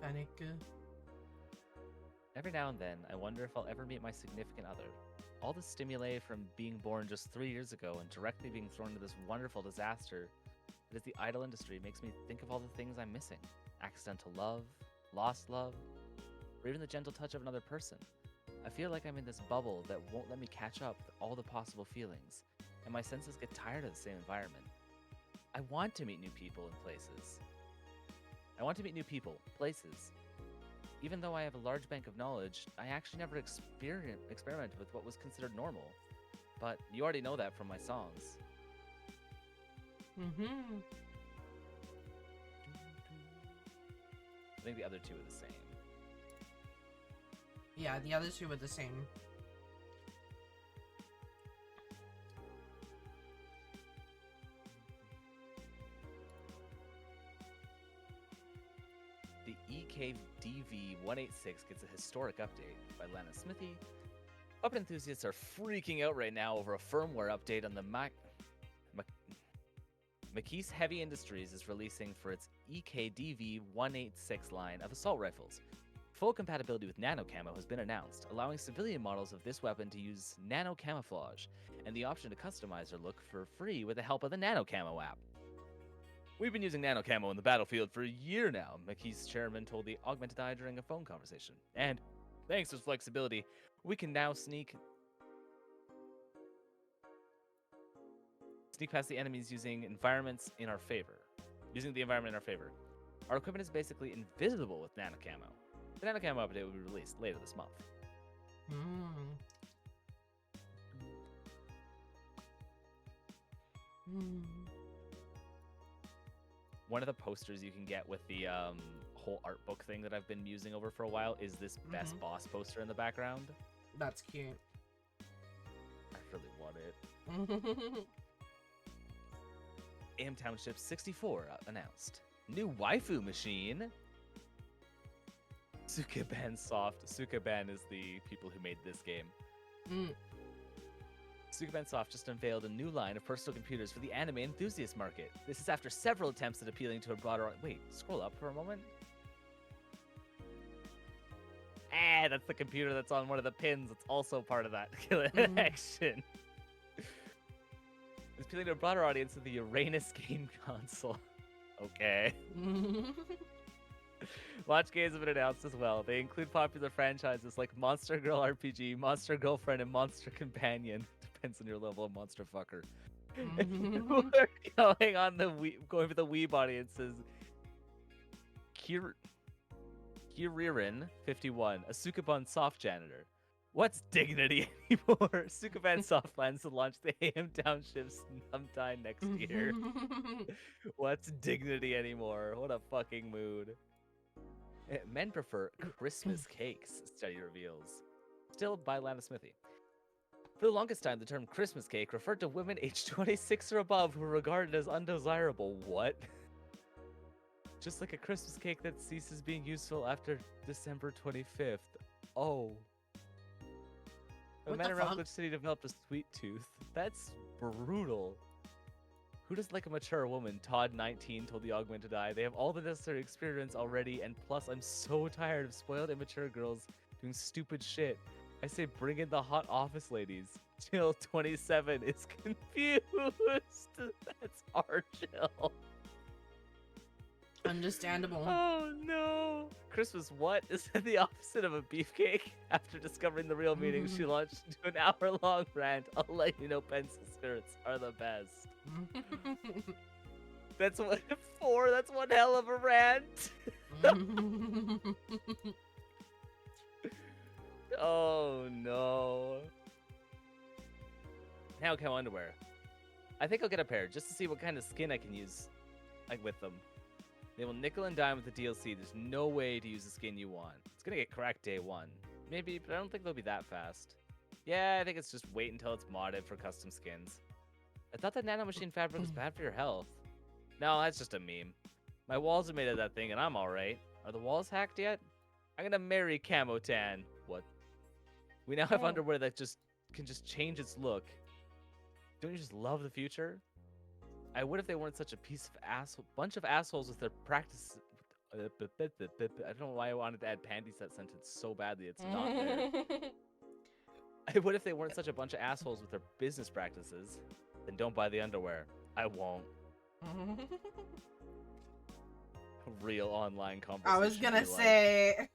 Panic. Every now and then, I wonder if I'll ever meet my significant other. All the stimuli from being born just 3 years ago and directly being thrown into this wonderful disaster that is the idol industry makes me think of all the things I'm missing. Accidental love, lost love, or even the gentle touch of another person. I feel like I'm in this bubble that won't let me catch up with all the possible feelings, and my senses get tired of the same environment. I want to meet new people and places. Even though I have a large bank of knowledge, I actually never experimented with what was considered normal. But you already know that from my songs. Mm-hmm. I think the other two are the same. Yeah, the other two were the same. The EKDV-186 gets a historic update by Lana Smithy. Weapon enthusiasts are freaking out right now over a firmware update on the McKees Heavy Industries is releasing for its EKDV-186 line of assault rifles. Full compatibility with nano camo has been announced, allowing civilian models of this weapon to use nano camouflage, and the option to customize their look for free with the help of the nano camo app. We've been using nano camo in the battlefield for a year now, McKee's chairman told the Augmented Eye during a phone conversation. And thanks to its flexibility, we can now sneak past the enemies using the environment in our favor. Our equipment is basically invisible with nano camo. The nano camo update will be released later this month. One of the posters you can get with the whole art book thing that I've been using over for a while is this Best Boss poster in the background. That's cute. I really want it. AM Township 64 announced. New waifu machine. Sukeban Soft. Sukeban is the people who made this game. Sukeban Soft just unveiled a new line of personal computers for the anime enthusiast market. This is after several attempts at appealing to a broader... Wait, scroll up for a moment. That's the computer that's on one of the pins. It's also part of that connection. It's appealing to a broader audience of the Uranus game console. Okay. Launch games have been announced as well. They include popular franchises like Monster Girl RPG, Monster Girlfriend, and Monster Companion. Depends on your level of monster fucker. We're going for the Weeb audiences. Kiririn 51, a Sukeban soft janitor. What's dignity anymore? Sukeban Soft plans to launch the AM Townships sometime next year. What's dignity anymore? What a fucking mood. Men prefer Christmas cakes, study reveals. Still by Lana Smithy. For the longest time, the term Christmas cake referred to women aged 26 or above who were regarded as undesirable. What? Just like a Christmas cake that ceases being useful after December 25th. Oh. A man around Glitch City developed a sweet tooth. That's brutal. Who does like a mature woman? Todd, 19, told the Augmented Eye. They have all the necessary experience already, and plus I'm so tired of spoiled immature girls doing stupid shit. I say bring in the hot office ladies. Jill, 27, is confused. That's our Jill. Understandable. Oh no. Christmas what? Is that the opposite of a beefcake? After discovering the real meaning, she launched into an hour-long rant. I'll let you know pencil skirts are the best. That's one hell of a rant. Oh no. Now camo underwear. I think I'll get a pair just to see what kind of skin I can use with them. They will nickel and dime with the DLC. There's no way to use the skin you want. It's gonna get cracked day one. Maybe, but I don't think they'll be that fast. Yeah, I think it's just wait until it's modded for custom skins. I thought that nanomachine fabric was bad for your health. No, that's just a meme. My walls are made of that thing, and I'm alright. Are the walls hacked yet? I'm gonna marry Camotan. What? We now have Oh. underwear that can just change its look. Don't you just love the future? I would if they weren't such a bunch of assholes with their practice. I don't know why I wanted to add panties to that sentence so badly. It's not there. I would if they weren't such a bunch of assholes with their business practices. Then don't buy the underwear. I won't. Real online conversation. I was gonna say.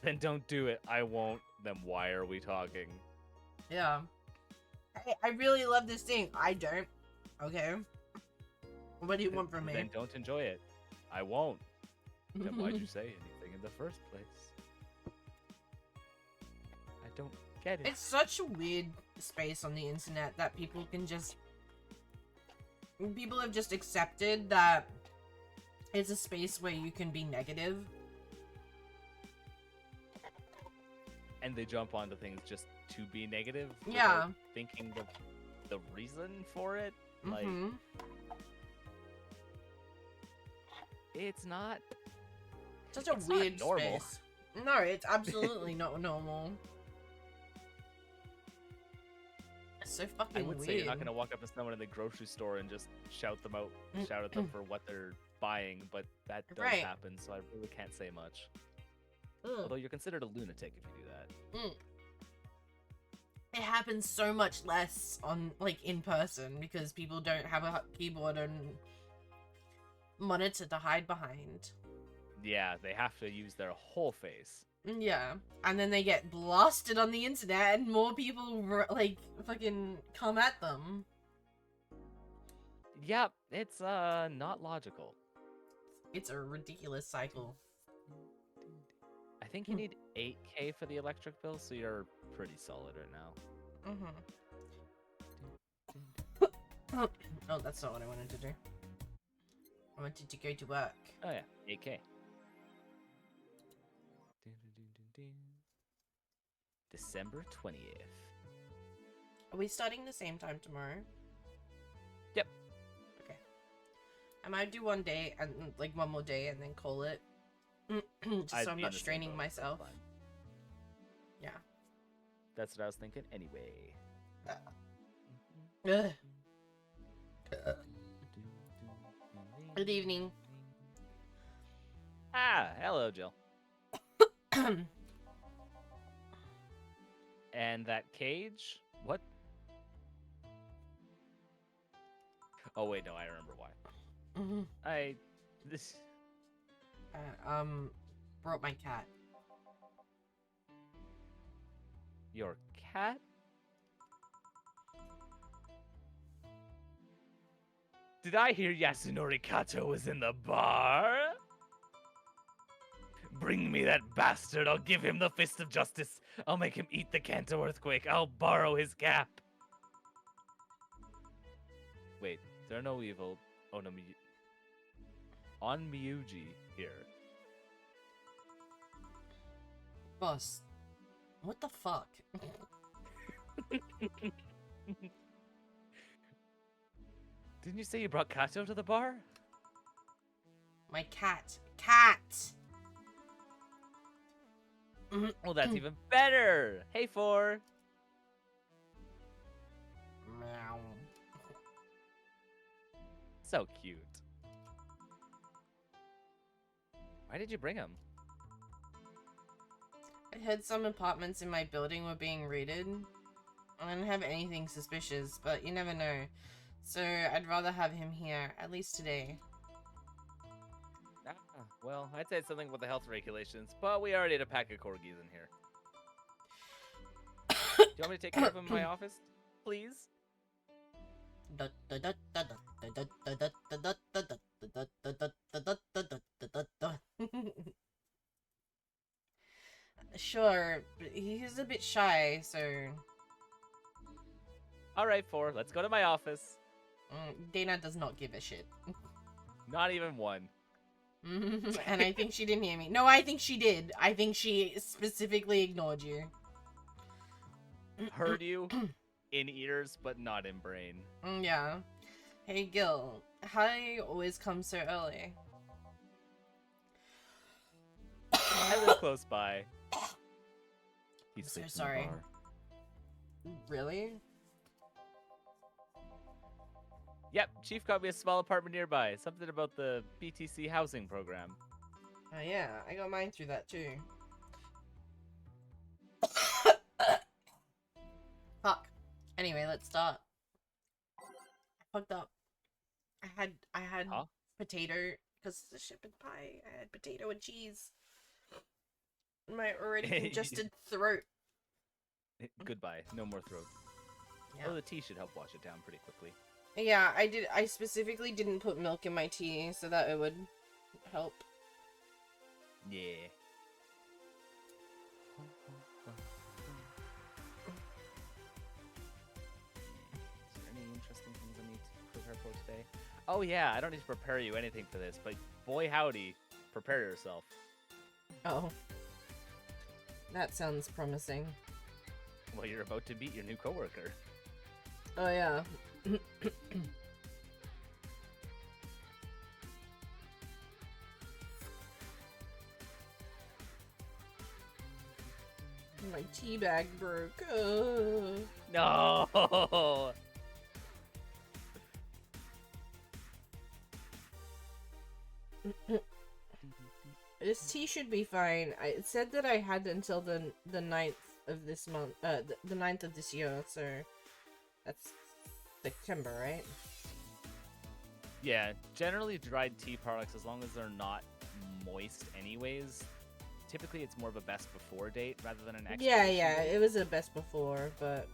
Then don't do it. I won't. Then why are we talking? Yeah. I really love this thing. I don't. Okay. What do you want from me? Then don't enjoy it. I won't. Then why'd you say anything in the first place? I don't get it. It's such a weird space on the internet that people can just... People have just accepted that it's a space where you can be negative. And they jump onto things just to be negative. Yeah. Without thinking the reason for it. Like, it's not. Such a it's weird not normal. space. No, it's absolutely not normal. It's so fucking I would weird. say you're not gonna walk up to someone in the grocery store and just shout them out, shout at them for what they're buying, but that does happen, so I really can't say much. Although you're considered a lunatic if you do that. It happens so much less on, like, in person because people don't have a keyboard and monitor to hide behind. Yeah, they have to use their whole face. Yeah, and then they get blasted on the internet and more people, like, fucking come at them. Yep, it's, not logical. It's a ridiculous cycle. I think you need 8K for the electric bill, so you're pretty solid right now. Oh, that's not what I wanted to do. I wanted to go to work. Oh yeah, 8K. December 20th. Are we starting the same time tomorrow? Yep. Okay. I might do one day and like one more day and then call it. Just so I'm not straining myself. Yeah. That's what I was thinking anyway. Good evening. Ah, hello, Jill. And that cage? What? Oh wait, no, I remember why. Brought my cat. Your cat? Did I hear Yasunori Kato was in the bar? Bring me that bastard, I'll give him the fist of justice. I'll make him eat the Kanto earthquake. I'll borrow his cap. Wait, there are no evil... Oh no, on Miyuji here. Boss, what the fuck? Didn't you say you brought Kato to the bar? My cat. Cat! Well, that's even better! Hey, Four! Meow. So cute. Why did you bring him? I heard some apartments in my building were being raided. I didn't have anything suspicious, but you never know. So I'd rather have him here, at least today. Ah, well, I'd say it's something with the health regulations, but we already had a pack of corgis in here. Do you want me to take care of him in my office? Please? Sure, but he's a bit shy, so... Alright, Four, let's go to my office. Dana does not give a shit. Not even one. And I think she didn't hear me. No, I think she did. I think she specifically ignored you. Heard you in ears, but not in brain. Yeah. Hey Gil, how do you always come so early? I live close by. He I'm so sleeps in the sorry. bar. Really? Yep, Chief got me a small apartment nearby. Something about the BTC housing program. Oh yeah, I got mine through that too. Fuck. Anyway, let's start. I fucked up. I had Huh? potato because the shepherd pie. I had potato and cheese. My already congested throat. Goodbye. No more throat. Yeah. Oh, the tea should help wash it down pretty quickly. Yeah, I did. I specifically didn't put milk in my tea so that it would help. Yeah. Is there any interesting things I need to prepare for today? Oh yeah, I don't need to prepare you anything for this, but boy howdy, prepare yourself. Oh. That sounds promising. Well, you're about to meet your new coworker. Oh yeah. My tea bag broke. No. This tea should be fine. It said that I had until the 9th of this month, the 9th of this year, so that's September, right? Yeah, generally dried tea products, as long as they're not moist anyways, typically it's more of a best before date rather than an expiration Yeah, date. it was a best before, but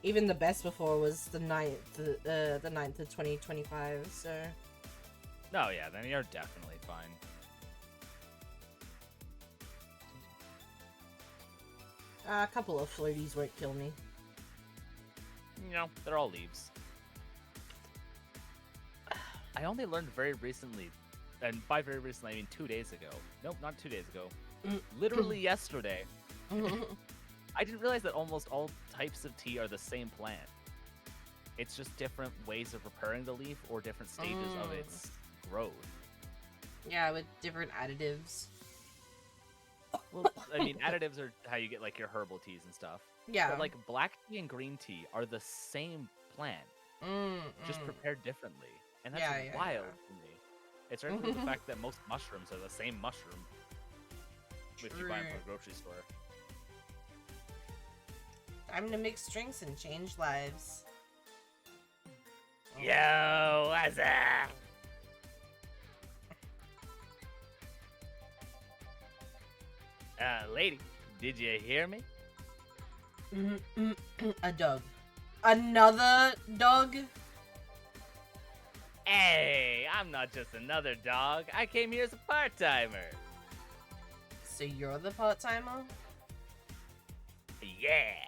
even the best before was the 9th, the 9th of 2025, so... No, yeah, then you're definitely fine. A couple of floaties won't kill me. You know, they're all leaves. I only learned very recently, and by very recently I mean 2 days ago. Nope, not 2 days ago. Literally yesterday. I didn't realize that almost all types of tea are the same plant. It's just different ways of preparing the leaf or different stages of its growth. Yeah, with different additives. Well, I mean, additives are how you get like your herbal teas and stuff. Yeah. But like black tea and green tea are the same plant, just prepared differently, and that's wild to me. It's right from the fact that most mushrooms are the same mushroom, if you buy them from the grocery store. Time to mix drinks and change lives. Yo, what's up? Lady, did you hear me? A dog. Another dog? Hey, I'm not just another dog. I came here as a part-timer. So you're the part-timer? Yeah.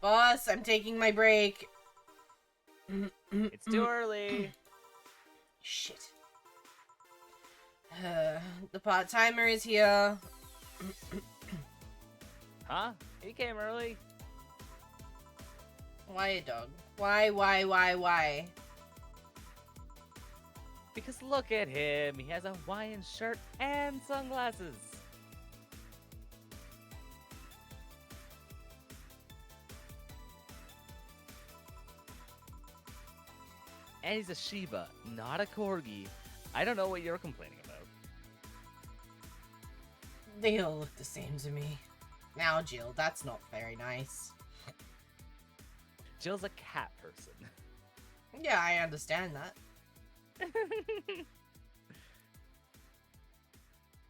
Boss, I'm taking my break. It's too early. Shit. The part-timer is here. Huh? He came early. Why a dog? Why? Because look at him. He has a Hawaiian shirt and sunglasses. And he's a Shiba, not a Corgi. I don't know what you're complaining about. They all look the same to me. Now, Jill, that's not very nice. Jill's a cat person. Yeah, I understand that.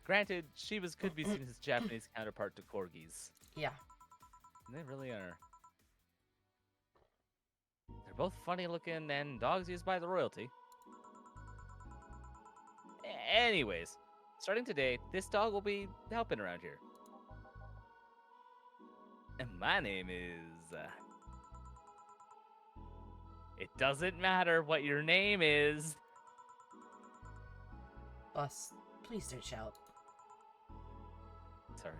Granted, Shibas could be seen as Japanese counterpart to Corgis. Yeah. And they really are. They're both funny looking and dogs used by the royalty. Anyways, starting today, this dog will be helping around here. And my name is... It doesn't matter what your name is. Boss, please don't shout. Sorry.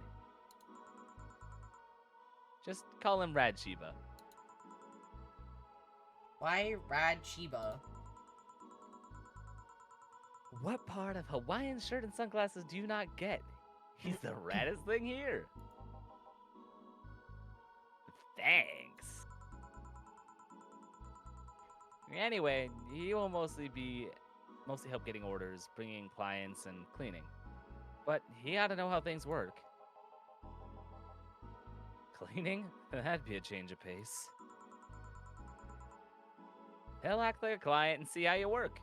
Just call him Rad Shiba. Why Rad Chiba? What part of Hawaiian shirt and sunglasses do you not get? He's the raddest thing here. Thanks. Anyway, he will mostly help getting orders, bringing clients, and cleaning. But he ought to know how things work. Cleaning? That'd be a change of pace. He'll act like a client and see how you work.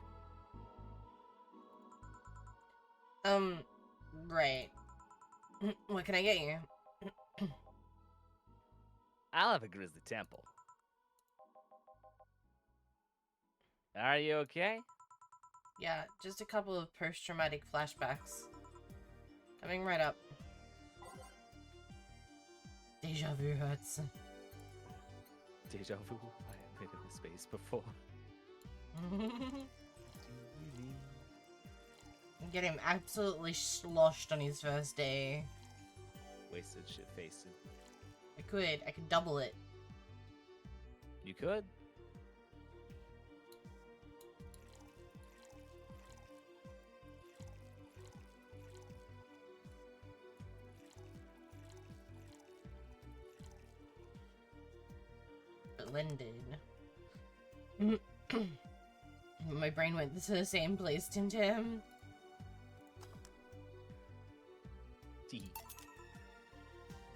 Right. What can I get you? I'll have a grizzly temple. Are you okay? Yeah, just a couple of post-traumatic flashbacks. Coming right up. Deja vu hurts. Deja vu. I have been in this space before. Get him absolutely sloshed on his first day. Wasted, shit-faced. I could double it. You could? Blended. My brain went to the same place, Tim Tim.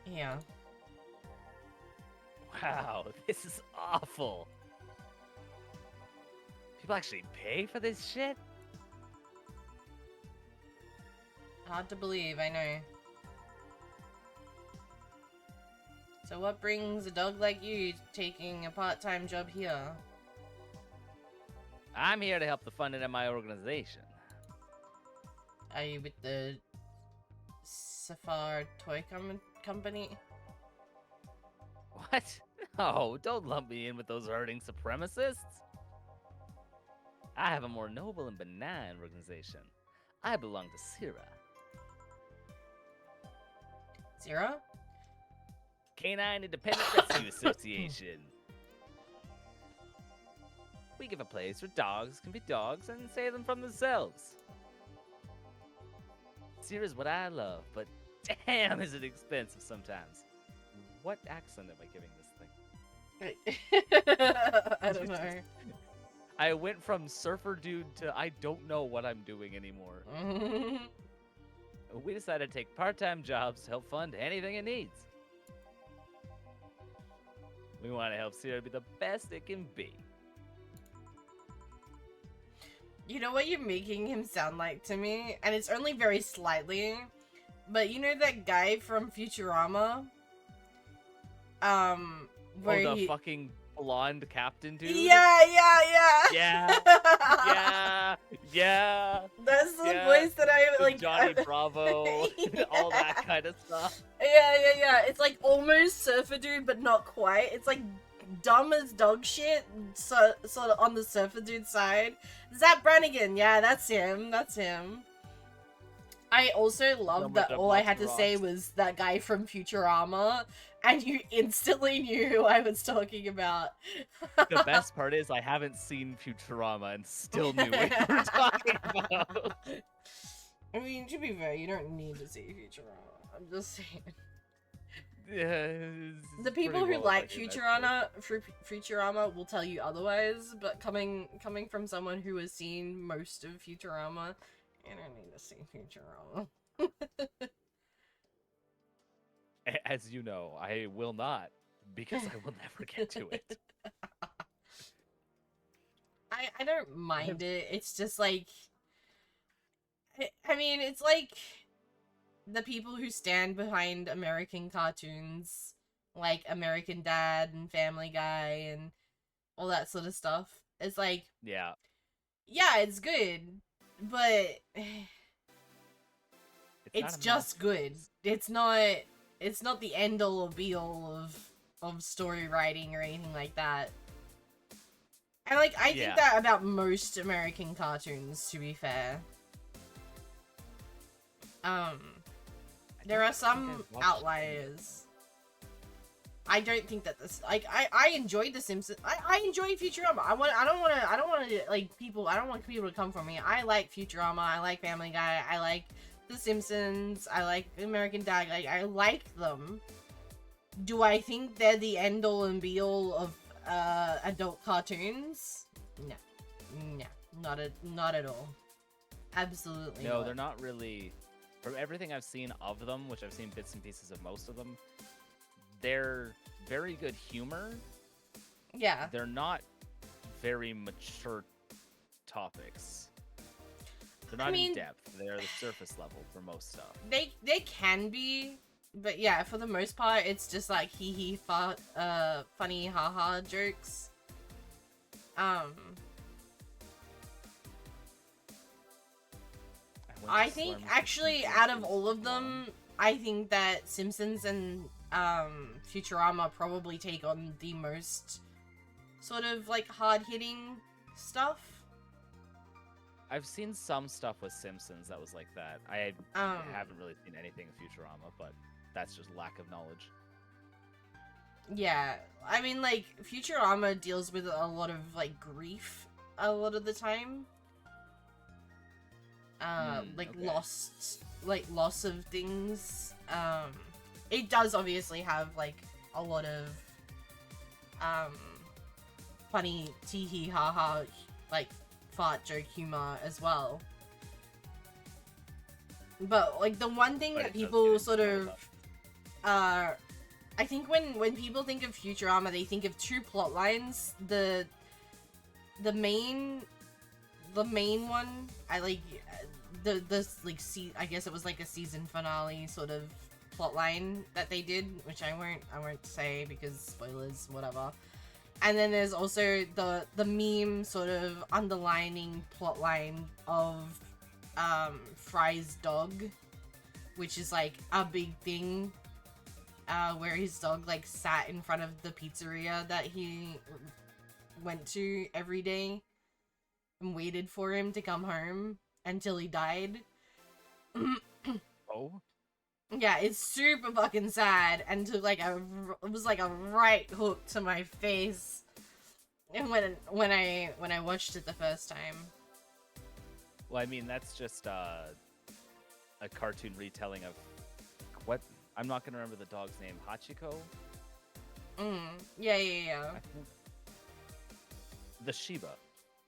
Yeah. Wow, this is awful. People actually pay for this shit? Hard to believe, I know. So what brings a dog like you taking a part-time job here? I'm here to help the funding of my organization. Are you with the Safar Toy Company? What? Oh, don't lump me in with those herding supremacists. I have a more noble and benign organization. I belong to Sira. Zero? Canine Independent Rescue Association. We give a place where dogs can be dogs and save them from themselves. Sira's what I love, but damn is it expensive sometimes. What accent am I giving this thing? I don't know. I went from surfer dude to I don't know what I'm doing anymore. We decided to take part-time jobs to help fund anything it needs. We want to help Sierra be the best it can be. You know what you're making him sound like to me? And it's only very slightly. But you know that guy from Futurama? Where the fucking blonde captain dude? Yeah. Yeah. That's the voice that I like. Johnny Bravo, all that kind of stuff. Yeah. It's like almost Surfer Dude, but not quite. It's like dumb as dog shit, so sort of on the Surfer Dude side. Zap Brannigan, yeah, that's him. I also love that all I had to say was that guy from Futurama, and you instantly knew who I was talking about. The best part is I haven't seen Futurama and still knew what you were talking about. I mean, to be fair, you don't need to see Futurama. I'm just saying. Yeah, the people who like Futurama will tell you otherwise, but coming from someone who has seen most of Futurama, you don't need to see Futurama. As you know, I will not, because I will never get to it. I don't mind it. It's just like, I mean, it's like the people who stand behind American cartoons, like American Dad and Family Guy and all that sort of stuff. It's like, yeah, it's good, but it's just good. It's not the end all or be all of story writing or anything like that. And like, I think that about most American cartoons, to be fair. There are some outliers. I don't think that this, like, I enjoyed The Simpsons. I enjoy Futurama. I don't want to, like, people, I don't want people to come for me. I like Futurama, I like Family Guy, I like The Simpsons, I like American Dad, like, I like them. Do I think they're the end-all and be-all of, adult cartoons? No. No. Not at all. Absolutely No, not. they're not really. From everything I've seen of them, which I've seen bits and pieces of most of them, they're very good humor. Yeah. They're not very mature topics. They're not in depth. They're the surface level for most stuff. They can be, but yeah, for the most part, it's just like hee funny haha jokes. I think actually out of all of them, I think that Simpsons and Futurama probably take on the most sort of like hard-hitting stuff. I've seen some stuff with Simpsons that was like that. I haven't really seen anything in Futurama, but that's just lack of knowledge. Yeah, I mean, like, Futurama deals with a lot of, like, grief a lot of the time. Like, okay. loss of things. It does obviously have, like, a lot of, funny tee-hee-ha-ha, like, fart joke humor as well. But, like, the one thing that people sort of, I think when people think of Futurama, they think of two plot lines. The main one, I like I guess it was like a season finale sort of plot line that they did, which I won't say because spoilers, whatever. And then there's also the meme sort of underlining plot line of Fry's dog, which is like a big thing. Where his dog, like, sat in front of the pizzeria that he went to every day and waited for him to come home until he died. Oh? Yeah, it's super fucking sad, and it was like a right hook to my face when I watched it the first time. Well, I mean, that's just a cartoon retelling of what? I'm not gonna remember the dog's name. Hachiko? Yeah. I think... The Shiba.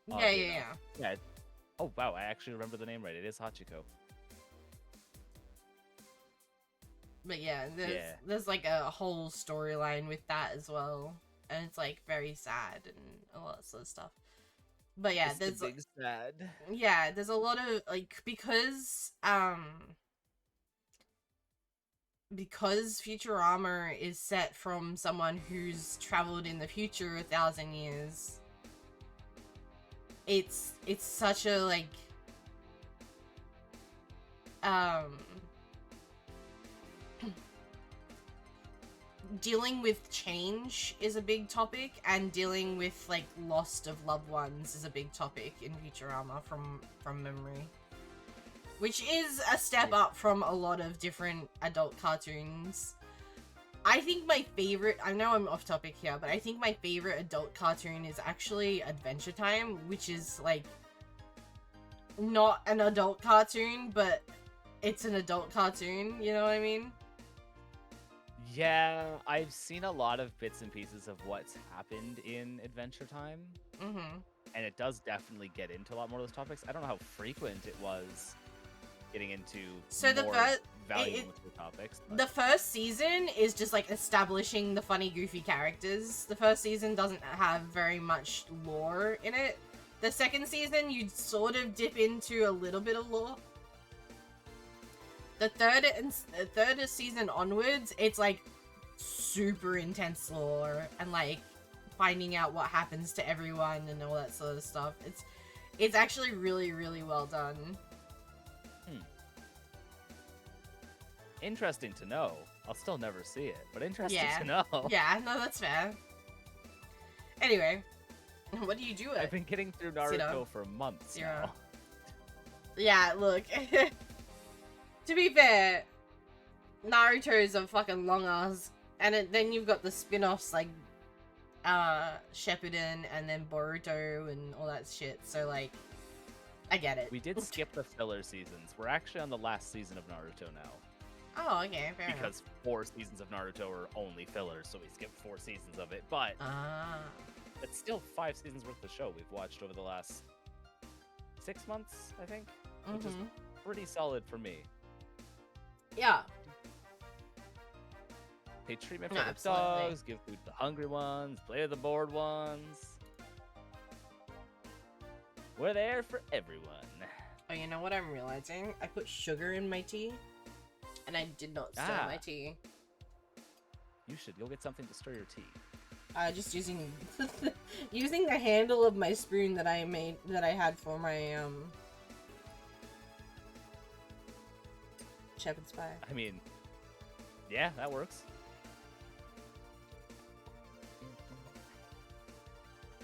Yeah. Oh, wow, I actually remember the name right. It is Hachiko. But yeah, there's like a whole storyline with that as well. And it's like very sad and all that sort of stuff. But yeah, there's the big sad. Yeah, there's a lot of like because Futurama is set from someone who's traveled in the future 1,000 years. It's such a like dealing with change is a big topic, and dealing with like loss of loved ones is a big topic in Futurama from memory. Which is a step up from a lot of different adult cartoons. I think my favorite, I know I'm off topic here, but I think my favorite adult cartoon is actually Adventure Time, which is like not an adult cartoon, but it's an adult cartoon, you know what I mean? Yeah, I've seen a lot of bits and pieces of what's happened in Adventure Time. Mm-hmm. And it does definitely get into a lot more of those topics. I don't know how frequent it was getting into more valuable topics. But... The first season is just like establishing the funny, goofy characters. The first season doesn't have very much lore in it. The second season, you sort of dip into a little bit of lore. The third season onwards, it's like super intense lore and like finding out what happens to everyone and all that sort of stuff. It's actually really, really well done. Interesting to know. I'll still never see it, but interesting to know. Yeah, no, that's fair. Anyway, what do you do? I've been getting through Naruto for months now. Yeah, look. To be fair, Naruto is a fucking long-ass then you've got the spin-offs like Shippuden and then Boruto and all that shit. So like, I get it. We did skip the filler seasons. We're actually on the last season of Naruto now. Oh, okay, fair enough. Because 4 seasons of Naruto are only fillers, so we skipped 4 seasons of it. But it's still 5 seasons worth of show we've watched over the last 6 months, I think, which is pretty solid for me. Yeah. Pay treatment for the dogs, give food to the hungry ones, play with the bored ones. We're there for everyone. Oh, you know what I'm realizing? I put sugar in my tea, and I did not stir my tea. You should go get something to stir your tea. Just using using the handle of my spoon that I had for my shepherd's pie. I mean, yeah, that works.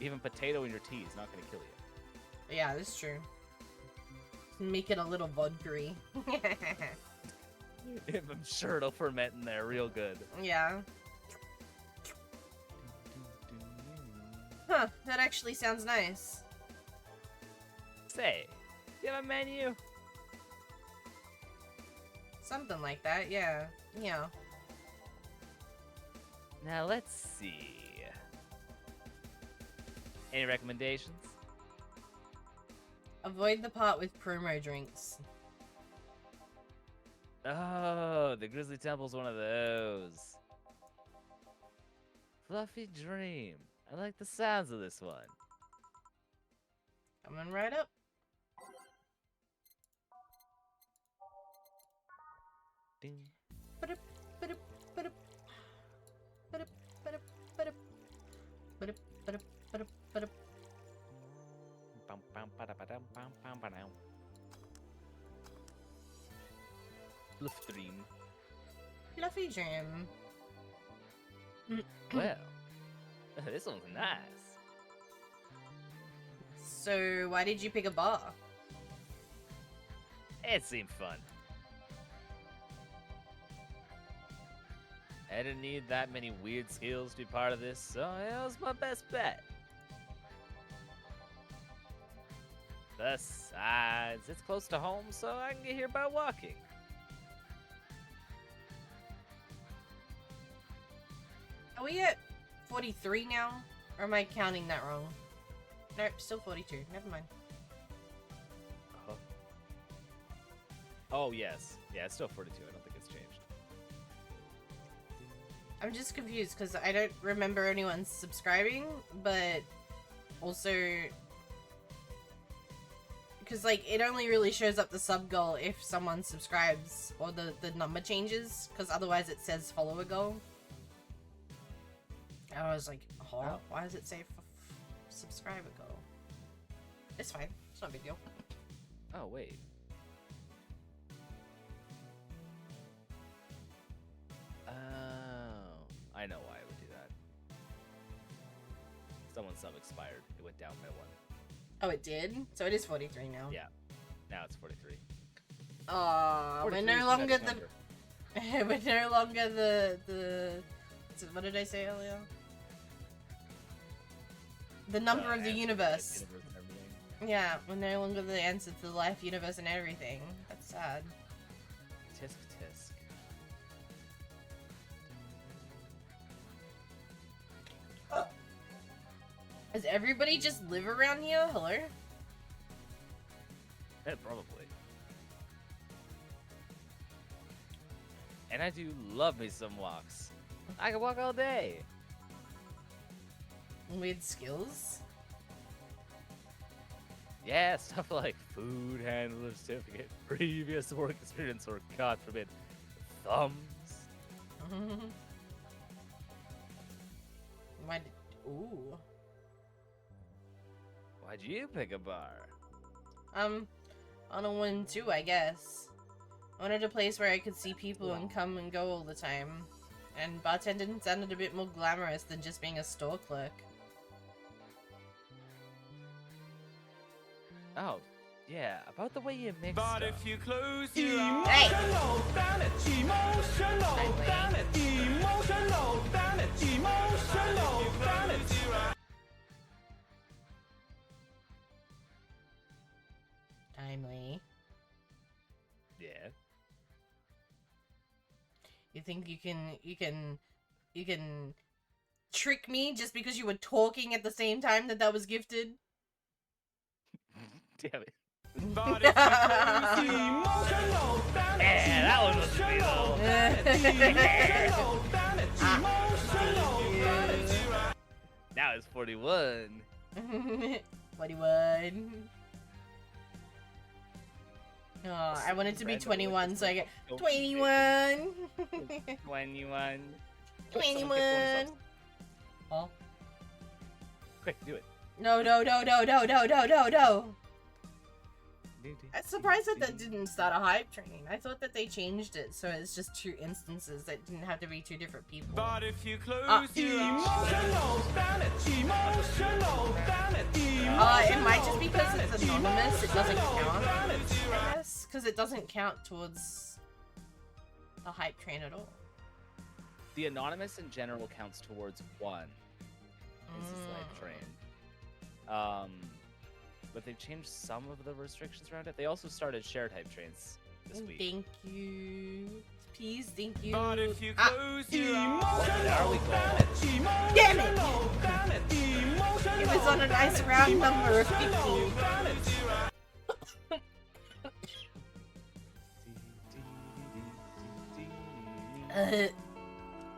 Even potato in your tea is not going to kill you. Yeah, that's true. Make it a little vodka-y. I'm sure it'll ferment in there real good. Yeah. Huh, that actually sounds nice. Say, do you have a menu? Something like that, yeah. Yeah. Now let's see. Any recommendations? Avoid the part with promo drinks. Oh, the Grizzly Temple's one of those. Fluffy Dream. I like the sounds of this one. Coming right up. Ding. Fluffy Dream. Fluffy Dream. Well, this one's nice. So, why did you pick a bar? It seemed fun. I didn't need that many weird skills to be part of this, so it was my best bet. Besides, it's close to home, so I can get here by walking. Are we at 43 now? Or am I counting that wrong? Nope, still 42. Never mind. Oh, yes. Yeah, it's still 42. I don't think it's changed. I'm just confused because I don't remember anyone subscribing, but also... Because, like, it only really shows up the sub goal if someone subscribes or the number changes, because otherwise it says follower goal. And I was like, oh, why does it say subscriber goal? It's fine. It's not a big deal. Oh, wait. Oh, I know why I would do that. Someone's sub expired. It went down by 1. Oh, it did? So it is 43 now. Yeah. Now it's 43. We're no longer the... we're no longer the... What did I say earlier? The number of the universe. Yeah, we're no longer the answer to the life, universe, and everything. That's sad. Tisk tisk. Does everybody just live around here? Hello? Yeah, probably. And I do love me some walks. I can walk all day. With skills? Yeah, stuff like food handler certificate, previous work experience, or God forbid, thumbs. Ooh. Why'd you pick a bar? On a 1 too, I guess. I wanted a place where I could see people and come and go all the time. And bartending sounded a bit more glamorous than just being a store clerk. Oh, yeah, about the way you mix But stuff. if you close your eyes, Hey! emotional damage, emotional damage, emotional think you can trick me just because you were talking at the same time that was gifted? Damn it. Yeah, that one was me though. Now it's 41. 41. Oh, I want it to be 21, so I get 21. 21. 21. Oh. Quick, do it. No. I'm surprised that didn't start a hype train. I thought that they changed it so it's just 2 instances that didn't have to be 2 different people. But if you close your it might just be because it's anonymous, it doesn't count, I guess, because it doesn't count towards the hype train at all. The anonymous in general counts towards 1. It's a slave train. But they've changed some of the restrictions around it. They also started share type trains this week. Thank you. Please, thank you. But if you close your There we go. Damn it! It was on a nice round number of 50.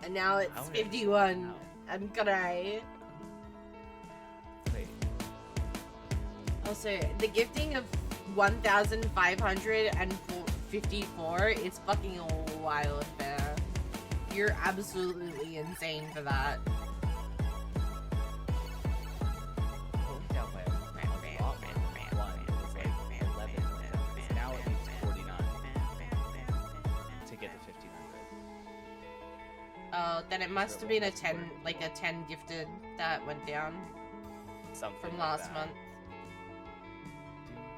And now it's 51. I'm gonna. Wait. Also, the gifting of 1,554 is fucking wild, man. You're absolutely insane for that. Down by a lot more. 1 was like 11. Now it needs 49 to get to 1,500. Oh, then it must have been a 10, like a 10 gifted that went down Something from like last that. month.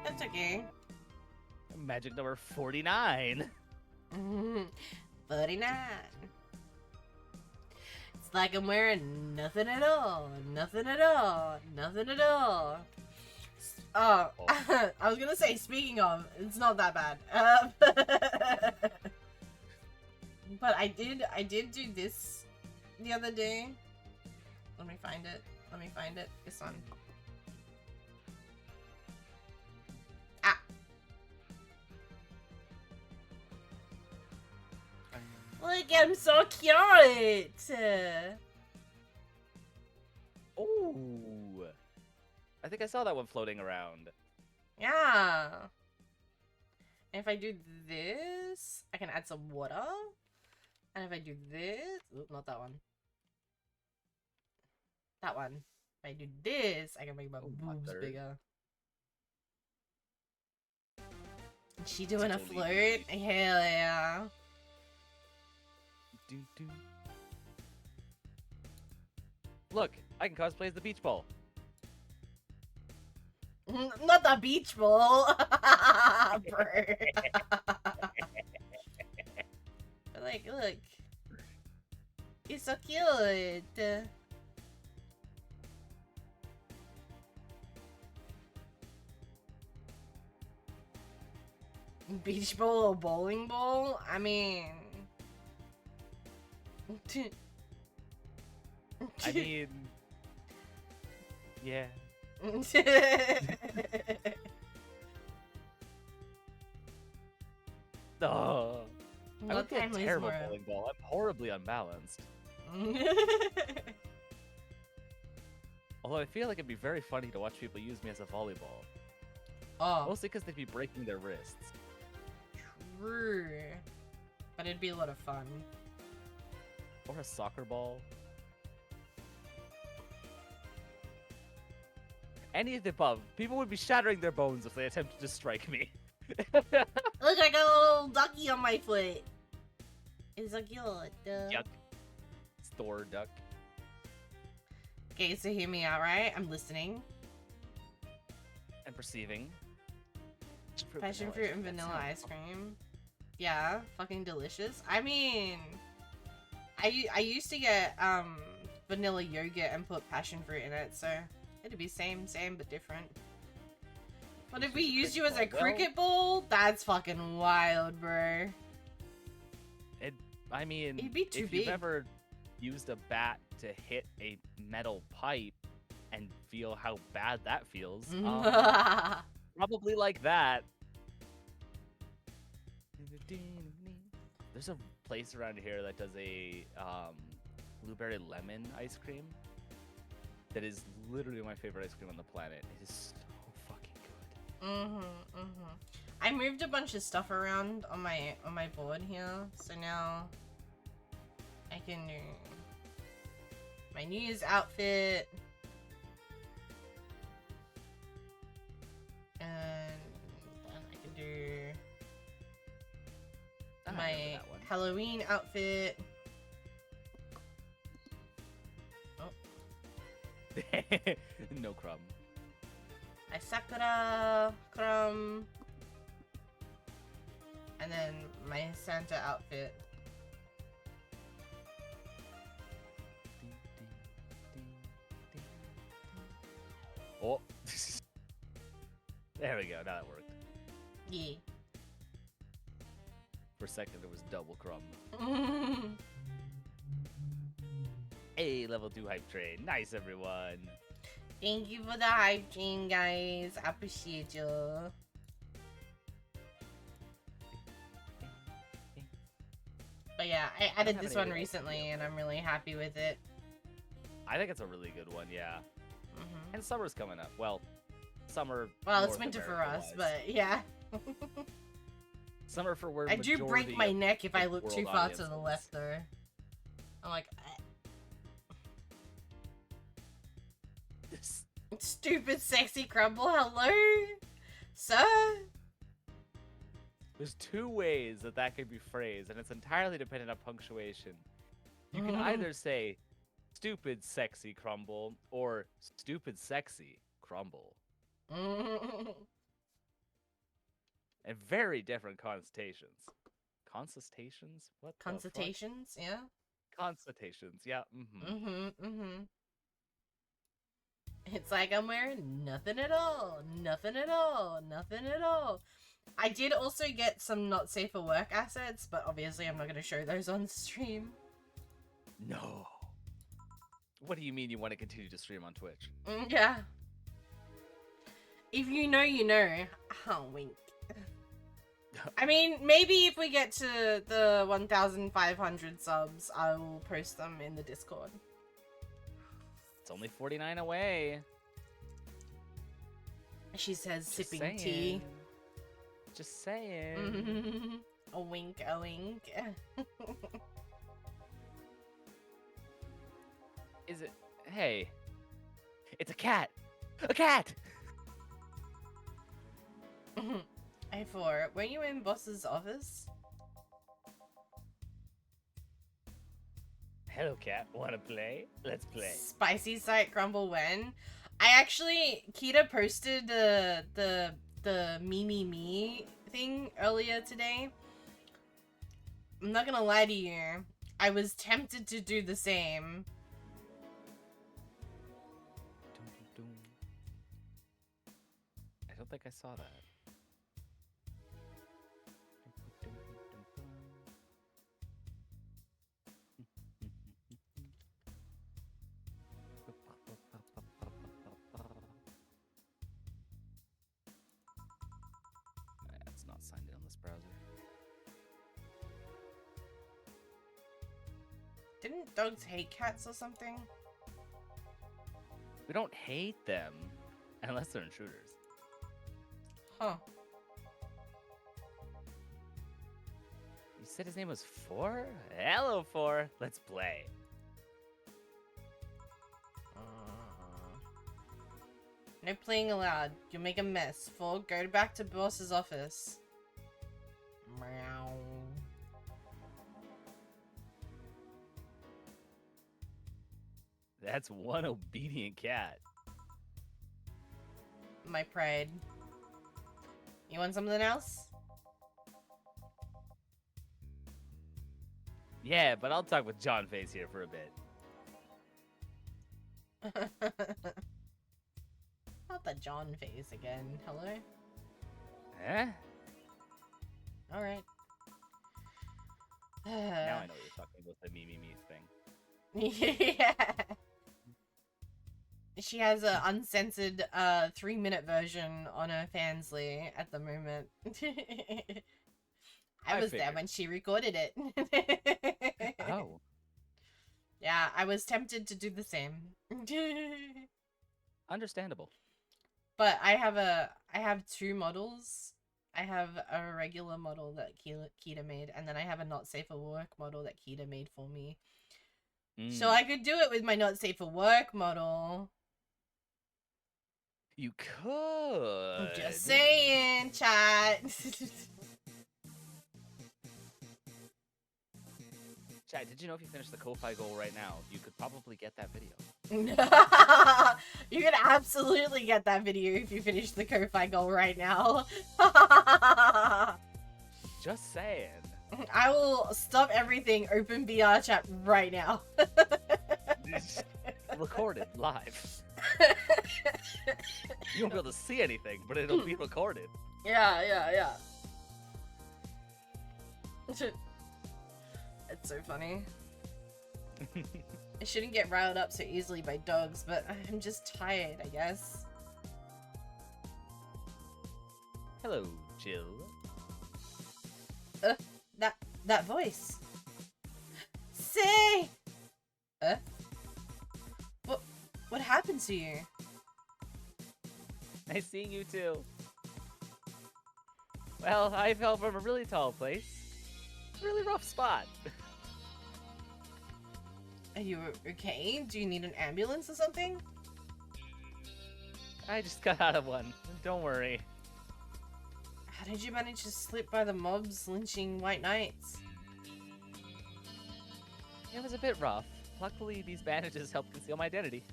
That's okay. Magic number 49. 49. It's like I'm wearing nothing at all. Nothing at all. Nothing at all. Oh, I was gonna say, speaking of, it's not that bad. But I did do this the other day. Let me find it. This one. Ah. Look, I'm so cute. Ooh. I think I saw that one floating around. Yeah. And if I do this, I can add some water. And if I do this, oop, not that one. That one. If I do this, I can make my boobs mother. bigger. Is she doing a Such a flirt? lady. Hell yeah. Look, I can cosplay as the beach ball. Not the beach ball. Brr. But like, look. You're so cute. Beach ball or bowling ball? I mean... I mean, yeah. Oh, I would be a terrible bowling ball. I'm horribly unbalanced. Although I feel like it'd be very funny to watch people use me as a volleyball. Oh, Mostly because they'd be breaking their wrists. true. But it'd be a lot of fun. Or a soccer ball. Any of the above. People would be shattering their bones if they attempted to strike me. Look, I got a little ducky on my foot. It's so cute. Yuck. Store duck. Okay, so hear me out, right? I'm listening. And perceiving. Passion fruit and vanilla ice cream. Yeah, fucking delicious. I mean, I used to get vanilla yogurt and put passion fruit in it, so it'd be same but different. But if we used you as a cricket ball, that's fucking wild, bro. I mean, It'd be too if big. you've ever used a bat to hit a metal pipe and feel how bad that feels, probably like that. There's a place around here that does a blueberry lemon ice cream that is literally my favorite ice cream on the planet. It is so fucking good. I moved a bunch of stuff around on my board here, so now I can do my New Year's outfit, and then I can do I my remember that one. Halloween outfit. No crumb. My Sakura Crumb, and then my Santa outfit. Oh. There we go. Now that worked. Yeah. For a second, it was double crumb. Hey, level 2 hype train. Nice, everyone. Thank you for the hype train, guys. I appreciate you. But yeah, I added this one recently, and I'm really happy with it. I think it's a really good one, yeah. Mm-hmm. And summer's coming up. Well, summer. Well, it's North winter for America us, wise. but yeah. Summer for where I do break majority my of neck if I the look world too far to the audience left, is. though. I'm like, This- stupid sexy crumble, hello? Sir? There's two ways that that could be phrased, and it's entirely dependent on punctuation. You can either say stupid sexy crumble or stupid sexy crumble. And very different connotations. Consultations? What the fuck? Consultations, yeah? Consultations, yeah. It's like I'm wearing nothing at all. Nothing at all. Nothing at all. I did also get some not safe for work assets, but obviously I'm not going to show those on stream. No. What do you mean you want to continue to stream on Twitch? Yeah. If you know, you know. Oh, wink. I mean, maybe if we get to the 1,500 subs, I will post them in the Discord. It's only 49 away. She says, Just sipping tea. saying. Just saying. A wink, a wink. Is it? Hey. It's a cat! A cat! A4, were you in boss's office? Hello, cat. Wanna play? Let's play. Spicy site crumble when? I actually, Kita posted the me thing earlier today. I'm not gonna lie to you. I was tempted to do the same. I don't think I saw that. It's not signed in on this browser. Didn't dogs hate cats or something? We don't hate them unless they're intruders. Huh. You said his name was 4? Hello, 4. Let's play. No playing allowed. You'll make a mess. 4, go back to boss's office. Meow. That's one obedient cat. My pride. You want something else? Yeah, but I'll talk with John Face here for a bit. Not the John face again. Hello? Eh? Alright. Now I know what you're talking about, the me thing. Yeah. She has a uncensored 3-minute version on her Fansly at the moment. I was there figured. when she recorded it. Oh. Yeah, I was tempted to do the same. Understandable. But I have 2 models. I have a regular model that Kita made, and then I have a not safe for work model that Kita made for me. So I could do it with my not safe for work model. You could. I'm just saying, chat. Chat, did you know if you finish the Ko-Fi goal right now, you could probably get that video? You can absolutely get that video if you finish the Ko-Fi goal right now. Just saying. I will stop everything, open VR chat right now. Recorded live. You won't be able to see anything, but it'll be recorded. Yeah. It's so funny. I shouldn't get riled up so easily by dogs, but I'm just tired, I guess. Hello, Jill. That voice. Say! What happened to you? Nice seeing you too. Well, I fell from a really tall place. Really rough spot. Are you okay? Do you need an ambulance or something? I just got out of one. Don't worry. How did you manage to slip by the mobs lynching white knights? It was a bit rough. Luckily, these bandages helped conceal my identity.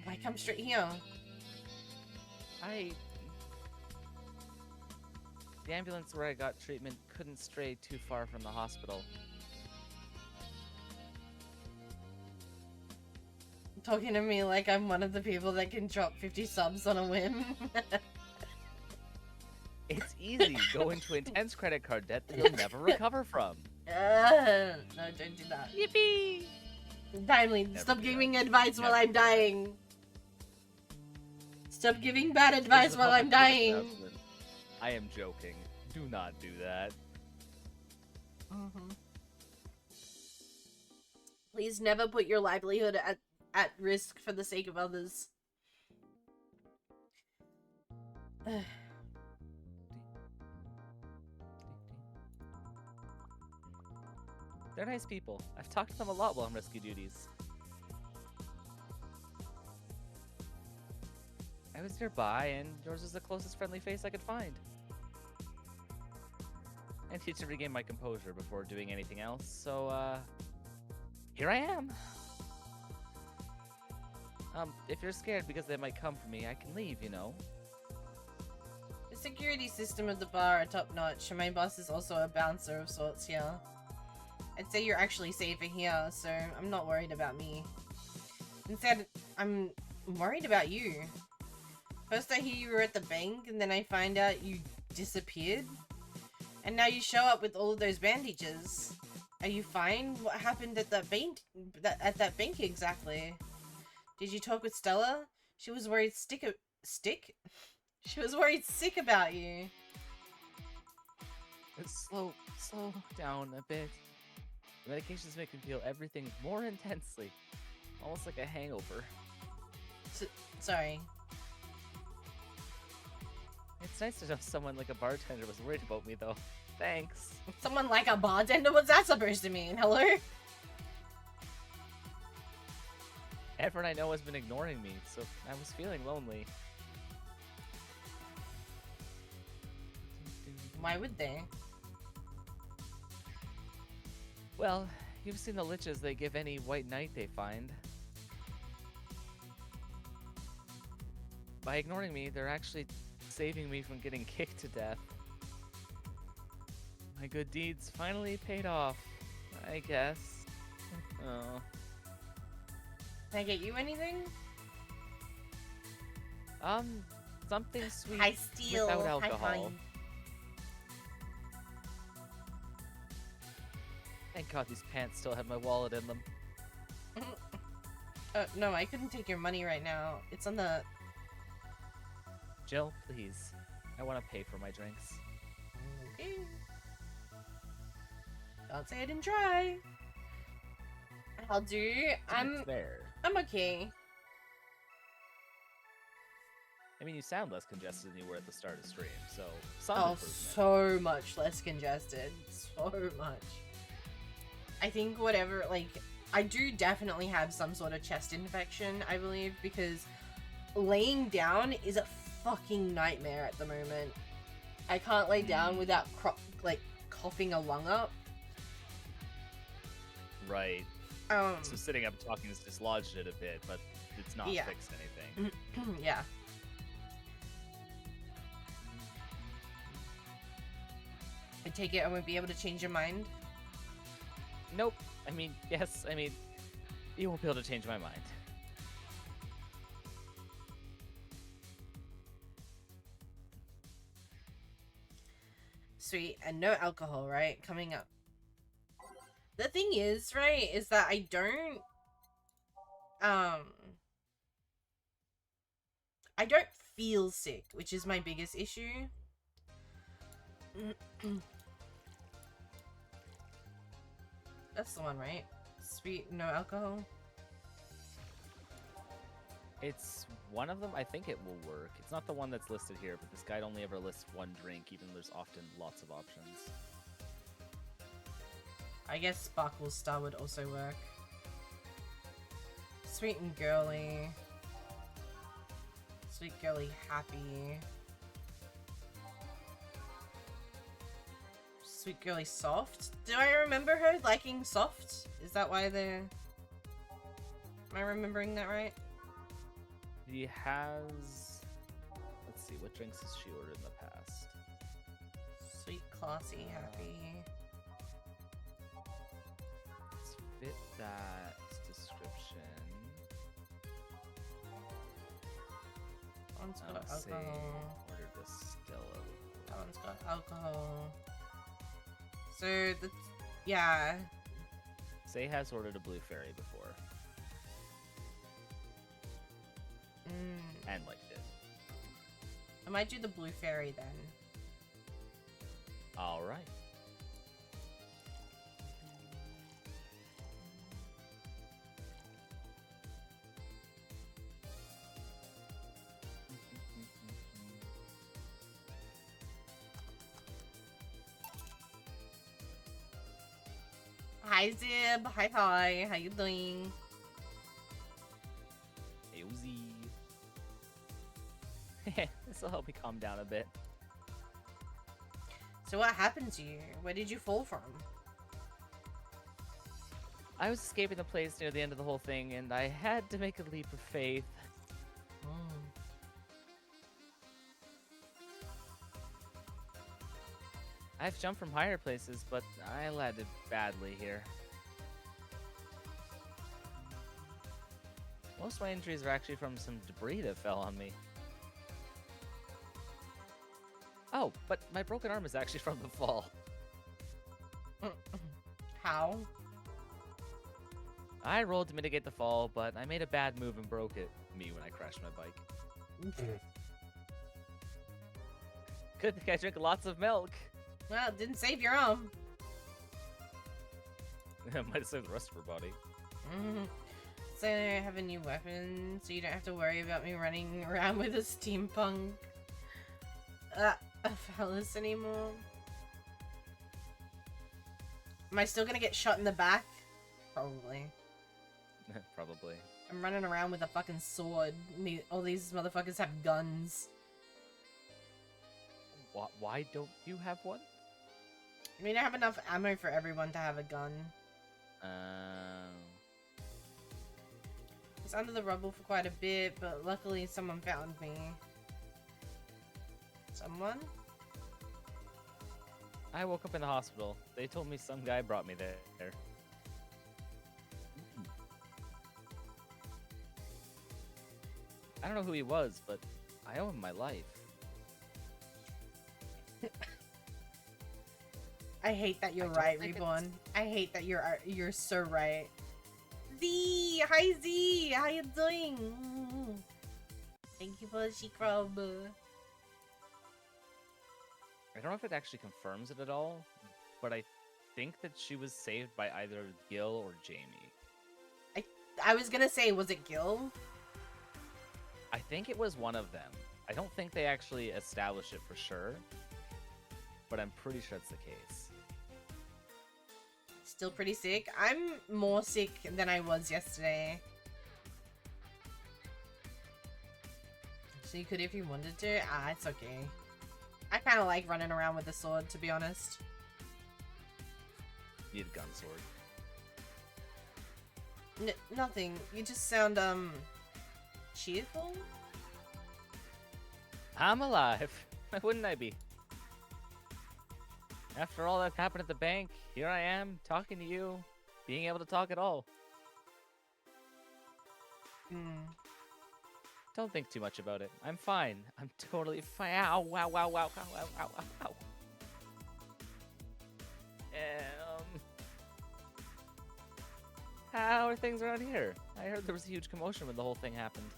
Why come straight here? The ambulance where I got treatment couldn't stray too far from the hospital. Talking to me like I'm one of the people that can drop 50 subs on a whim. It's easy. Go into intense credit card debt that you'll never recover from. No, don't do that. Yippee! Timely, Never stop do giving that. advice while Never I'm do that. dying. Stop giving bad advice This is a while I'm public service dying. announcement. I am joking. Do not do that. Please never put your livelihood at risk for the sake of others. They're nice people. I've talked to them a lot while on rescue duties. I was nearby, and yours was the closest friendly face I could find. I needed to regain my composure before doing anything else, so, here I am. If you're scared because they might come for me, I can leave, you know. The security system of the bar are top notch, and my boss is also a bouncer of sorts here. I'd say you're actually safer here, so I'm not worried about me. Instead, I'm worried about you. First I hear you were at the bank, and then I find out you disappeared. And now you show up with all of those bandages. Are you fine? What happened at that bank? At that bank exactly? Did you talk with Stella? She was worried stick? She was worried sick about you. Slow down a bit. The medications make me feel everything more intensely. Almost like a hangover. Sorry. It's nice to know someone like a bartender was worried about me, though. Thanks. Someone like a bartender? What's that supposed to mean? Hello? Everyone I know has been ignoring me, so I was feeling lonely. Why would they? Well, you've seen the liches they give any white knight they find. By ignoring me, they're actually saving me from getting kicked to death. My good deeds finally paid off, I guess. Oh. Can I get you anything? Something sweet Hi, Steel. without Hi, alcohol. Fine. Thank God these pants still have my wallet in them. No, I couldn't take your money right now. It's on the... Jill, please. I want to pay for my drinks. Okay. Don't say I didn't try. I'll do. It's fair. I'm okay. I mean, you sound less congested than you were at the start of stream, so some Oh, improvement. so much less congested. So much. I think whatever, like, I do definitely have some sort of chest infection, I believe, because laying down is a fucking nightmare at the moment. I can't lay down without, coughing a lung up. Right. So sitting up talking has dislodged it a bit, but it's not fixed anything. Yeah. I take it I won't be able to change your mind? Nope. I mean, yes, I mean, you won't be able to change my mind. Sweet. And no alcohol, right? Coming up. The thing is, right, is that I don't feel sick, which is my biggest issue. That's the one, right? Sweet, no alcohol. It's one of them. I think it will work. It's not the one that's listed here, but this guide only ever lists one drink, even though there's often lots of options. I guess Sparkle Star would also work. Sweet and girly. Sweet girly happy. Sweet girly soft. Do I remember her liking soft? Is that why they're... Am I remembering that right? He has... Let's see, what drinks has she ordered in the past? Sweet, classy, happy. Let's fit that description. That one's got Say alcohol. ordered Distilla. That one's got alcohol. So, yeah. Say has ordered a Blue Fairy before. And liked it. I might do the Blue Fairy then. Alright. Hi Zib, hi, how you doing? Hey, Uzi. This will help me calm down a bit. So what happened to you? Where did you fall from? I was escaping the place near the end of the whole thing, and I had to make a leap of faith. I've jumped from higher places, but I landed badly here. Most of my injuries are actually from some debris that fell on me. Oh, but my broken arm is actually from the fall. How? I rolled to mitigate the fall, but I made a bad move and broke it. Me when I crashed my bike. Good thing I drink lots of milk. Well, it didn't save your arm. Might have saved the rest of her body. So I have a new weapon, so you don't have to worry about me running around with a steampunk a phallus anymore. Am I still gonna get shot in the back? Probably. Probably. I'm running around with a fucking sword. And all these motherfuckers have guns. Why don't you have one? I mean, I have enough ammo for everyone to have a gun. It's under the rubble for quite a bit, but luckily someone found me. Someone? I woke up in the hospital. They told me some guy brought me there. I don't know who he was, but I owe him my life. I hate that you're I don't right, think Reborn. I hate that you're so right. Z! Hi Z! How you doing? Thank you for the She Crub. I don't know if it actually confirms it at all, but I think that she was saved by either Gil or Jamie. I was gonna say, was it Gil? I think it was one of them. I don't think they actually established it for sure, but I'm pretty sure it's the case. Still pretty sick. I'm more sick than I was yesterday. So you could if you wanted to. Ah, it's okay. I kind of like running around with the sword, to be honest. Need a gun sword. Nothing. You just sound, cheerful? I'm alive. Why wouldn't I be? After all that happened at the bank, here I am, talking to you, being able to talk at all. Don't think too much about it. I'm fine. I'm totally fine. Ow, wow, wow, wow, wow, wow, wow, wow, wow. How are things around here? I heard there was a huge commotion when the whole thing happened.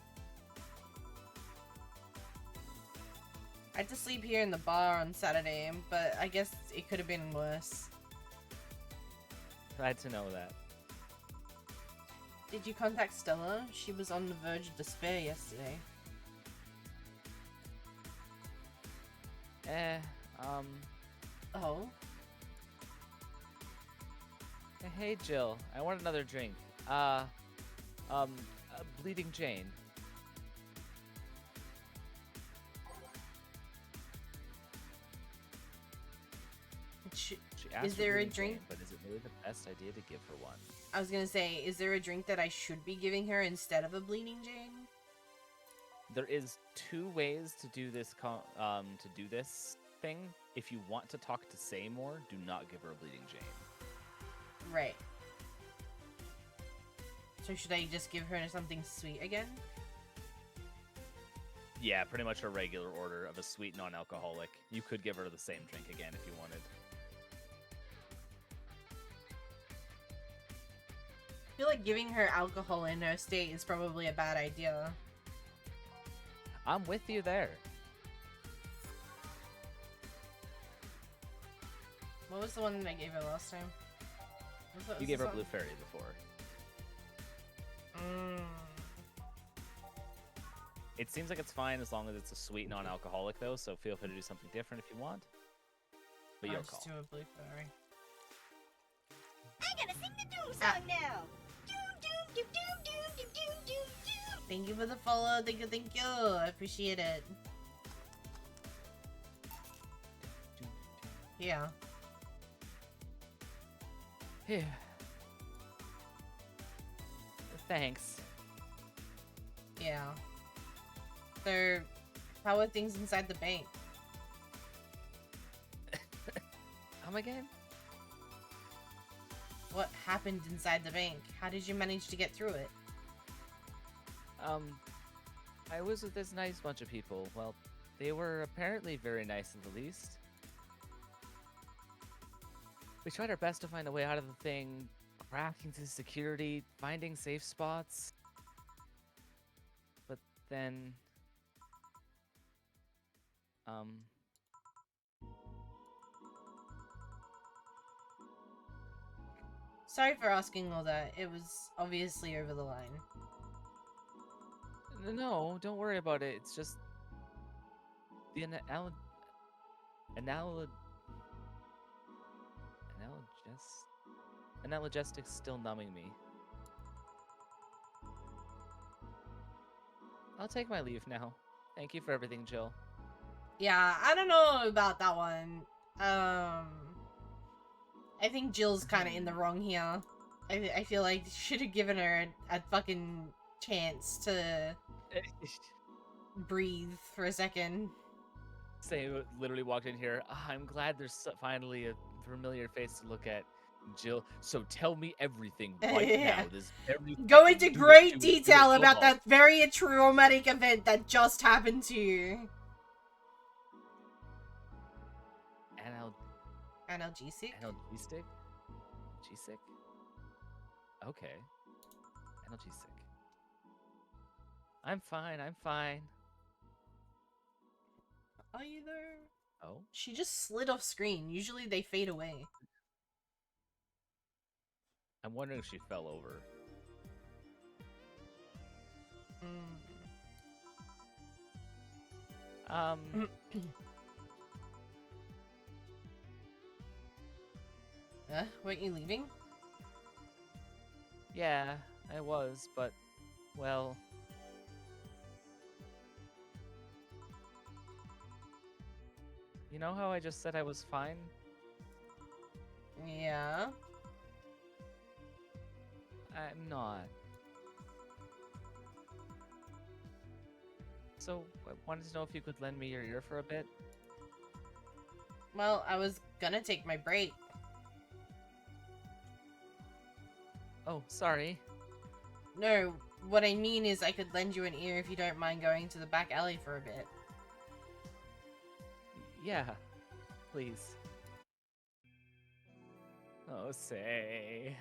I had to sleep here in the bar on Saturday, but I guess it could have been worse. Glad to know that. Did you contact Stella? She was on the verge of despair yesterday. Oh? Hey, Jill. I want another drink. Bleeding Jane. She asked Is for there a Bleeding drink? Jane, but is it really the best idea to give her one? I was gonna say, is there a drink that I should be giving her instead of a Bleeding Jane? There is two ways to do this thing. If you want to talk to Seymour, do not give her a Bleeding Jane. Right. So should I just give her something sweet again? Yeah, pretty much a regular order of a sweet non-alcoholic. You could give her the same drink again if you wanted. I feel like giving her alcohol in her state is probably a bad idea. I'm with you there. What was the one that I gave her last time? You gave her Blue Fairy before. It seems like it's fine as long as it's a sweet non-alcoholic though, so feel free to do something different if you want. But your call. Just do a Blue Fairy. I gotta sing the Doom song now. Doom, doom, doom, doom, doom, doom, doom, doom, doom. Thank you for the follow. Thank you, thank you. I appreciate it. Yeah. Yeah. Thanks. Yeah. So, how are things inside the bank? Come again? What happened inside the bank? How did you manage to get through it? I was with this nice bunch of people. Well, they were apparently very nice at the least. We tried our best to find a way out of the thing, cracking through security, finding safe spots. But then... Sorry for asking all that. It was obviously over the line. No, don't worry about it. It's just... The analgesics still numbing me. I'll take my leave now. Thank you for everything, Jill. Yeah, I don't know about that one. I think Jill's kind of in the wrong here. I feel like should have given her a fucking chance to breathe for a second. Say literally walked in here. I'm glad there's finally a familiar face to look at. Jill, so tell me everything right Yeah. now. This very Go into do it, great do it, do it, detail go about on. that very traumatic event that just happened to you. Analgesic? Analgesic? Gesic? Okay. Analgesic. I'm fine, I'm fine. Are you there? Oh? She just slid off screen. Usually they fade away. I'm wondering if she fell over. Mm. Weren't you leaving? Yeah, I was, but, well... You know how I just said I was fine? Yeah. I'm not. So, I wanted to know if you could lend me your ear for a bit? Well, I was gonna take my break. Oh, sorry. No, what I mean is I could lend you an ear if you don't mind going to the back alley for a bit. Yeah, please. Oh, say.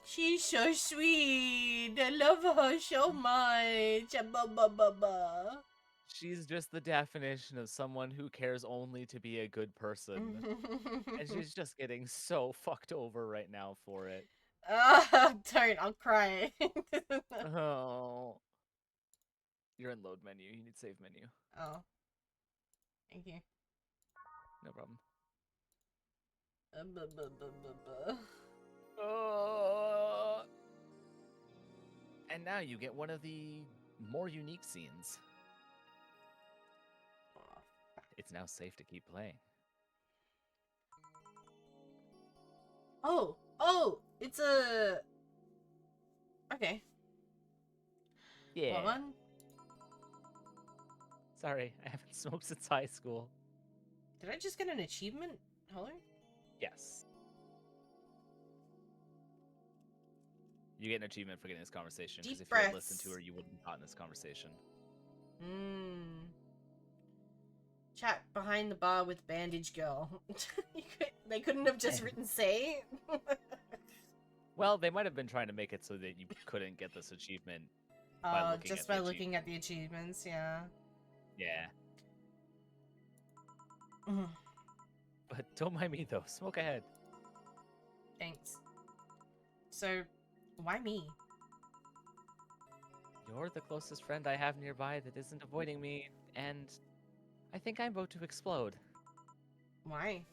She's so sweet. I love her so much. Ba ba ba ba. She's just the definition of someone who cares only to be a good person. And she's just getting so fucked over right now for it. Don't, I'll cry. Oh. You're in load menu. You need save menu. Oh. Thank you. No problem. Ba ba ba ba ba. And now you get one of the more unique scenes. It's now safe to keep playing. Oh, oh, it's a... Okay. Yeah. What one? Sorry, I haven't smoked since high school. Did I just get an achievement? Hello? Yes. You get an achievement for getting this conversation, because Deep if you had listened to breaths. her, you wouldn't have gotten this conversation. Chat behind the bar with bandage girl. They couldn't have just written say. Well, they might have been trying to make it so that you couldn't get this achievement by looking just at the by looking at the achievements, yeah. Yeah. Mhm. But don't mind me, though. Smoke ahead. Thanks. So, why me? You're the closest friend I have nearby that isn't avoiding me, and I think I'm about to explode. Why?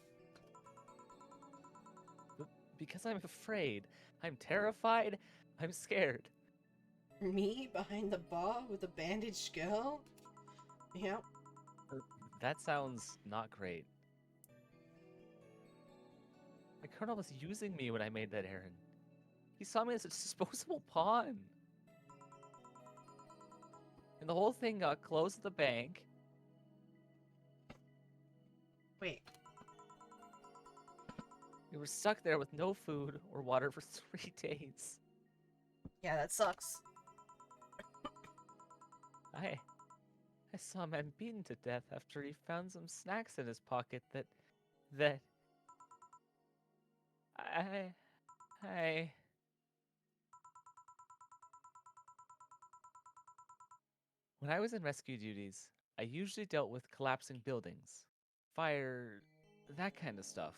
Because I'm afraid. I'm terrified. I'm scared. Me behind the bar with a bandaged girl? Yep. That sounds not great. My colonel was using me when I made that errand. He saw me as a disposable pawn. And the whole thing got closed at the bank. Wait. We were stuck there with no food or water for 3 days. Yeah, that sucks. I saw a man beaten to death after he found some snacks in his pocket that I When I was in rescue duties, I usually dealt with collapsing buildings, fire, that kind of stuff.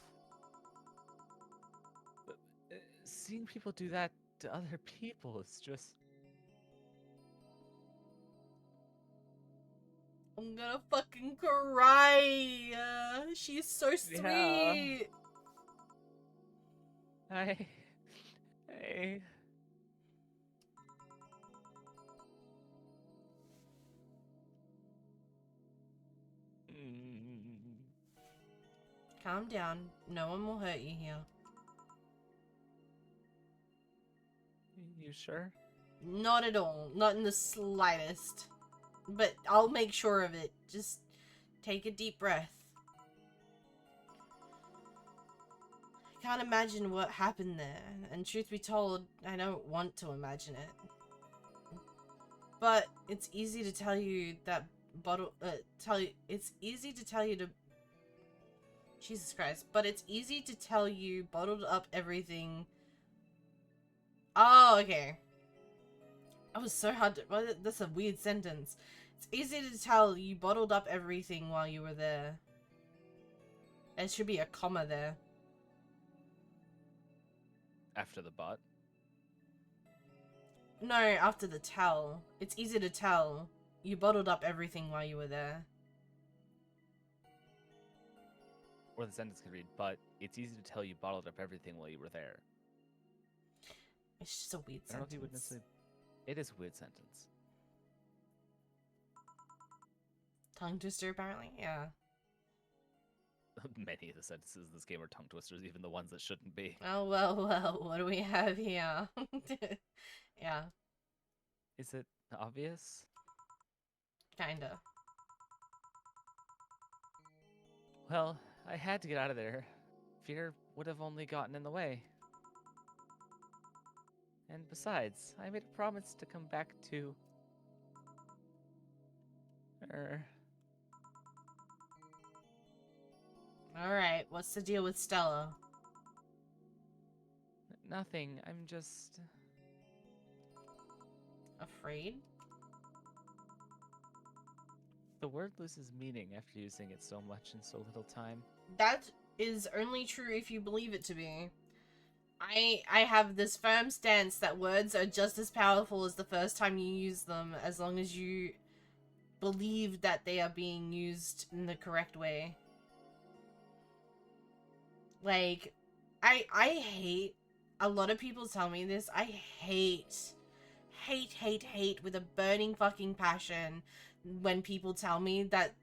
But seeing people do that to other people is just... I'm gonna fucking cry. She's so sweet. Yeah. I... Mm. Calm down. No one will hurt you here. You sure? Not at all. Not in the slightest. But I'll make sure of it. Just take a deep breath. I can't imagine what happened there. And truth be told, I don't want to imagine it. But it's easy to tell you that it's easy to tell you to Jesus Christ. But it's easy to tell you bottled up everything. Oh, okay. That was so hard to... Well, that's a weird sentence. It's easy to tell you bottled up everything while you were there. There should be a comma there. After the but. No, after the tell. It's easy to tell. You bottled up everything while you were there. Or the sentence could read, but it's easy to tell you bottled up everything while you were there. It's just a weird I don't know if you would sentence. necessarily... It is a weird sentence. Tongue twister, apparently? Yeah. Many of the sentences in this game are tongue twisters, even the ones that shouldn't be. Oh, well, what do we have here? Yeah, Is it obvious? kinda. Well, I had to get out of there. Fear would have only gotten in the way. And besides, I made a promise to come back to... Alright, what's the deal with Stella? Nothing, I'm just... Afraid? The word loses meaning after using it so much in so little time. That is only true if you believe it to be. I have this firm stance that words are just as powerful as the first time you use them, as long as you believe that they are being used in the correct way. Like, I hate, a lot of people tell me this, I hate with a burning fucking passion when people tell me that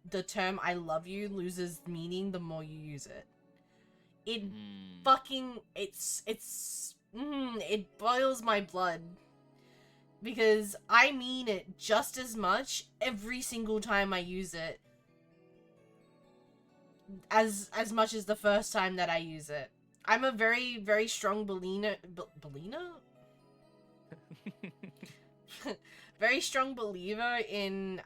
the term I love you loses meaning the more you use it. It fucking, it boils my blood. Because I mean it just as much every single time I use it as much as the first time that I use it. I'm a very, very strong very strong believer in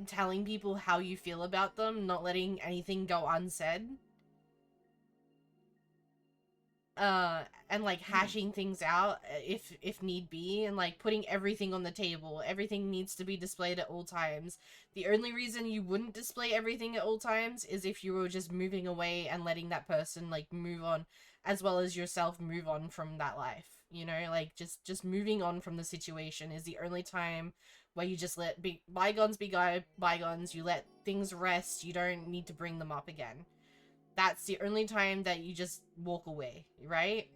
telling people how you feel about them, not letting anything go unsaid. And like hashing things out if need be, and like putting everything on the table. Everything needs to be displayed at all times. The only reason you wouldn't display everything at all times is if you were just moving away and letting that person like move on, as well as yourself move on from that life. You know, like just moving on from the situation is the only time where you just let bygones be bygones. You let things rest. You don't need to bring them up again. That's the only time that you just walk away, right?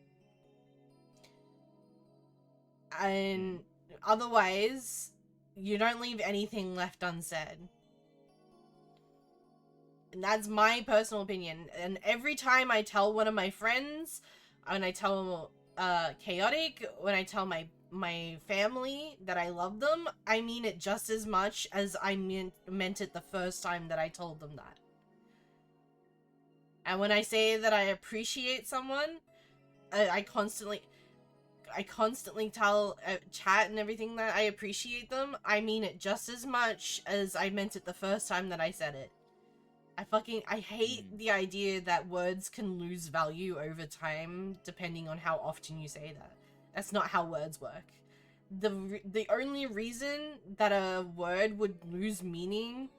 And otherwise, you don't leave anything left unsaid. And that's my personal opinion. And every time I tell one of my friends, when I tell Chaotic, when I tell my family that I love them, I mean it just as much as I meant it the first time that I told them that. And when I say that I appreciate someone, I constantly tell chat and everything that I appreciate them. I mean it just as much as I meant it the first time that I said it. I hate the idea that words can lose value over time depending on how often you say that. That's not how words work. The only reason that a word would lose meaning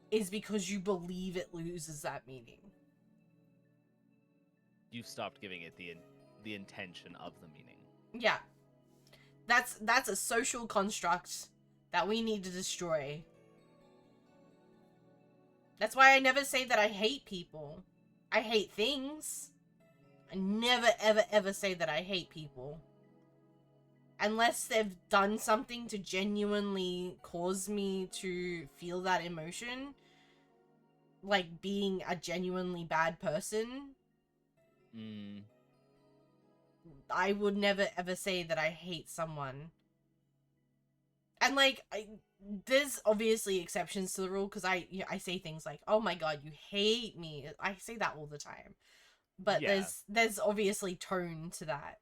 is because you believe it loses that meaning. You've stopped giving it the intention of the meaning. Yeah. That's a social construct that we need to destroy. That's why I never say that I hate people. I hate things. I never, ever, ever say that I hate people. Unless they've done something to genuinely cause me to feel that emotion. Like being a genuinely bad person. I would never, ever say that I hate someone. And like, there's obviously exceptions to the rule, because I say things like, oh my god, you hate me. I say that all the time. But yeah. there's obviously tone to that.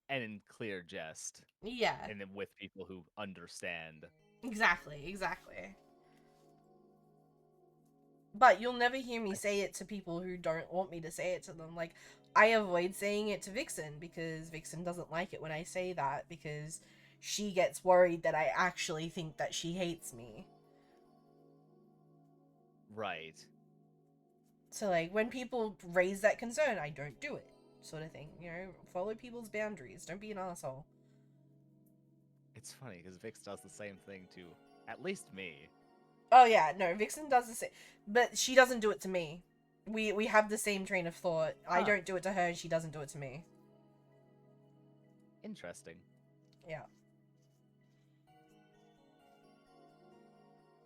And in clear jest. Yeah. And then with people who understand. Exactly. But you'll never hear me say it to people who don't want me to say it to them. Like, I avoid saying it to Vixen because Vixen doesn't like it when I say that because she gets worried that I actually think that she hates me. Right. So, like, when people raise that concern, I don't do it, sort of thing. You know, follow people's boundaries. Don't be an asshole. It's funny because Vix does the same thing to at least me. Oh yeah, no, Vixen does the same, but she doesn't do it to me. We have the same train of thought. I Huh. don't do it to her, and she doesn't do it to me. Interesting. Yeah.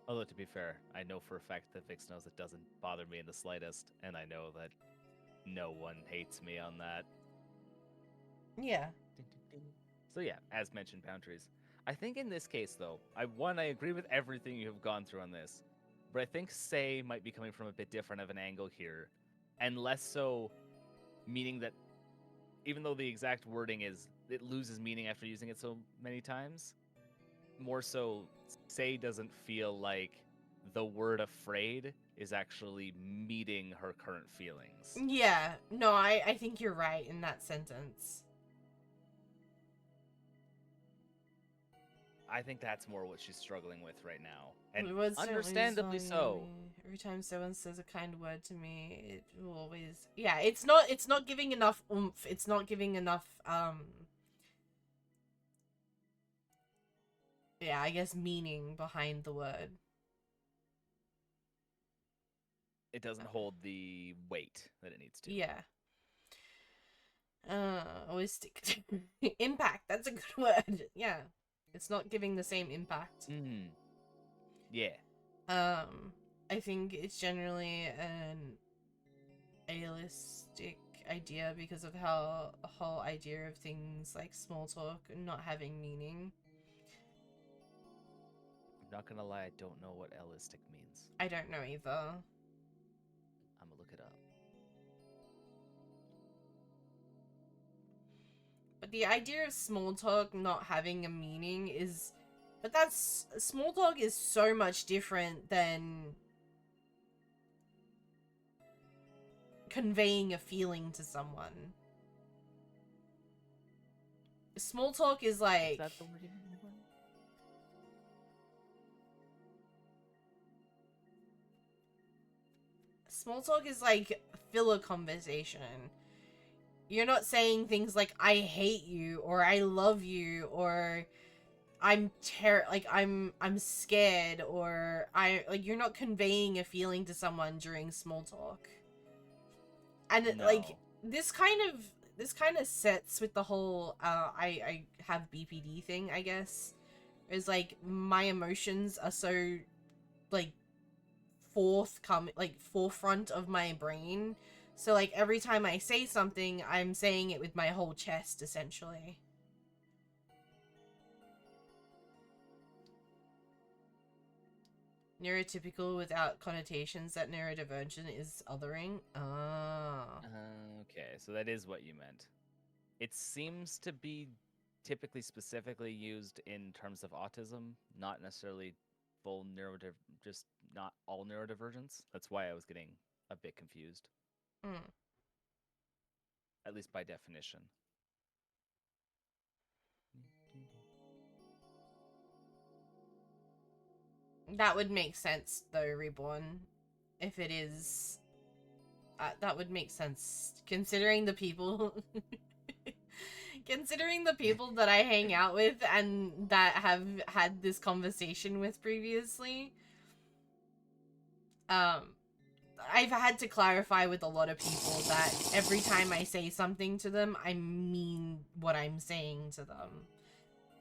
Although to be fair, I know for a fact that Vix knows it doesn't bother me in the slightest, and I know that no one hates me on that. Yeah. So yeah, as mentioned, boundaries. I think in this case, though, I agree with everything you have gone through on this, but I think Say might be coming from a bit different of an angle here, and less so meaning that even though the exact wording is it loses meaning after using it so many times, more so Say doesn't feel like the word afraid is actually meeting her current feelings. Yeah. No, I think you're right in that sentence. I think that's more what she's struggling with right now. And It was certainly understandably so. disappointing me. Every time someone says a kind word to me, it will always... Yeah, it's not giving enough oomph. It's not giving enough, yeah, I guess meaning behind the word. It doesn't hold the weight that it needs to. Yeah. Always stick to impact. That's a good word. Yeah. It's not giving the same impact. Mm. Yeah. I think it's generally an idealistic idea because of how the whole idea of things like small talk not having meaning. I'm not gonna lie, I don't know what ellistic means. I don't know either. I'm gonna look it up. But the idea of small talk not having a meaning is... But that's... Small talk is so much different than conveying a feeling to someone. Small talk is like... Is that the word you mean? Small talk is like filler conversation. You're not saying things like I hate you or I love you or I'm scared or you're not conveying a feeling to someone during small talk. And No. like this kind of sets with the whole I have BPD thing, I guess. Is like my emotions are so like forefront of my brain. So like every time I say something, I'm saying it with my whole chest essentially. Neurotypical without connotations that neurodivergent is othering. Ah. Okay, so that is what you meant. It seems to be typically specifically used in terms of autism, not necessarily full just not all neurodivergence. That's why I was getting a bit confused. Mm. At least by definition. That would make sense though, Reborn. If it is... that would make sense. Considering the people... Considering the people that I hang out with and that have had this conversation with previously, I've had to clarify with a lot of people that every time I say something to them, I mean what I'm saying to them.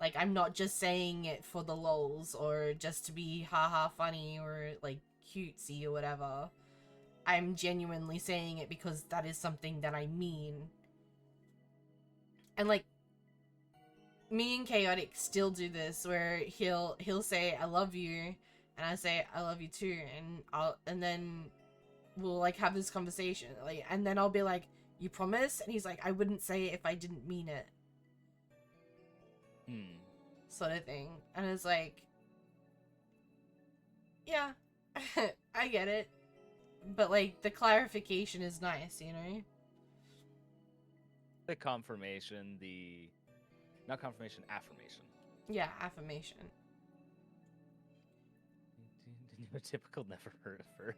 Like, I'm not just saying it for the lols or just to be haha funny or like cutesy or whatever. I'm genuinely saying it because that is something that I mean. And like, me and Chaotic still do this where he'll say I love you and I say I love you too, and then we'll like have this conversation, like, and then I'll be like, you promise? And he's like, I wouldn't say it if I didn't mean it. Sort of thing. And it's like, yeah, I get it. but like the clarification is nice, you know? The confirmation, not confirmation, affirmation. Yeah, affirmation. Neurotypical, never heard of her.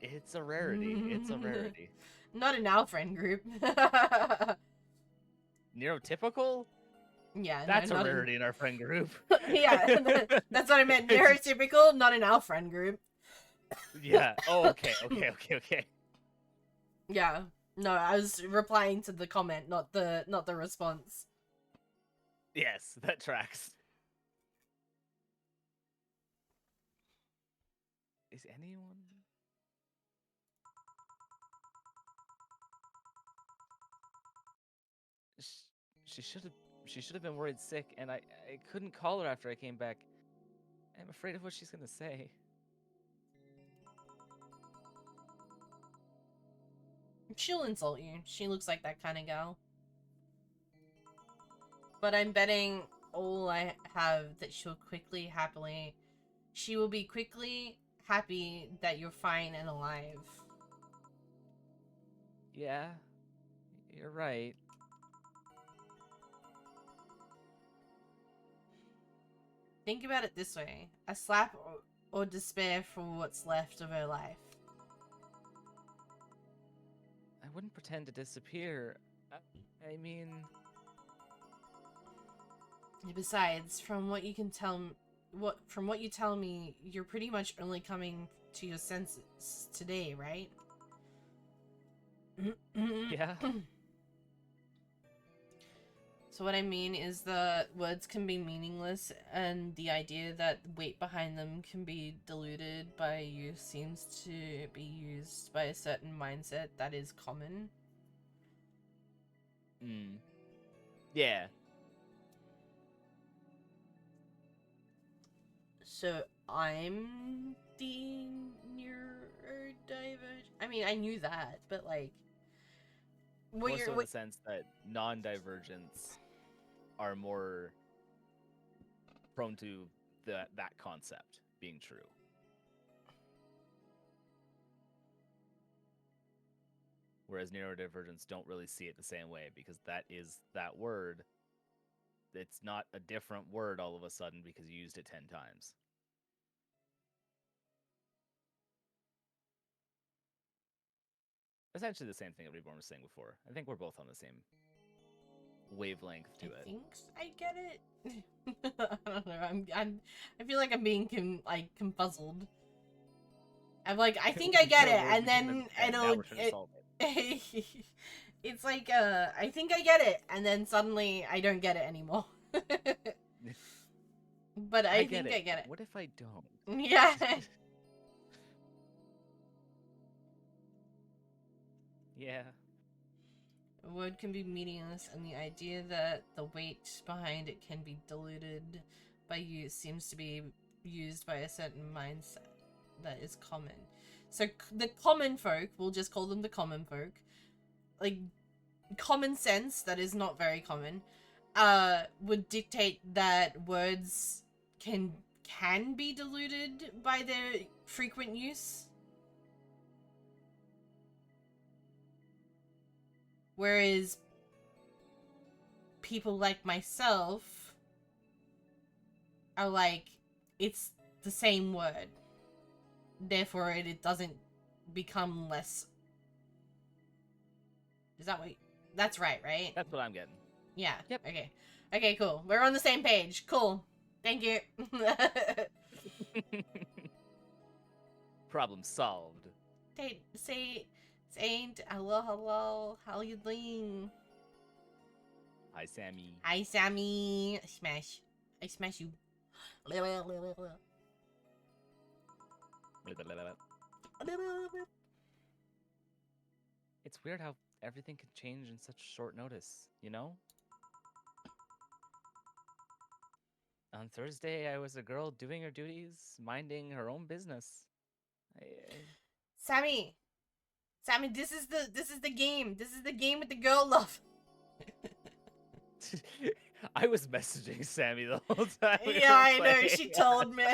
It's a rarity. It's a rarity. Not in our friend group. Neurotypical? Yeah, That's no, a not rarity in our friend group. Yeah, that's what I meant. Neurotypical, not in our friend group. Yeah. Oh, okay. Yeah. No, I was replying to the comment, not the response. Yes, that tracks. Is anyone? She should have been worried sick, and I couldn't call her after I came back. I'm afraid of what she's gonna say. She'll insult you. She looks like that kind of gal. But I'm betting all I have that she will be quickly happy that you're fine and alive. Yeah, you're right. Think about it this way. A slap or despair for what's left of her life. I wouldn't pretend to disappear. I mean... Besides, from what you tell me, you're pretty much only coming to your senses today, right? Yeah. So what I mean is the words can be meaningless, and the idea that the weight behind them can be diluted by use seems to be used by a certain mindset that is common. Yeah. So I'm the neurodivergent. I mean, I knew that, but like, More so in the sense that non-divergents are more prone to that concept being true. Whereas neurodivergents don't really see it the same way, because that word. It's not a different word all of a sudden because you used it 10 times. Essentially the same thing that Reborn was saying before. I think we're both on the same wavelength to it. I think I get it. I don't know. I feel like I'm being confuzzled. I'm like, I think I get it, and then it's like I think I get it, and then suddenly I don't get it anymore. But I think I get it. What if I don't? Yeah. Yeah. A word can be meaningless, and the idea that the weight behind it can be diluted by use seems to be used by a certain mindset that is common. So the common folk, we'll just call them the common folk, like common sense that is not very common, would dictate that words can be diluted by their frequent use. Whereas people like myself are like, it's the same word. Therefore, it doesn't become less. Is that what? That's right? That's what I'm getting. Yeah. Yep. Okay. Okay, cool. We're on the same page. Cool. Thank you. Problem solved. Saint, hello, how you doing? Hi, Sammy. Hi, Sammy. Smash. I smash you. It's weird how everything can change in such short notice, you know? On Thursday, I was a girl doing her duties, minding her own business. Sammy, this is the game. This is the game with the girl love. I was messaging Sammy the whole time. Yeah, I know. She told me.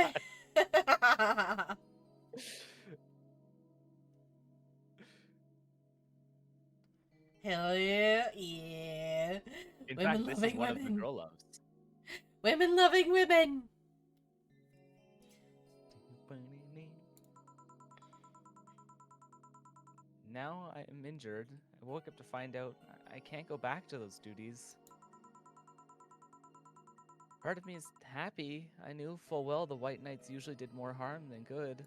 Hell yeah, yeah. In Women fact, this is loving one of the women. girl loves. Women loving women. Now I am injured. I woke up to find out I can't go back to those duties. Part of me is happy. I knew full well the White Knights usually did more harm than good.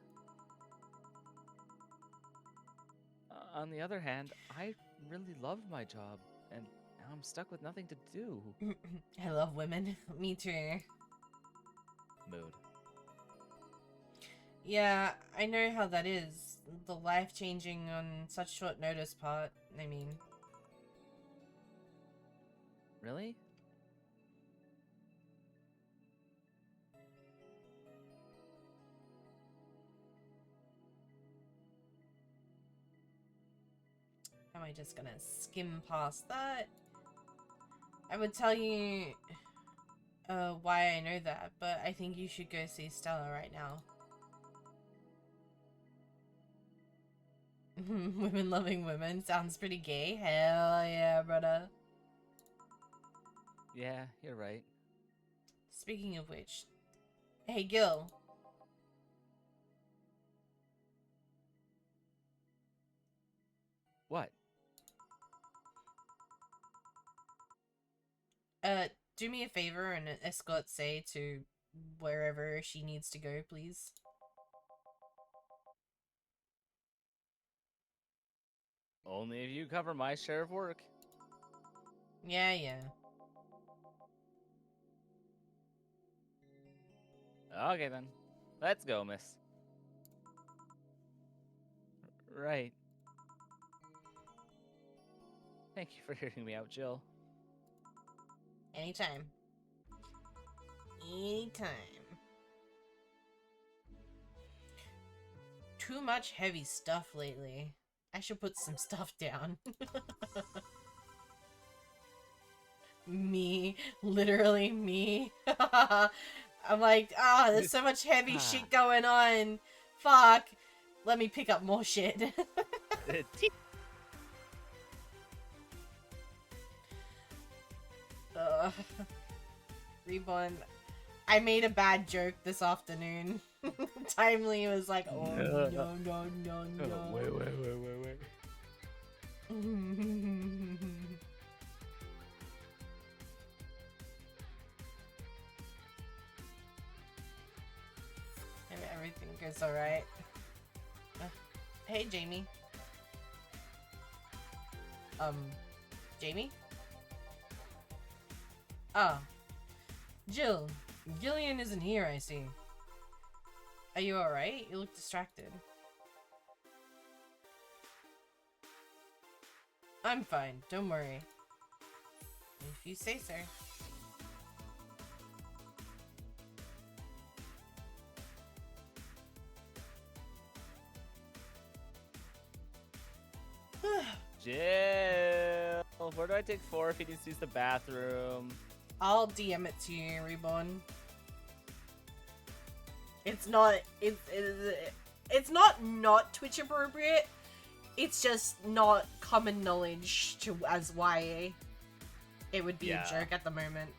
On the other hand, I really love my job, and now I'm stuck with nothing to do. I love women. Me too. Mood. Yeah, I know how that is. The life-changing on such short notice part. I mean, Really? am I just gonna skim past that? I would tell you why I know that, but I think you should go see Stella right now. Women loving women sounds pretty gay. Hell yeah, brother. Yeah, you're right. Speaking of which, hey Gil. What? Do me a favor and escort Say to wherever she needs to go, please. Only if you cover my share of work. Yeah, yeah. Okay then. Let's go, miss. Right. Thank you for hearing me out, Jill. Anytime. Anytime. Too much heavy stuff lately. I should put some stuff down. Me. Literally me. I'm like, there's so much heavy shit going on. Fuck. Let me pick up more shit. Reborn. I made a bad joke this afternoon. Timely was like, oh no, no, no, no. Wait. And everything goes alright. Hey, Jamie. Jamie? Ah. Jill. Gillian isn't here, I see. Are you alright? You look distracted. I'm fine, don't worry. If you say so. Jill, where do I take 4 if he needs to use the bathroom? I'll DM it to you, Reborn. It's not not Twitch appropriate. It's just not common knowledge to as YA. It would be a joke at the moment.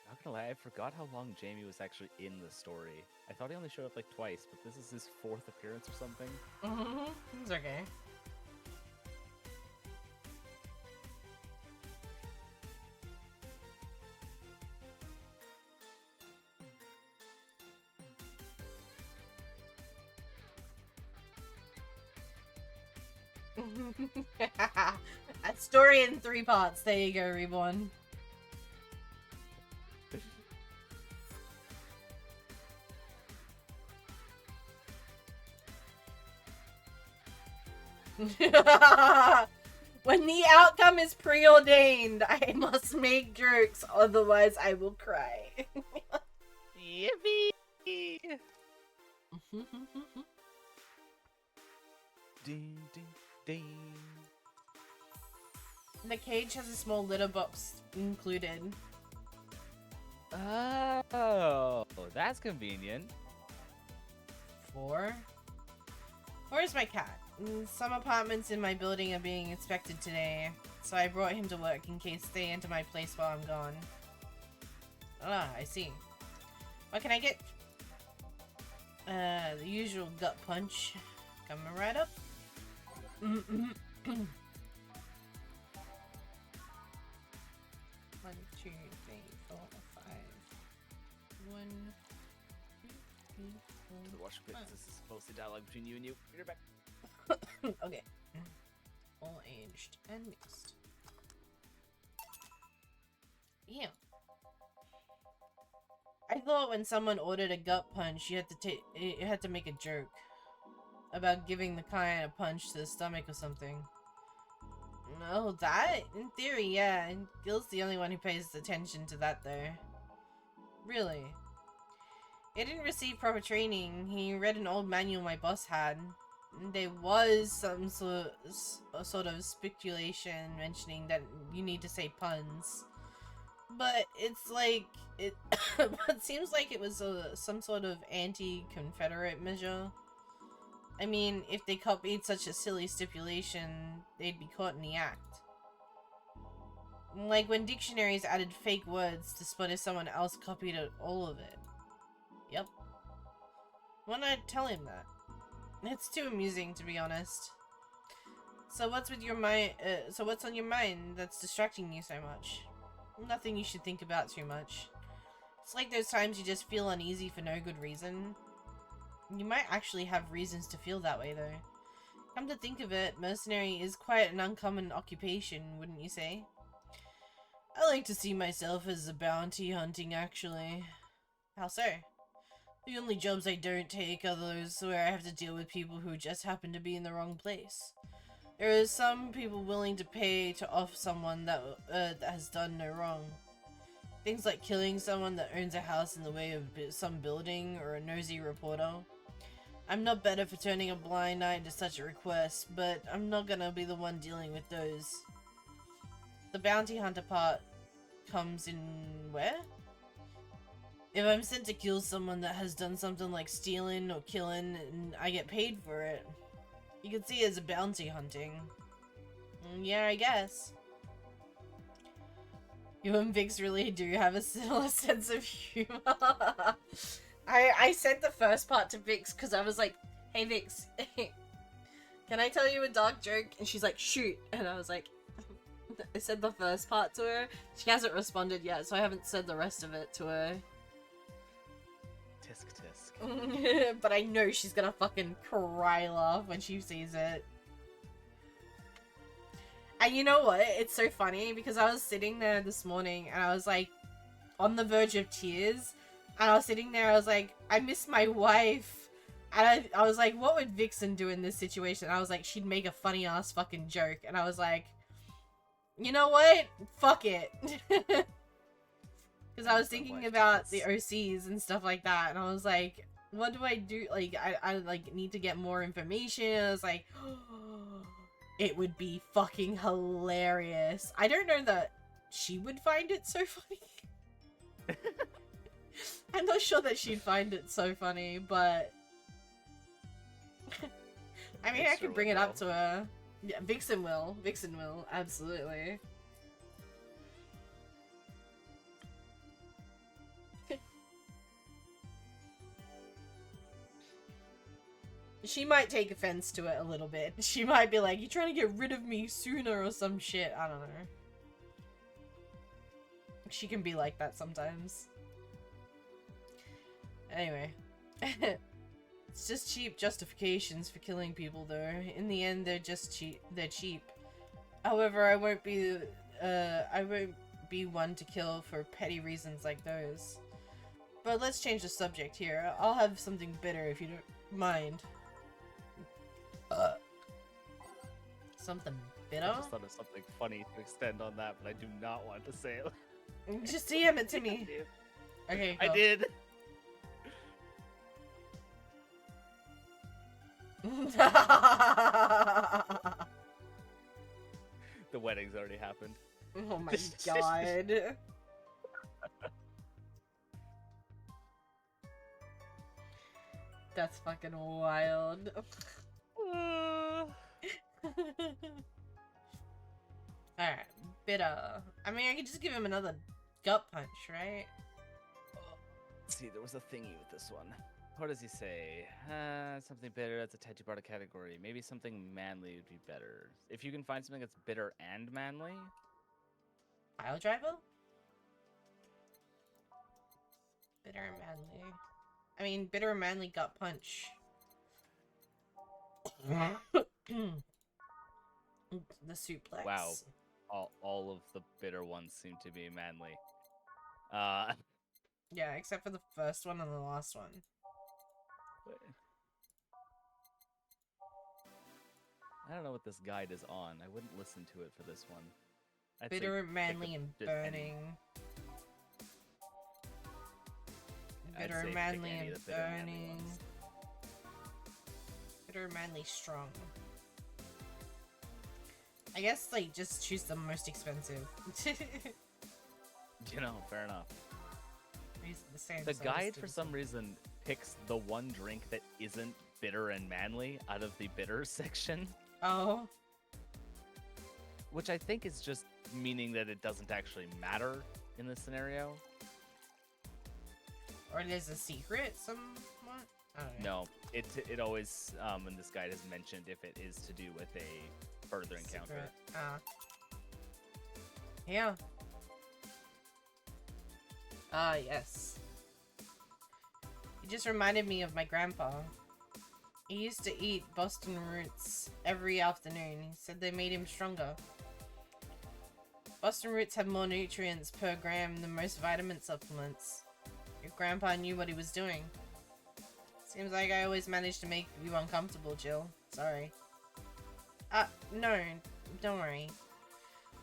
Not gonna lie, I forgot how long Jamie was actually in the story. I thought he only showed up like twice, but this is his 4th appearance or something. It's okay. A story in 3 parts. There you go, Reborn. When the outcome is preordained, I must make jokes, otherwise I will cry. Yippee! Ding, ding, ding. The cage has a small litter box included. Oh, that's convenient. 4? Where's my cat? Some apartments in my building are being inspected today, so I brought him to work in case they enter my place while I'm gone. Ah, I see. What can I get? The usual gut punch. Coming right up. 1, 2, 3, 4, 5. 1, 2, 3, 4. Watch quick. This is mostly dialogue between you and you. You're back. Okay. All aged and mixed. Yeah. I thought when someone ordered a gut punch, you had to make a joke about giving the client a punch to the stomach or something. No, that? In theory, yeah. And Gil's the only one who pays attention to that, though. Really. He didn't receive proper training. He read an old manual my boss had. There was some sort of speculation mentioning that you need to say puns. But it's like, it seems like it was some sort of anti-Confederate measure. I mean, if they copied such a silly stipulation, they'd be caught in the act. Like when dictionaries added fake words to spot if someone else copied all of it. Yep. Why not tell him that? It's too amusing, to be honest. So what's with your mind? So what's on your mind that's distracting you so much? Nothing you should think about too much. It's like those times you just feel uneasy for no good reason. You might actually have reasons to feel that way, though. Come to think of it, mercenary is quite an uncommon occupation, wouldn't you say? I like to see myself as a bounty hunting, actually. How so? The only jobs I don't take are those where I have to deal with people who just happen to be in the wrong place. There are some people willing to pay to off someone that has done no wrong. Things like killing someone that owns a house in the way of some building or a nosy reporter. I'm not better for turning a blind eye to such a request, but I'm not gonna be the one dealing with those. The bounty hunter part comes in where? If I'm sent to kill someone that has done something like stealing or killing and I get paid for it, you can see it as a bounty hunting. Yeah, I guess. You and Vix really do have a similar sense of humor. I sent the first part to Vix because I was like, hey Vix, can I tell you a dark joke? And she's like, shoot. And I was like, I said the first part to her. She hasn't responded yet, so I haven't said the rest of it to her. Tisk tisk. But I know she's gonna fucking cry laugh when she sees it. And you know what? It's so funny because I was sitting there this morning and I was like on the verge of tears. And I was sitting there, I was like, I miss my wife. And I was like, what would Vixen do in this situation? And I was like, she'd make a funny ass fucking joke. And I was like, you know what? Fuck it. Because I was thinking about the OCs and stuff like that. And I was like, what do I do? Like, I like need to get more information. I was like, it would be fucking hilarious. I don't know that she would find it so funny. I'm not sure that she'd find it so funny, but I mean, I could bring it up to her. Yeah, Vixen will. Vixen will, absolutely. She might take offense to it a little bit. She might be like, you're trying to get rid of me sooner or some shit. I don't know. She can be like that sometimes. Anyway. It's just cheap justifications for killing people, though. In the end, they're just cheap. They're cheap. However, I won't be one to kill for petty reasons like those. But let's change the subject here. I'll have something bitter if you don't mind. Something Bitter? I just thought of something funny to extend on that, but I do not want to say it. Just DM it to me. Okay, I go. did. The wedding's already happened. Oh my god. That's fucking wild. Alright, bitter. I mean, I could just give him another gut punch, right? Let's see, there was a thingy with this one. What does he say? Something bitter, that's a tad too broad a category. Maybe something manly would be better. If you can find something that's bitter and manly? Pile driver? Bitter and manly. I mean, bitter and manly gut punch. The suplex. Wow. All of the bitter ones seem to be manly. Yeah, except for the first one and the last one. I don't know what this guide is on. I wouldn't listen to it for this one. I'd say Bitter, pick manly, up and just any- burning. I'd Bitter, say pick manly, any and of the bitter, manly burning. ones. Bitter, manly, strong. I guess, like, just choose the most expensive. You know, fair enough. The same The size guide, for things. some reason, picks the one drink that isn't bitter and manly out of the bitter section, Oh. which I think is just meaning that it doesn't actually matter in this scenario. Or there's a secret somewhat? I don't know. No, it always in this guide has mentioned if it is to do with a further encounter. Secret. Yeah. Ah, yes. It just reminded me of my grandpa. He used to eat Boston roots every afternoon. He said they made him stronger. Boston roots have more nutrients per gram than most vitamin supplements. Your grandpa knew what he was doing. Seems like I always manage to make you uncomfortable, Jill. Sorry. No, don't worry.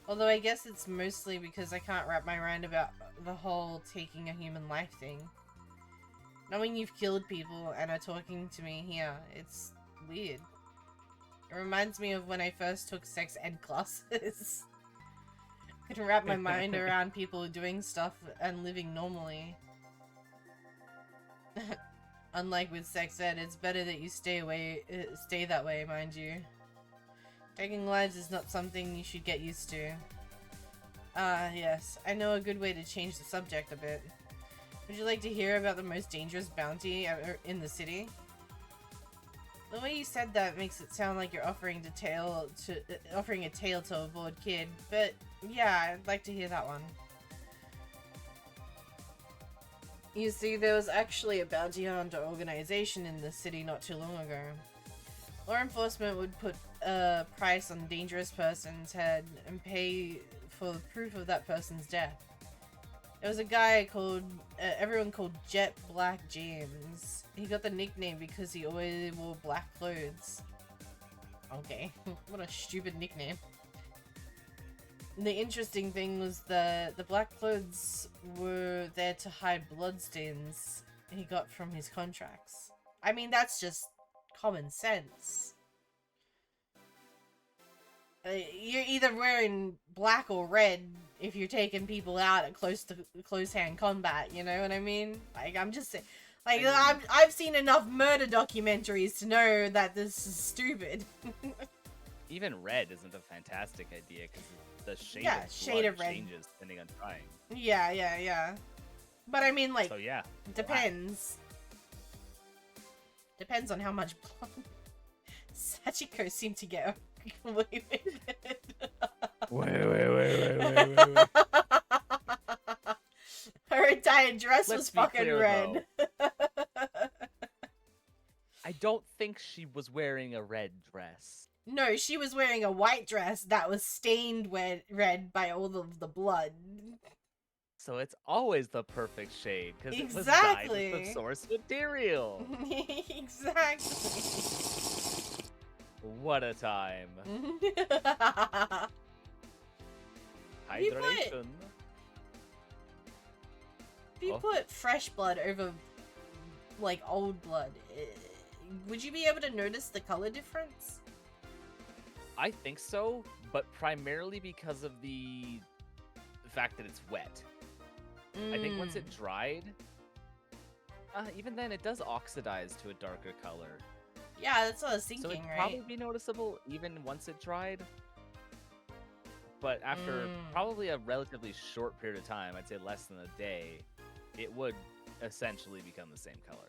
Although I guess it's mostly because I can't wrap my mind about the whole taking a human life thing. Knowing you've killed people and are talking to me here, it's weird. It reminds me of when I first took sex ed classes. I couldn't wrap my mind around people doing stuff and living normally. Unlike with sex ed, it's better that you stay that way, mind you. Taking lives is not something you should get used to. Yes, I know a good way to change the subject a bit. Would you like to hear about the most dangerous bounty ever in the city? The way you said that makes it sound like you're offering a tale to a bored kid, but yeah, I'd like to hear that one. You see, there was actually a bounty hunter organization in the city not too long ago. Law enforcement would put a price on a dangerous person's head and pay for proof of that person's death. There was a guy called, everyone called Jet Black James. He got the nickname because he always wore black clothes. Okay, what a stupid nickname. The interesting thing was the black clothes were there to hide bloodstains he got from his contracts. I mean, that's just common sense. You're either wearing black or red if you're taking people out at close hand combat, you know what I mean? Like, I'm just saying, like, I've seen enough murder documentaries to know that this is stupid. Even red isn't a fantastic idea because the shade Yeah, of shade blood of red. changes depending on trying. Yeah. But I mean, like, So yeah, depends. Depends on how much blood. Sachiko seemed to get away with it. Wait. Her entire dress Let's was be fucking clear, red. I don't think she was wearing a red dress. No, she was wearing a white dress that was stained red by all of the blood. So it's always the perfect shade because it was Exactly. dyed with the source material. Exactly. What a time. You put- Hydration. If you Oh. put fresh blood over, like, old blood, would you be able to notice the color difference? I think so, but primarily because of the fact that it's wet. I think once it dried, even then it does oxidize to a darker color. Yeah, that's what I was thinking, So it'd right? probably be noticeable even once it dried. But after probably a relatively short period of time, I'd say less than a day, it would essentially become the same color.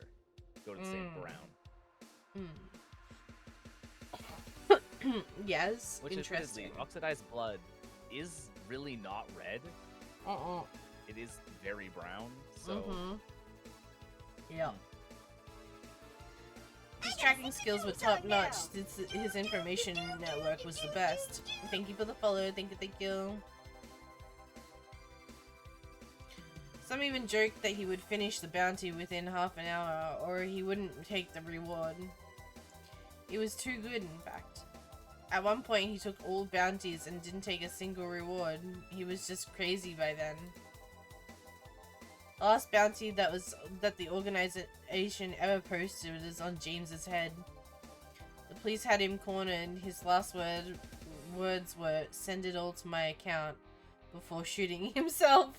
Go to the same brown. Yes, Which is interesting. crazy. Oxidized blood is really not red. It is very brown. So Yeah. His tracking skills were top notch. His information network was the best. Thank you for the follow. Thank you. Some even joked that he would finish the bounty within half an hour, or he wouldn't take the reward. He was too good, in fact. At one point, he took all bounties and didn't take a single reward. He was just crazy by then. The last bounty that the organization ever posted was on James's head. The police had him cornered. His last words were, "Send it all to my account," before shooting himself.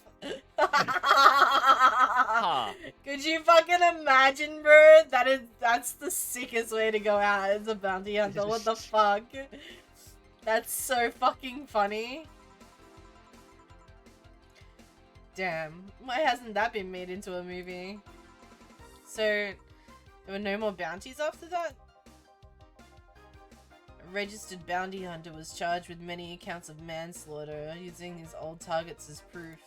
Could you fucking imagine, bro? That's the sickest way to go out as a bounty hunter. What the fuck? That's so fucking funny. Damn, why hasn't that been made into a movie? So, there were no more bounties after that? A registered bounty hunter was charged with many accounts of manslaughter, using his old targets as proof.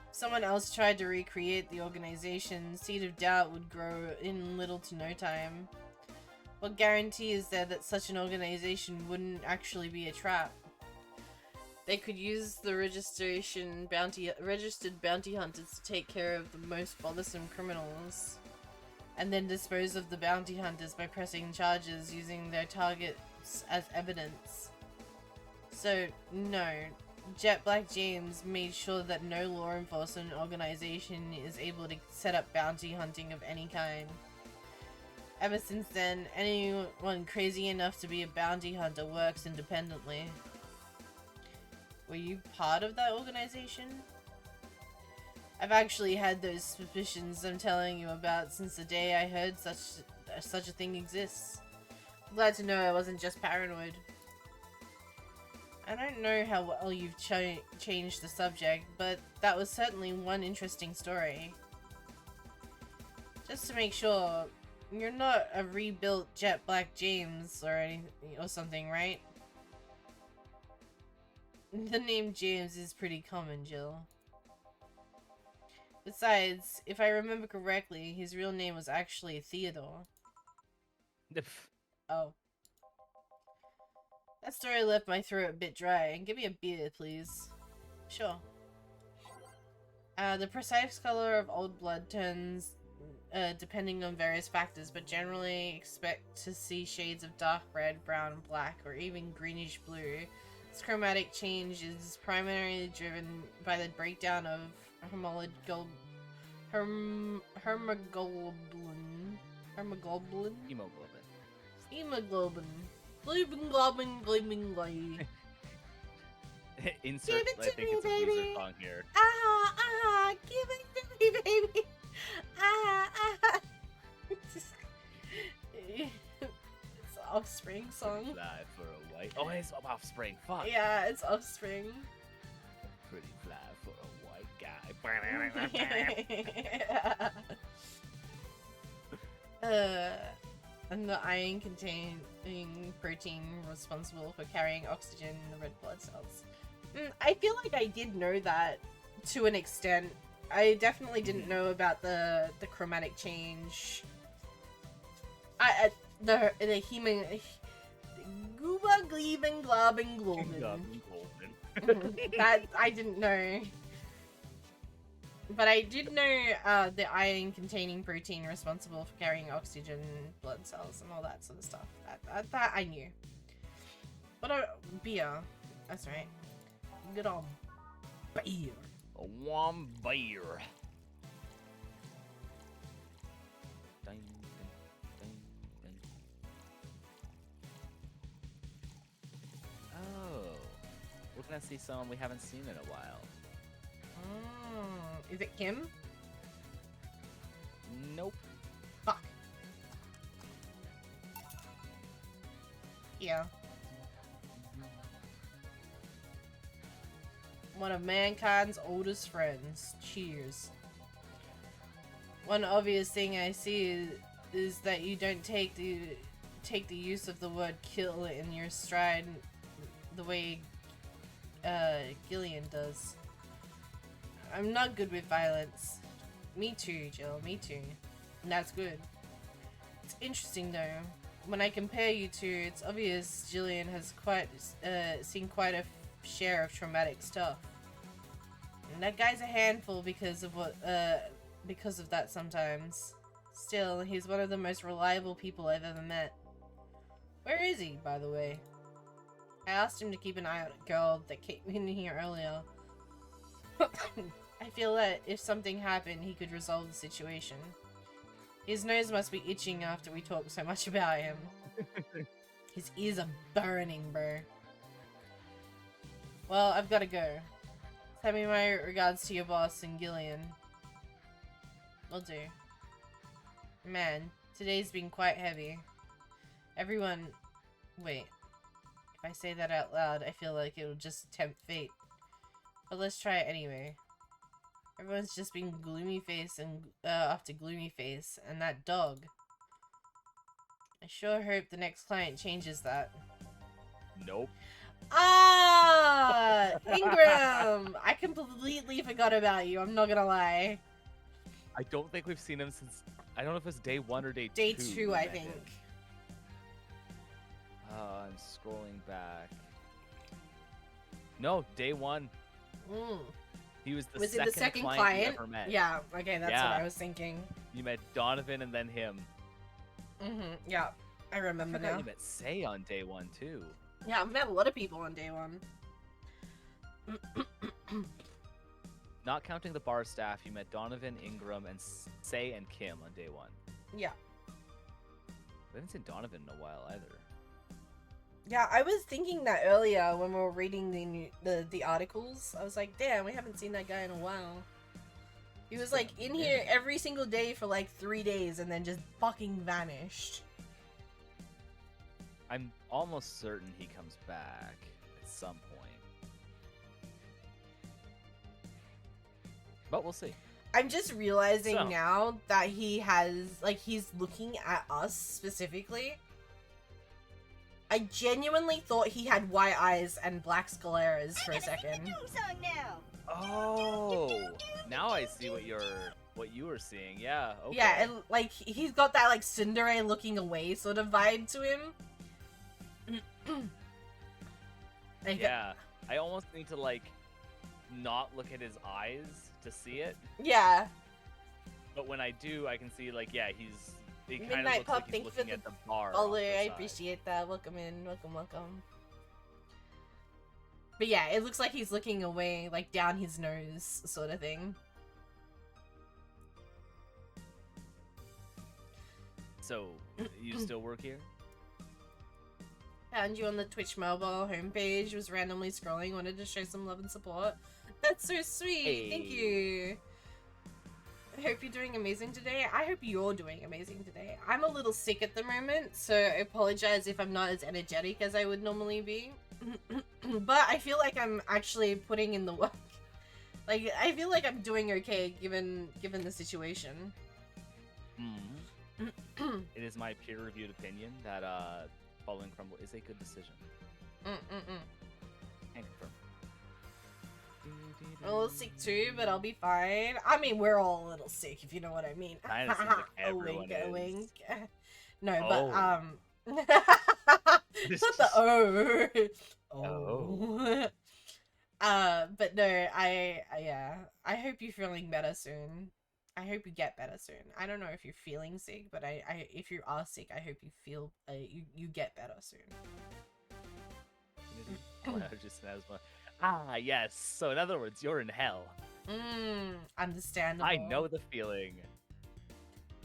If someone else tried to recreate the organization, seed of doubt would grow in little to no time. What guarantee is there that such an organization wouldn't actually be a trap? They could use the registered bounty hunters to take care of the most bothersome criminals, and then dispose of the bounty hunters by pressing charges using their targets as evidence. So, no, Jet Black James made sure that no law enforcement organization is able to set up bounty hunting of any kind. Ever since then, anyone crazy enough to be a bounty hunter works independently. Were you part of that organization? I've actually had those suspicions I'm telling you about since the day I heard such a thing exists. I'm glad to know I wasn't just paranoid. I don't know how well you've changed the subject, but that was certainly one interesting story. Just to make sure, you're not a rebuilt Jet Black James or something, right? The name James is pretty common, Jill. Besides, if I remember correctly, his real name was actually Theodore. Oh. That story left my throat a bit dry. Give me a beer, please. Sure. The precise color of old blood turns depending on various factors, but generally expect to see shades of dark red, brown, black, or even greenish blue. This chromatic change is primarily driven by the breakdown of hemoglobin. Insert, Give it I to think me, it's a baby. Weezer song here. Give it to me, baby. It's an Offspring song. Fly for a white. Oh, it's Offspring. Fuck. Yeah, it's Offspring. Pretty fly for a white guy. And the iron containing protein responsible for carrying oxygen in the red blood cells. I feel like I did know that to an extent. I definitely didn't know about the chromatic change. The Gooba Gleeben Globen Globen. That I didn't know. But I did know the iron-containing protein responsible for carrying oxygen, blood cells, and all that sort of stuff. That I knew. But beer. That's right. Good on beer. A warm beer. Ding, ding, ding, ding. Oh, we're gonna see someone we haven't seen in a while. Is it Kim? Nope. Fuck. Yeah. One of mankind's oldest friends. Cheers. One obvious thing I see is that you don't take the use of the word kill in your stride the way Gillian does. I'm not good with violence. Me too, Jill. Me too. And that's good. It's interesting though. When I compare you two, it's obvious Gillian has seen quite a share of traumatic stuff. And that guy's a handful because of that sometimes. Still, he's one of the most reliable people I've ever met. Where is he, by the way? I asked him to keep an eye on a girl that came in here earlier. I feel that if something happened, he could resolve the situation. His nose must be itching after we talk so much about him. His ears are burning, bro. Well, I've gotta go. Send me my regards to your boss and Gillian. Will do. Man, today's been quite heavy. Everyone... Wait. If I say that out loud, I feel like it'll just tempt fate. But let's try it anyway. Everyone's just been gloomy face and after gloomy face, and that dog. I sure hope the next client changes that. Nope. Ah, Ingram! I completely forgot about you. I'm not gonna lie. I don't think we've seen him since. I don't know if it's day 1 or day 2. Day 2, I think. I'm scrolling back. No, day 1. He was the second client you ever met. Yeah, okay, that's what I was thinking. You met Donovan and then him. Yeah, I remember now. You met Say on day 1 too. Yeah, I've met a lot of people on day 1. Not counting the bar staff, you met Donovan, Ingram, and Say and Kim on day 1. Yeah. We haven't seen Donovan in a while either. Yeah, I was thinking that earlier when we were reading the articles. I was like, damn, we haven't seen that guy in a while. He was like in here every single day for like 3 days and then just fucking vanished. I'm almost certain he comes back at some point. But we'll see. I'm just realizing now that he has, like, he's looking at us specifically. I genuinely thought he had white eyes and black scleras for a second. Song now. Oh, now I see what you were seeing. Yeah. Okay. Yeah, and like he's got that like Tsundere looking away sort of vibe to him. Like, yeah, I almost need to like not look at his eyes to see it. Yeah. But when I do, I can see like he's. It kind of Midnight looks Pup, like he's thank you for looking the at the bar. follow. off the I side. appreciate that. Welcome in. Welcome. But yeah, it looks like he's looking away, like down his nose, sort of thing. So, you still work here? Found you on the Twitch mobile homepage, was randomly scrolling, wanted to show some love and support. That's so sweet. Hey. Thank you. I hope you're doing amazing today. I hope you're doing amazing today. I'm a little sick at the moment, so I apologize if I'm not as energetic as I would normally be. But I feel like I'm actually putting in the work. Like, I feel like I'm doing okay given the situation. It is my peer-reviewed opinion that following Crumble is a good decision. And confirm. I'm a little sick too, but I'll be fine. I mean, we're all a little sick, if you know what I mean. Kinda seems like everyone is. wink. No, Oh. but not the oh. But no, yeah. I hope you're feeling better soon. I hope you get better soon. I don't know if you're feeling sick, but if you are sick, I hope you feel you get better soon. Just asthma. Ah, yes. So in other words, you're in hell. Understandable. I know the feeling.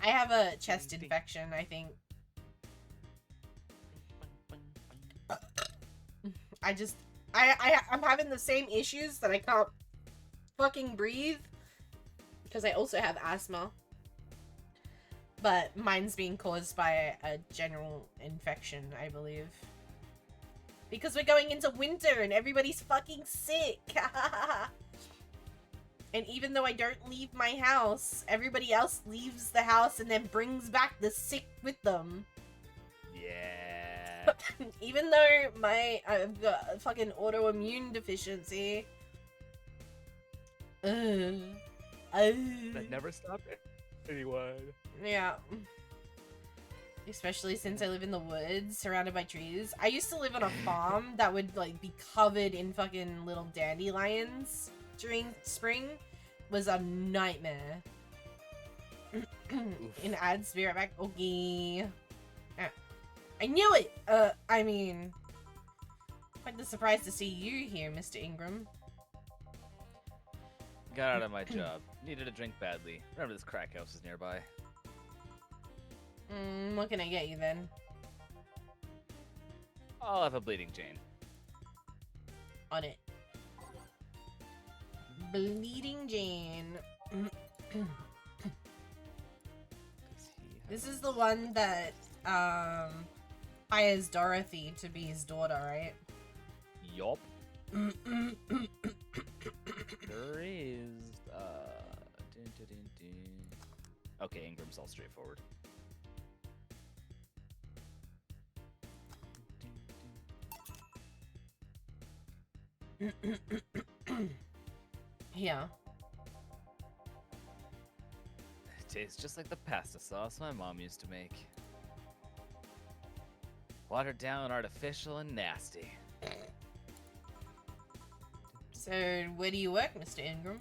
I have a chest infection, I think. I'm having the same issues that I can't fucking breathe because I also have asthma. But mine's being caused by a general infection, I believe. Because we're going into winter and everybody's fucking sick. And even though I don't leave my house, everybody else leaves the house and then brings back the sick with them. Yeah. Even though I've got a fucking autoimmune deficiency. That never stopped anyone. Yeah. Especially since I live in the woods, surrounded by trees. I used to live on a farm that would, like, be covered in fucking little dandelions during spring. Was a nightmare. And add spirit back. Okay. I knew it! I mean... Quite the surprise to see you here, Mr. Ingram. Got out of my job. Needed a drink badly. Remember this crack house is nearby. What can I get you then? I'll have a bleeding Jane. On it. Bleeding Jane. This is the one that, hires Dorothy to be his daughter, right? Yup. There is, Okay, Ingram's all straightforward. Yeah. It tastes just like the pasta sauce my mom used to make. Watered down, artificial, and nasty. So, where do you work, Mr. Ingram?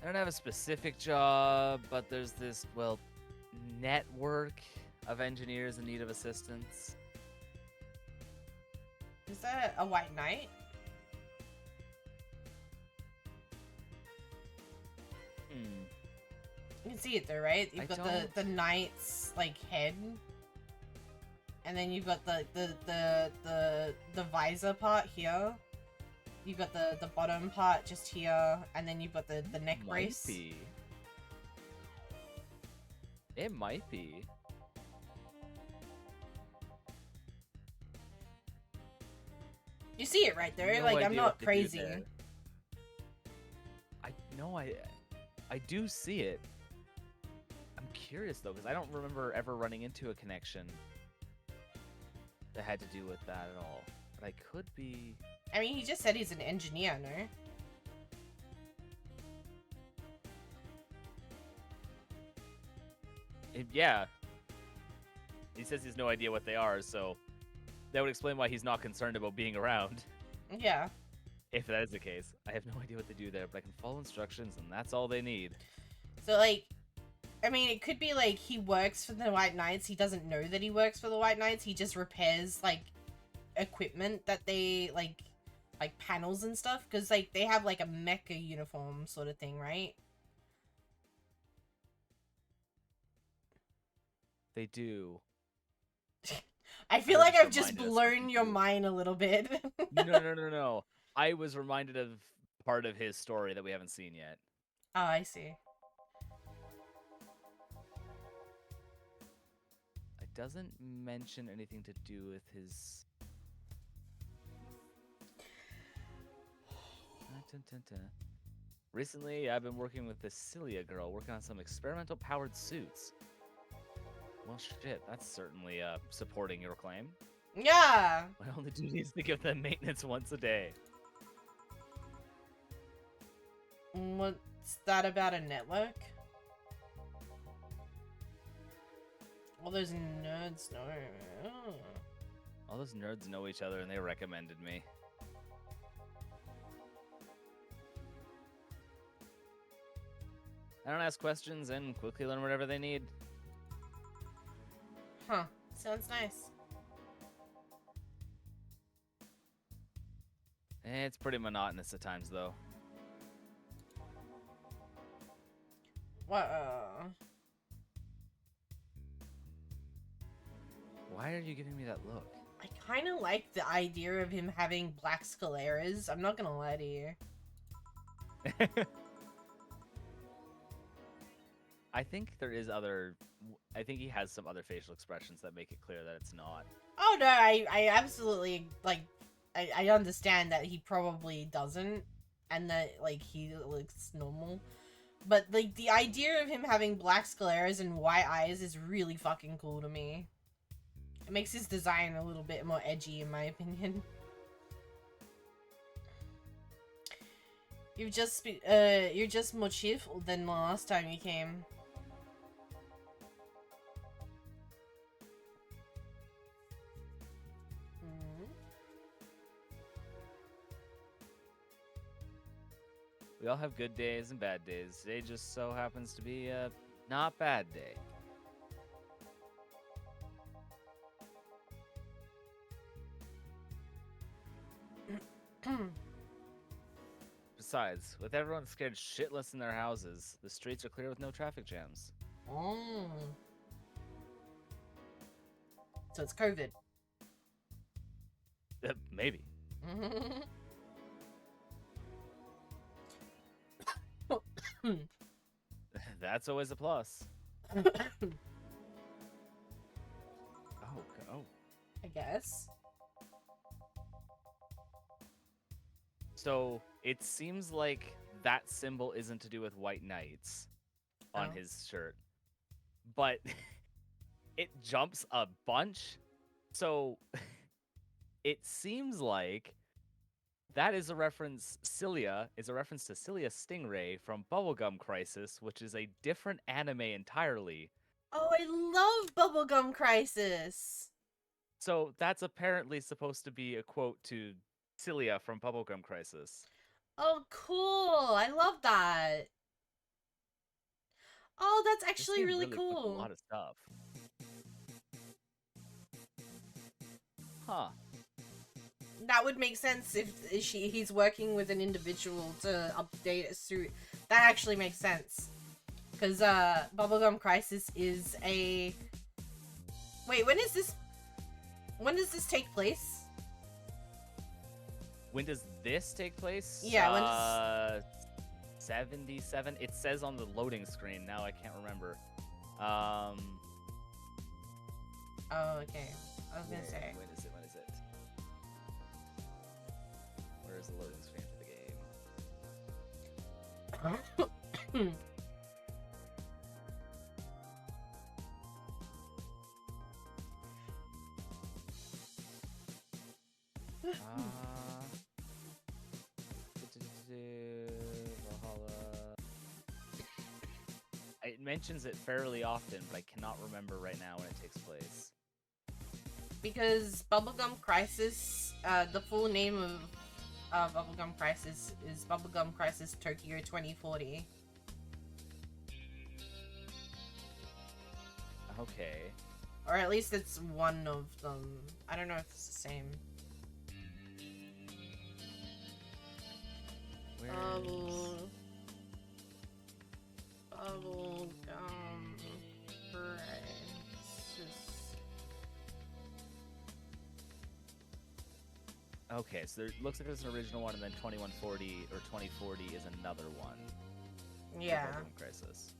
I don't have a specific job, but there's this, well, network of engineers in need of assistance. Is that a white knight? You can see it though, right? You've got the knight's like head, and then you've got the visor part here. You've got the bottom part just here, and then you've got the neck brace. Be. It might be. You see it right there? No like I'm idea not what they do crazy. there. I do see it. I'm curious though, because I don't remember ever running into a connection that had to do with that at all. But I could be. I mean, he just said he's an engineer, no? Yeah. He says he has no idea what they are, so that would explain why he's not concerned about being around. Yeah. If that is the case. I have no idea what they do there, but I can follow instructions, and that's all they need. So, like, I mean, it could be, like, he works for the White Knights. He doesn't know that he works for the White Knights. He just repairs, like, equipment that they, like panels and stuff. Because, like, they have, like, a mecha uniform sort of thing, right? They do. I feel I was like just I've just reminded us blown something your too. mind a little bit. No. I was reminded of part of his story that we haven't seen yet. Oh, I see. It doesn't mention anything to do with his... Recently, I've been working with this Cilia girl, working on some experimental powered suits. Well, shit, that's certainly supporting your claim. Yeah. My only duty is to give them maintenance once a day. What's that about a network? All those nerds know. Oh. All those nerds know each other and they recommended me. I don't ask questions and quickly learn whatever they need. Huh. Sounds nice. It's pretty monotonous at times, though. What? Why are you giving me that look? I kind of like the idea of him having black scleras. I'm not gonna lie to you. I think there is other. I think he has some other facial expressions that make it clear that it's not. Oh no, I absolutely like. I understand that he probably doesn't, and that like he looks normal, but like the idea of him having black scleras and white eyes is really fucking cool to me. It makes his design a little bit more edgy, in my opinion. You're just more cheerful than the last time you came. We all have good days and bad days. Today just so happens to be a not bad day. Besides, with everyone scared shitless in their houses, the streets are clear with no traffic jams. Oh. So it's COVID. Maybe. That's always a plus. Oh. I guess. So it seems like that symbol isn't to do with white knights on Oh. his shirt, but it jumps a bunch. So it seems like that is a reference. Cilia is a reference to Cilia Stingray from Bubblegum Crisis, which is a different anime entirely. Oh, I love Bubblegum Crisis. So that's apparently supposed to be a quote to Cilia from Bubblegum Crisis. Oh, cool. I love that. Oh, that's This actually game really puts cool. A lot of stuff. Huh. That would make sense if he's working with an individual to update a suit. That actually makes sense. Because Bubblegum Crisis is a... Wait, when does this take place? When does this take place? Yeah, when does... 77. It says on the loading screen. Now I can't remember. Oh, okay. I was gonna say. When is it? Where is the loading screen for the game? Valhalla. It mentions it fairly often, but I cannot remember right now when it takes place. Because Bubblegum Crisis, the full name of Bubblegum Crisis is Bubblegum Crisis Tokyo 2040. Okay. Or at least it's one of them. I don't know if it's the same. Bubblegum Crisis. Okay, so there looks like there's an original one, and then 2140 or 2040 is another one. Yeah. Bubblegum Crisis.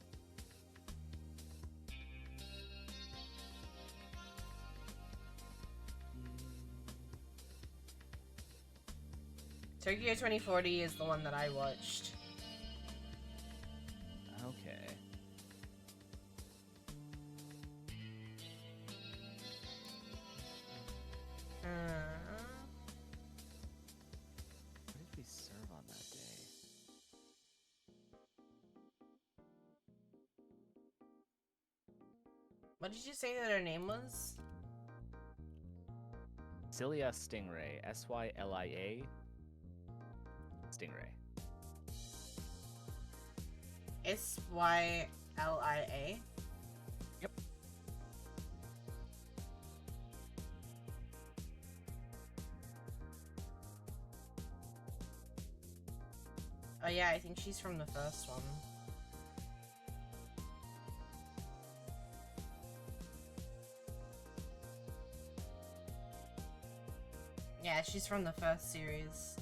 Tokyo 2040 is the one that I watched. Okay. What did we serve on that day? What did you say that her name was? Cilia Stingray. Sylia Stingray. Sylia. Yep. Oh yeah, I think she's from the first one. Yeah, she's from the first series.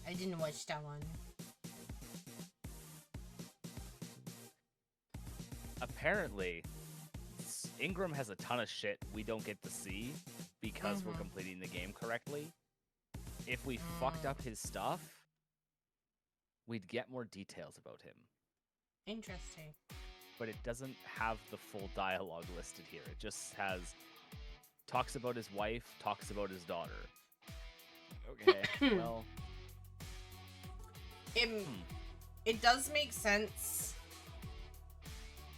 I didn't watch that one. Apparently, Ingram has a ton of shit we don't get to see because we're completing the game correctly. If we fucked up his stuff, we'd get more details about him. Interesting. But it doesn't have the full dialogue listed here. It just has talks about his wife, talks about his daughter. Okay, well, It does make sense.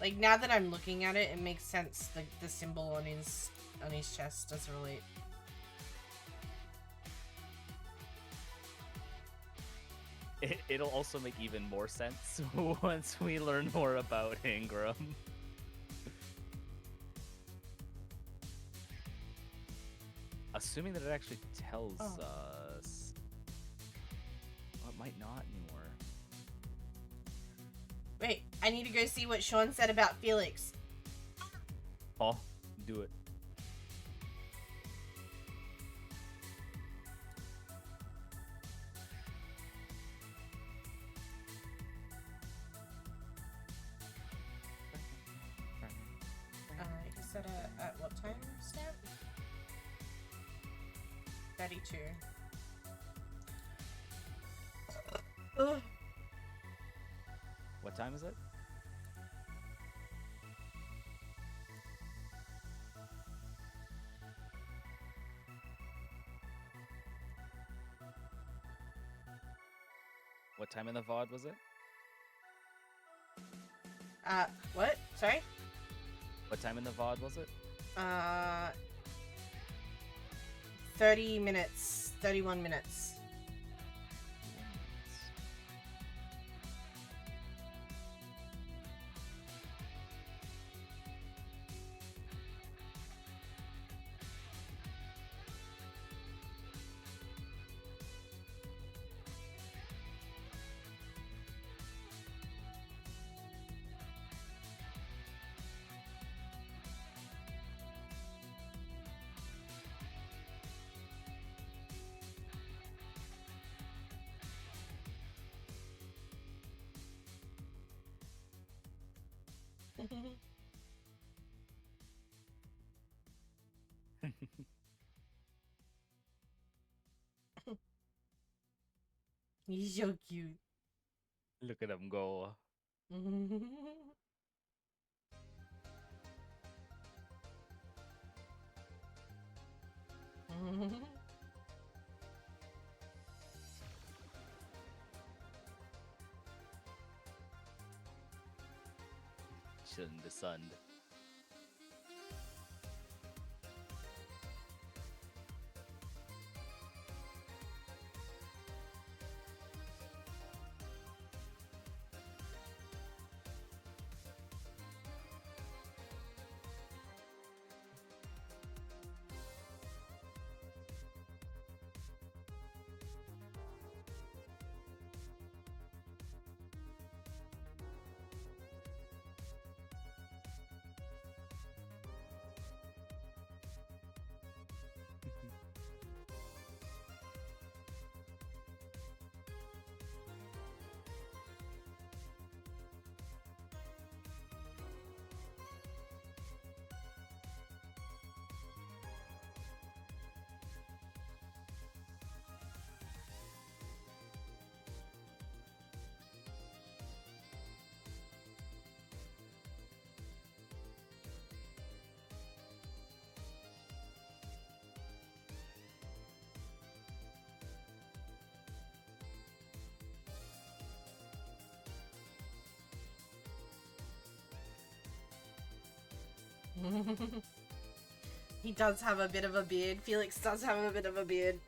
Like, now that I'm looking at it, it makes sense. The symbol on his chest does relate. it'll also make even more sense once we learn more about Ingram. Assuming that it actually tells us. Well, it might not anymore. Wait, I need to go see what Sean said about Felix. Oh, do it. He said at what time stamp? 32. Ugh. What time is it? What time in the VOD was it? What? Sorry? What time in the VOD was it? 30 minutes. 31 minutes. He's so cute. Look at him go. Chilling the sun. He does have a bit of a beard. Felix does have a bit of a beard.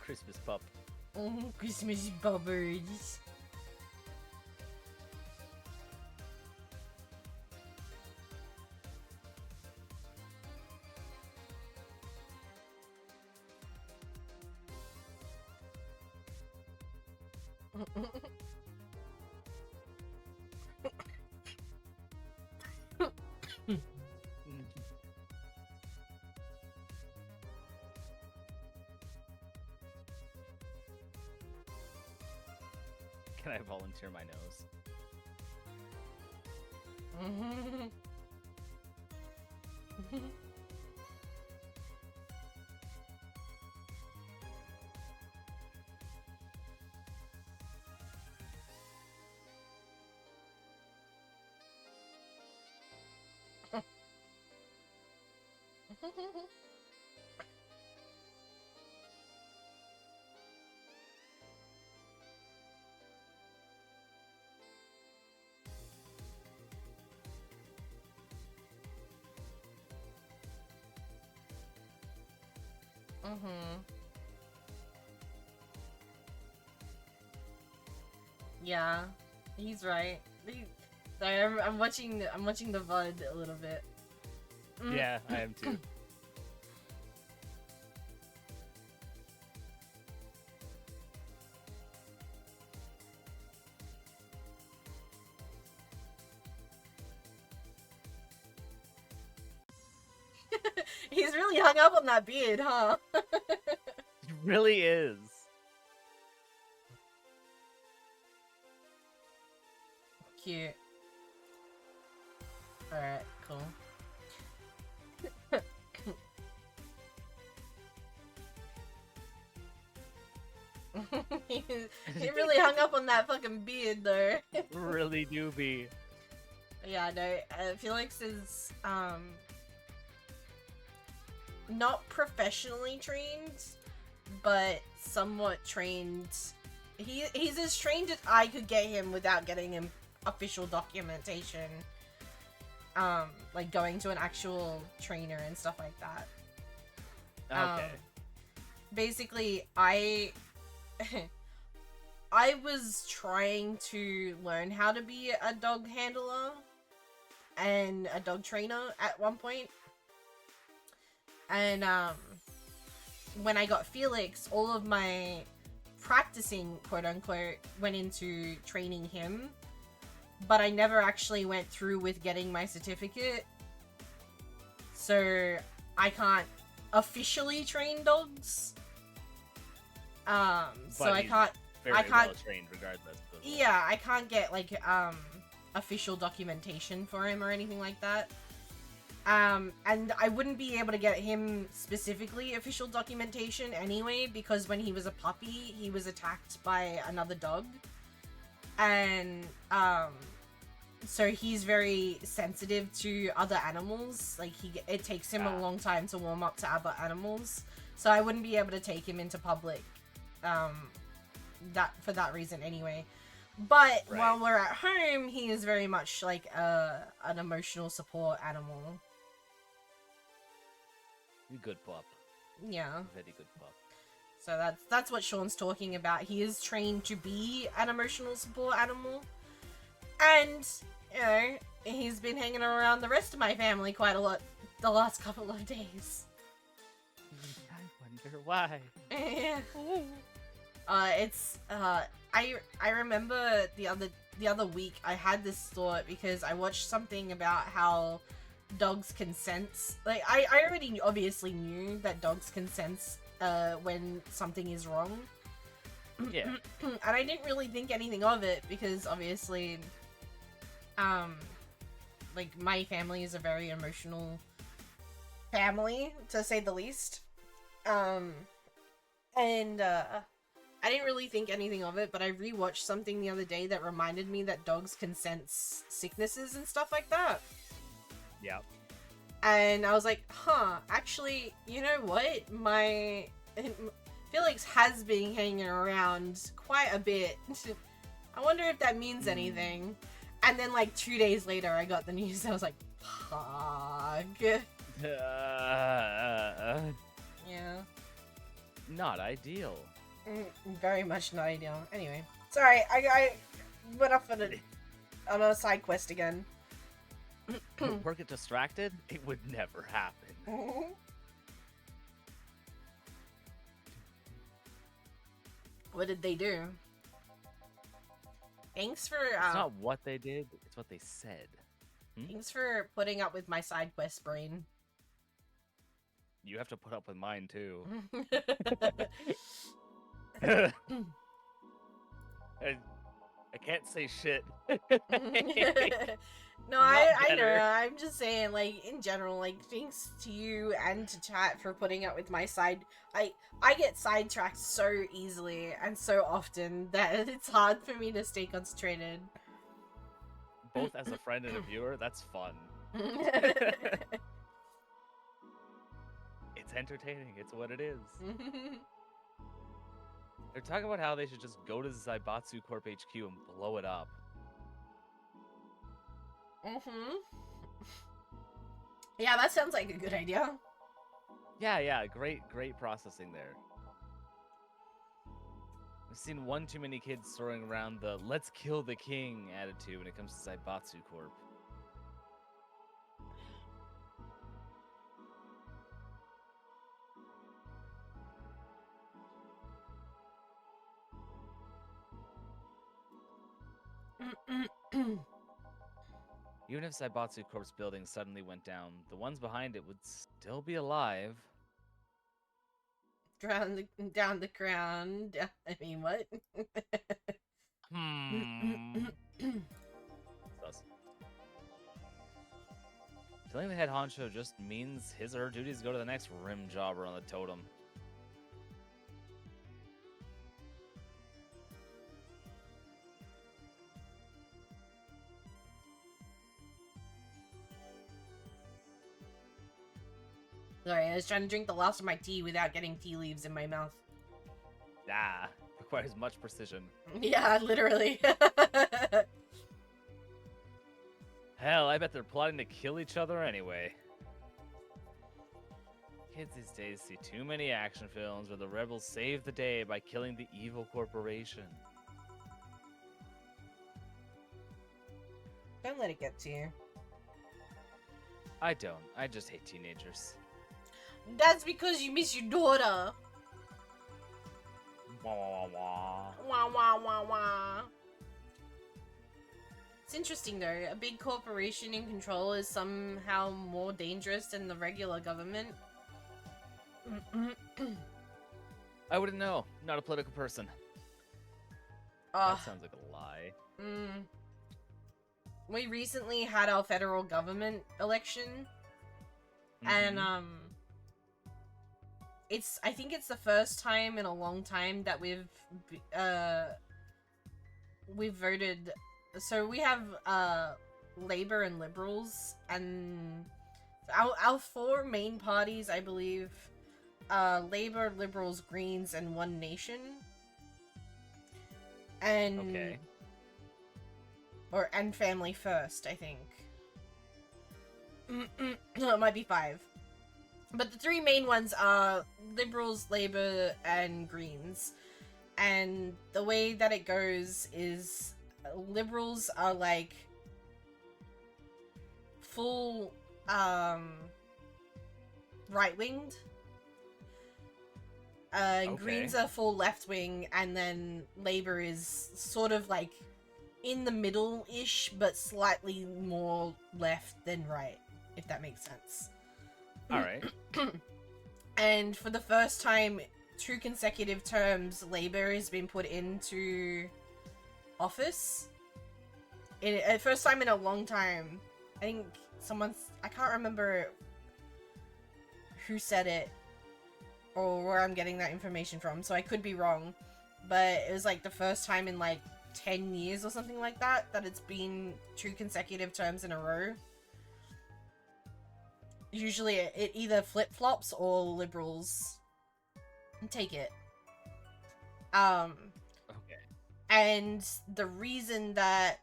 Christmas pup. Oh, Christmas bubbers. Can I volunteer my nose? Yeah, he's right. Sorry, I'm watching the VOD a little bit. Yeah, I am too. He's really hung up on that beard, huh? It really is. Cute. Alright, cool. He really hung up on that fucking beard, though. Really do be. Yeah, no, Felix is, not professionally trained, but somewhat trained. He's as trained as I could get him without getting him official documentation. Like going to an actual trainer and stuff like that. Okay. Basically, I was trying to learn how to be a dog handler and a dog trainer at one point. And when I got Felix, all of my practicing, quote unquote, went into training him, but I never actually went through with getting my certificate. So I can't officially train dogs. So But I he's can't Very I can't- well trained, regardless. Of yeah, I can't get like official documentation for him or anything like that. And I wouldn't be able to get him specifically official documentation anyway, because when he was a puppy, he was attacked by another dog. And so he's very sensitive to other animals. Like it takes him a long time to warm up to other animals. So I wouldn't be able to take him into public that for that reason anyway. But Right. while we're at home, he is very much like an emotional support animal. Good pup. Yeah. Very good pup. So that's what Sean's talking about. He is trained to be an emotional support animal. And, you know, he's been hanging around the rest of my family quite a lot the last couple of days. I wonder why. Yeah. I remember the other week I had this thought because I watched something about how dogs can sense. Like I already obviously knew that dogs can sense when something is wrong. Yeah. And I didn't really think anything of it because obviously like my family is a very emotional family, to say the least. I didn't really think anything of it, but I rewatched something the other day that reminded me that dogs can sense sicknesses and stuff like that. Yeah. And I was like, huh, actually, you know what? Felix has been hanging around quite a bit. I wonder if that means anything. And then like 2 days later, I got the news. I was like, fuck. Yeah. Yeah. Not ideal. Very much not ideal. Anyway, sorry, I went off on a side quest again. Work it distracted? It would never happen. What did they do? Thanks for It's not what they did, it's what they said. thanks for putting up with my side quest brain. You have to put up with mine too. I can't say shit. No, Not I know. better. I'm just saying, like, in general, like, thanks to you and to chat for putting up with my side. I get sidetracked so easily and so often that it's hard for me to stay concentrated. Both as a friend and a viewer, that's fun. It's entertaining. It's what it is. They're talking about how they should just go to Zaibatsu Corp HQ and blow it up. Yeah, that sounds like a good idea. Yeah, great processing there. I've seen one too many kids throwing around the "let's kill the king" attitude when it comes to Zaibatsu Corp. Even if Zaibatsu Corp's building suddenly went down, the ones behind it would still be alive. Down the crown. I mean, what? Sus. Killing the head honcho just means his or her duties go to the next rim jobber on the totem. Sorry, I was trying to drink the last of my tea without getting tea leaves in my mouth. Ah, requires much precision. Yeah, literally. Hell, I bet they're plotting to kill each other anyway. Kids these days see too many action films where the rebels save the day by killing the evil corporation. Don't let it get to you. I don't. I just hate teenagers. That's because you miss your daughter. Wah, wah, wah, wah. Wah wah wah wah. It's interesting though, a big corporation in control is somehow more dangerous than the regular government. I wouldn't know. Not a political person. That sounds like a lie. We recently had our federal government election, and I think it's the first time in a long time that we've voted. So we have Labor and Liberals, and our four main parties, I believe, Labor, Liberals, Greens, and One Nation. And Okay. and Family First, I think. No, it might be 5. But the 3 main ones are Liberals, Labor, and Greens. And the way that it goes is Liberals are like full right-winged. Okay. Greens are full left-wing, and then Labor is sort of like in the middle-ish, but slightly more left than right, if that makes sense. Alright. And for the first time, 2 consecutive terms, Labor has been put into office. First time in a long time. I think I can't remember who said it, or where I'm getting that information from, so I could be wrong. But it was like the first time in like 10 years or something like that it's been 2 consecutive terms in a row. Usually it either flip-flops or Liberals take it. Okay. And the reason that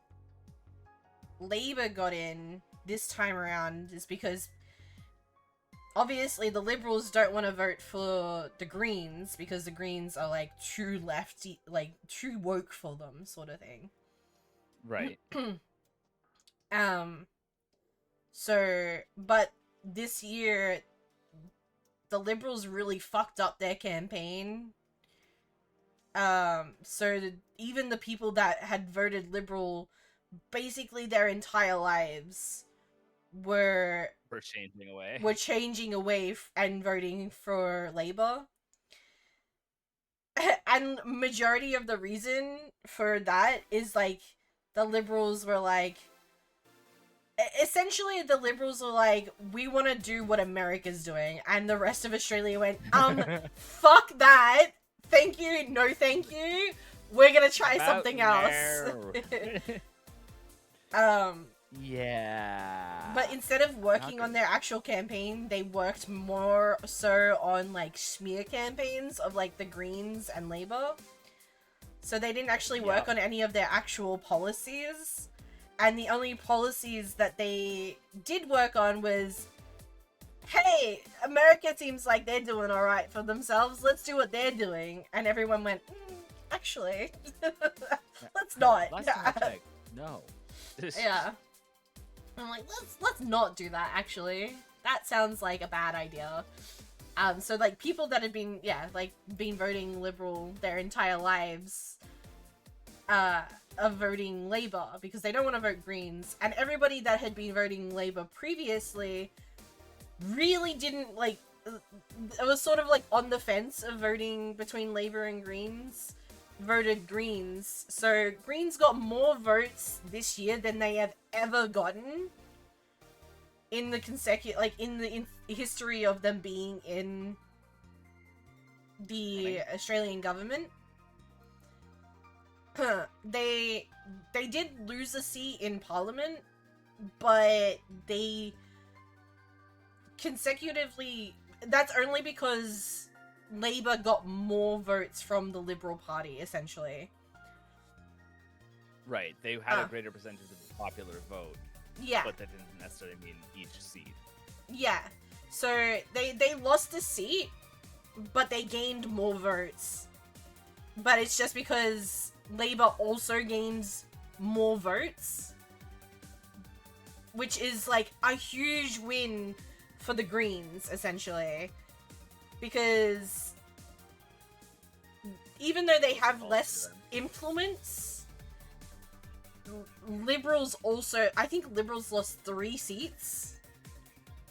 Labor got in this time around is because obviously the Liberals don't want to vote for the Greens because the Greens are like too lefty, like too woke for them, sort of thing. Right. So, but this year, the Liberals really fucked up their campaign. So even the people that had voted Liberal basically their entire lives were changing away and voting for Labour. And majority of the reason for that is like the Liberals were like, essentially the Liberals were like, we want to do what America's doing, and the rest of Australia went, fuck that, thank you, no thank you, we're gonna try something else. Yeah. But instead of working on their actual campaign, they worked more so on like smear campaigns of like the Greens and Labour. So they didn't actually work on any of their actual policies. And the only policies that they did work on was, hey, America seems like they're doing alright for themselves, let's do what they're doing. And everyone went, actually, let's not. Last time I checked, no. Yeah. I'm like, let's not do that, actually. That sounds like a bad idea. So like people that have been, been voting Liberal their entire lives, are voting Labour because they don't want to vote Greens, and everybody that had been voting Labour previously really didn't like, it was sort of like on the fence of voting between Labour and Greens, voted Greens. So Greens got more votes this year than they have ever gotten in the in history of them being in the Australian government. They did lose a seat in Parliament, but they consecutively, that's only because Labour got more votes from the Liberal Party, essentially. Right, they had a greater percentage of the popular vote. Yeah. But that didn't necessarily mean each seat. Yeah. So they lost a seat, but they gained more votes. But it's just because Labour also gains more votes, which is like a huge win for the Greens, essentially. Because even though they have less influence, Liberals also, I think Liberals lost 3 seats,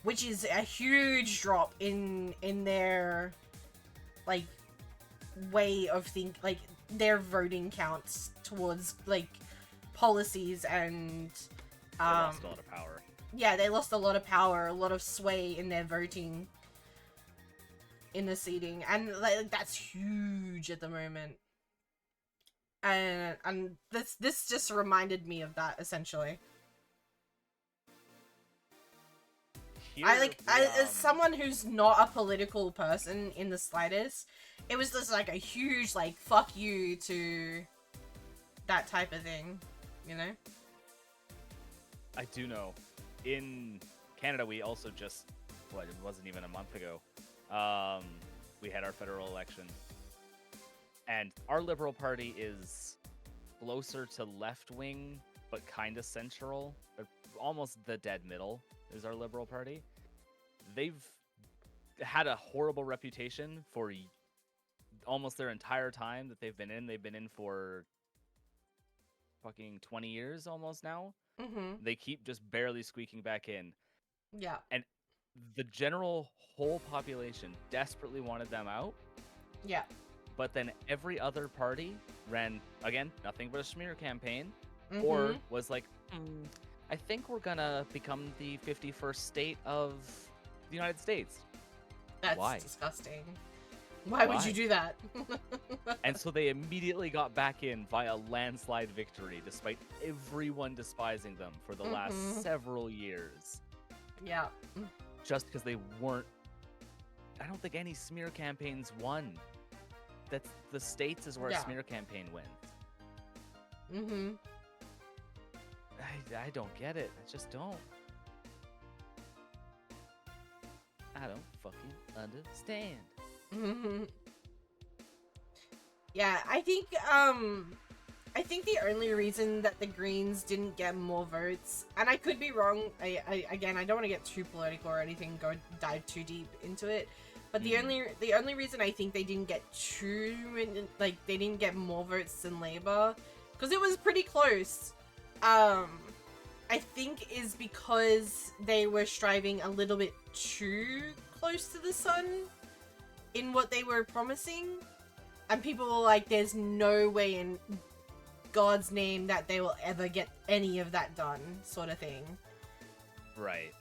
which is a huge drop in their like way of like their voting counts towards like policies, and they lost a lot of power. Yeah, they lost a lot of power, a lot of sway in their voting, in the seating, and like that's huge at the moment. And this just reminded me of that, essentially. As someone who's not a political person in the slightest, it was just like a huge like fuck you to that type of thing, you know? I do know. In Canada, we also just, it wasn't even a month ago, we had our federal election. And our Liberal Party is closer to left-wing, but kind of central. Almost the dead middle is our Liberal Party. They've had a horrible reputation for almost their entire time that they've been in. They've been in for fucking 20 years almost now. Mm-hmm. They keep just barely squeaking back in. Yeah. And the general whole population desperately wanted them out. Yeah. But then every other party ran, again, nothing but a smear campaign, or was like, I think we're gonna become the 51st state of the United States. That's Why? Disgusting. Why would you do that? And so they immediately got back in via landslide victory, despite everyone despising them for the last several years. Yeah. Just because they weren't... I don't think any smear campaigns won. That's the States is where a smear campaign wins. I don't get it. I just don't. I don't fucking understand. Yeah, I think the only reason that the Greens didn't get more votes, and I could be wrong, again, I don't want to get too political or anything, dive too deep into it, but the only reason I think they didn't get they didn't get more votes than Labour, because it was pretty close, I think is because they were striving a little bit too close to the sun in what they were promising, and people were like, there's no way in God's name that they will ever get any of that done, sort of thing. Right.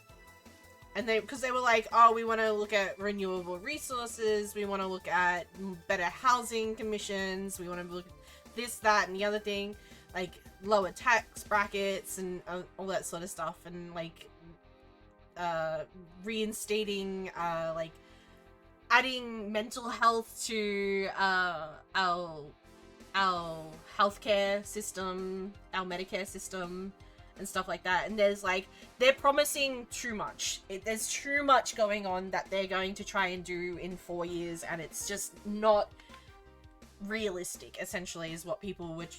And because they were like, oh, we want to look at renewable resources, we want to look at better housing commissions, we want to look at this, that, and the other thing, like lower tax brackets and all that sort of stuff, and like reinstating like adding mental health to our healthcare system, our Medicare system, and stuff like that. And there's like, they're promising too much. There's too much going on that they're going to try and do in 4 years, and it's just not realistic, essentially, is what people would...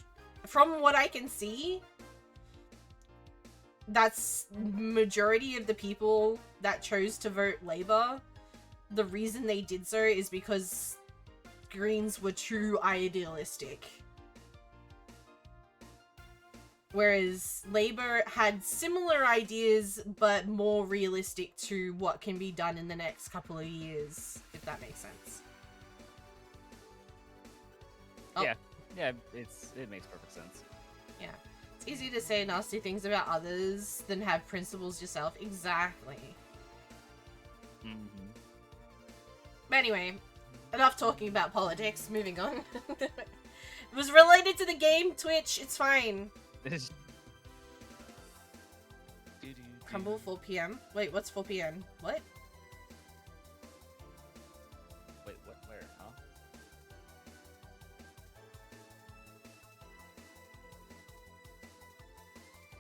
From what I can see, that's majority of the people that chose to vote Labour. The reason they did so is because Greens were too idealistic. Whereas Labour had similar ideas, but more realistic to what can be done in the next couple of years, if that makes sense. Oh. Yeah, it makes perfect sense. Yeah. It's easy to say nasty things about others than have principles yourself. Exactly. Mm-hmm. But anyway, enough talking about politics. Moving on. It was related to the game, Twitch. It's fine. Crumble 4 p.m. Wait, what's 4 p.m.? What? Wait, what? Where? Huh?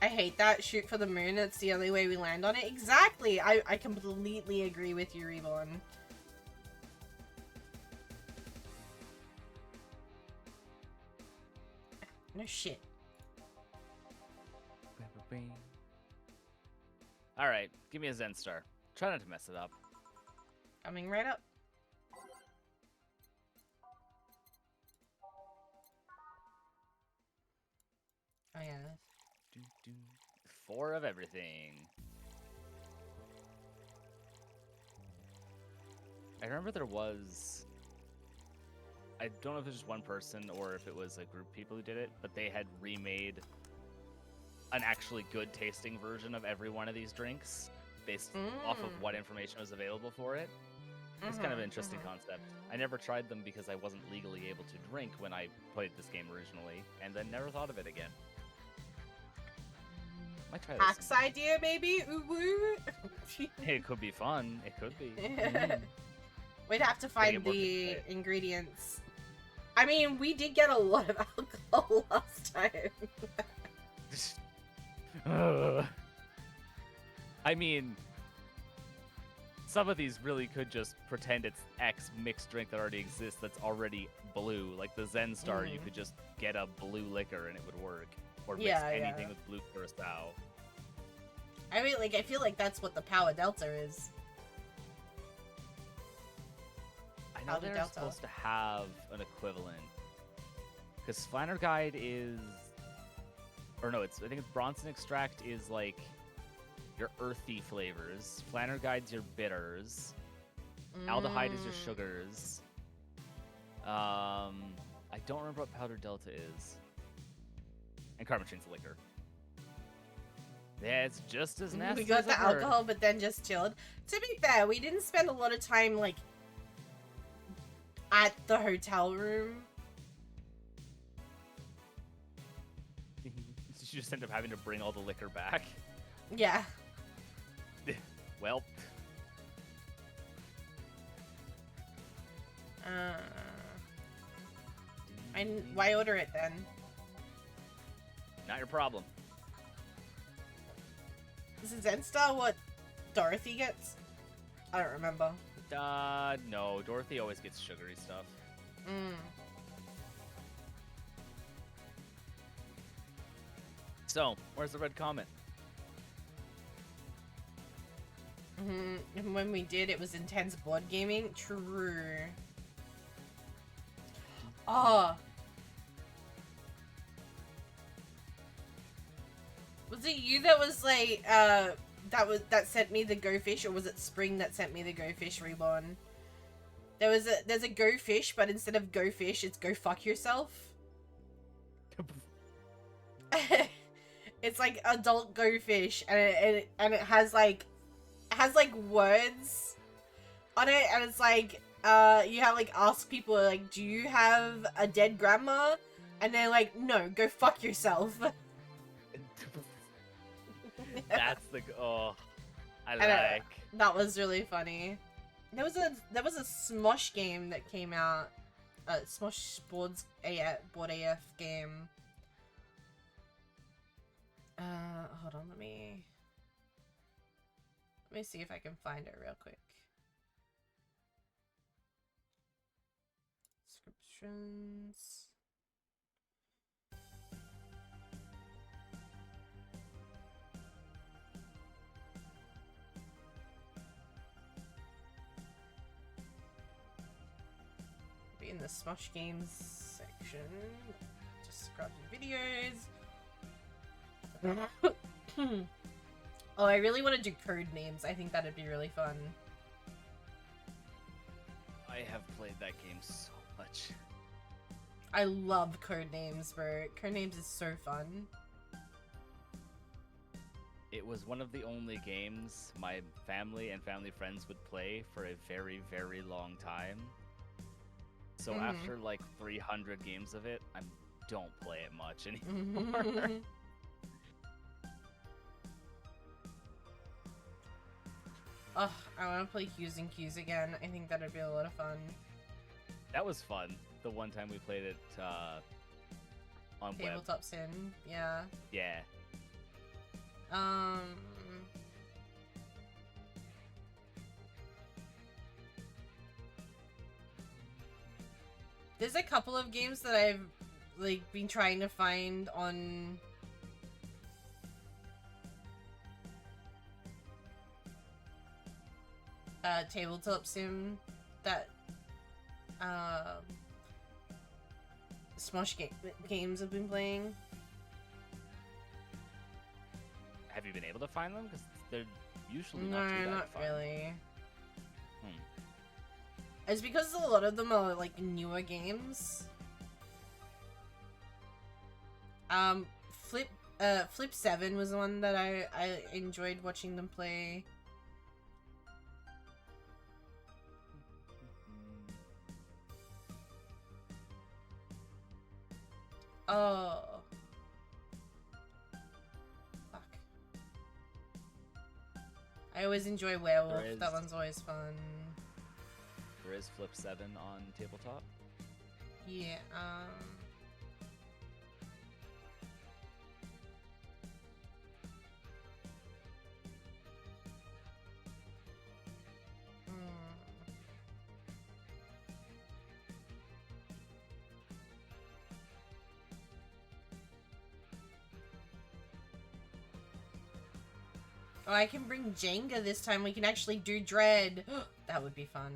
I hate that. Shoot for the moon. That's the only way we land on it. Exactly. I completely agree with you, Reborn. No shit. Alright, give me a Zen Star. Try not to mess it up. Coming right up. Oh yeah. 4 of everything. I remember there was... I don't know if it was just one person or if it was a group of people who did it, but they had remade an actually good tasting version of every one of these drinks based off of what information was available for it. It's kind of an interesting concept. I never tried them because I wasn't legally able to drink when I played this game originally, and then never thought of it again. Might try this. Hacks idea, maybe? Ooh woo. It could be fun. It could be. We'd have to find the ingredients. I mean, we did get a lot of alcohol last time. I mean, some of these really could just pretend it's X mixed drink that already exists that's already blue. Like the Zen Star, you could just get a blue liquor and it would work. Or mix anything with blue curacao. I mean, like, I feel like that's what the Power Delta is. I know they're supposed to have an equivalent. Because Flanner Guide is... Or no, I think it's Bronson Extract is like your earthy flavors. Flanner Guide's your bitters. Aldehyde is your sugars. I don't remember what Powder Delta is. And Carbon Chain's liquor. Yeah, it's just as nasty. We got as the alcohol, but then just chilled. To be fair, we didn't spend a lot of time, like, at the hotel room. You just end up having to bring all the liquor back. Yeah. Well. Why order it then? Not your problem. Is Zen Star what Dorothy gets? I don't remember. No. Dorothy always gets sugary stuff. Mm. So, where's the red comment? And when we did, it was intense board gaming. True. Oh. Was it you that was like, that sent me the Go Fish, or was it Spring that sent me the Go Fish Reborn? There's a Go Fish, but instead of Go Fish, it's Go Fuck Yourself. It's like adult Go Fish, and it has like words on it, and it's like you have like ask people like, do you have a dead grandma? And they're like, no, go fuck yourself. That's the I know. like. That was really funny. There was a Smosh game that came out, Smosh board AF game. Hold on, let me see if I can find it real quick. Descriptions. Be in the Smosh Games section. Just scrub the videos. Oh, I really want to do code names. I think that'd be really fun. I have played that game so much. I love code names, bro. Code names is so fun. It was one of the only games my family and family friends would play for a very, very long time. So after like 300 games of it, I don't play it much anymore. Ugh, I want to play Q's and Q's again. I think that'd be a lot of fun. That was fun. The one time we played it on web. Tabletop Sim, yeah. Yeah. There's a couple of games that I've like been trying to find on Tabletop Sim that Smosh games have been playing. Have you been able to find them? Because they're usually No, not too bad not to find. really. It's because a lot of them are like newer games. Flip 7 was the one that I enjoyed watching them play. Oh. Fuck. I always enjoy Werewolf. That one's always fun. There is Flip 7 on tabletop. Yeah, Oh, I can bring Jenga this time. We can actually do Dread. That would be fun.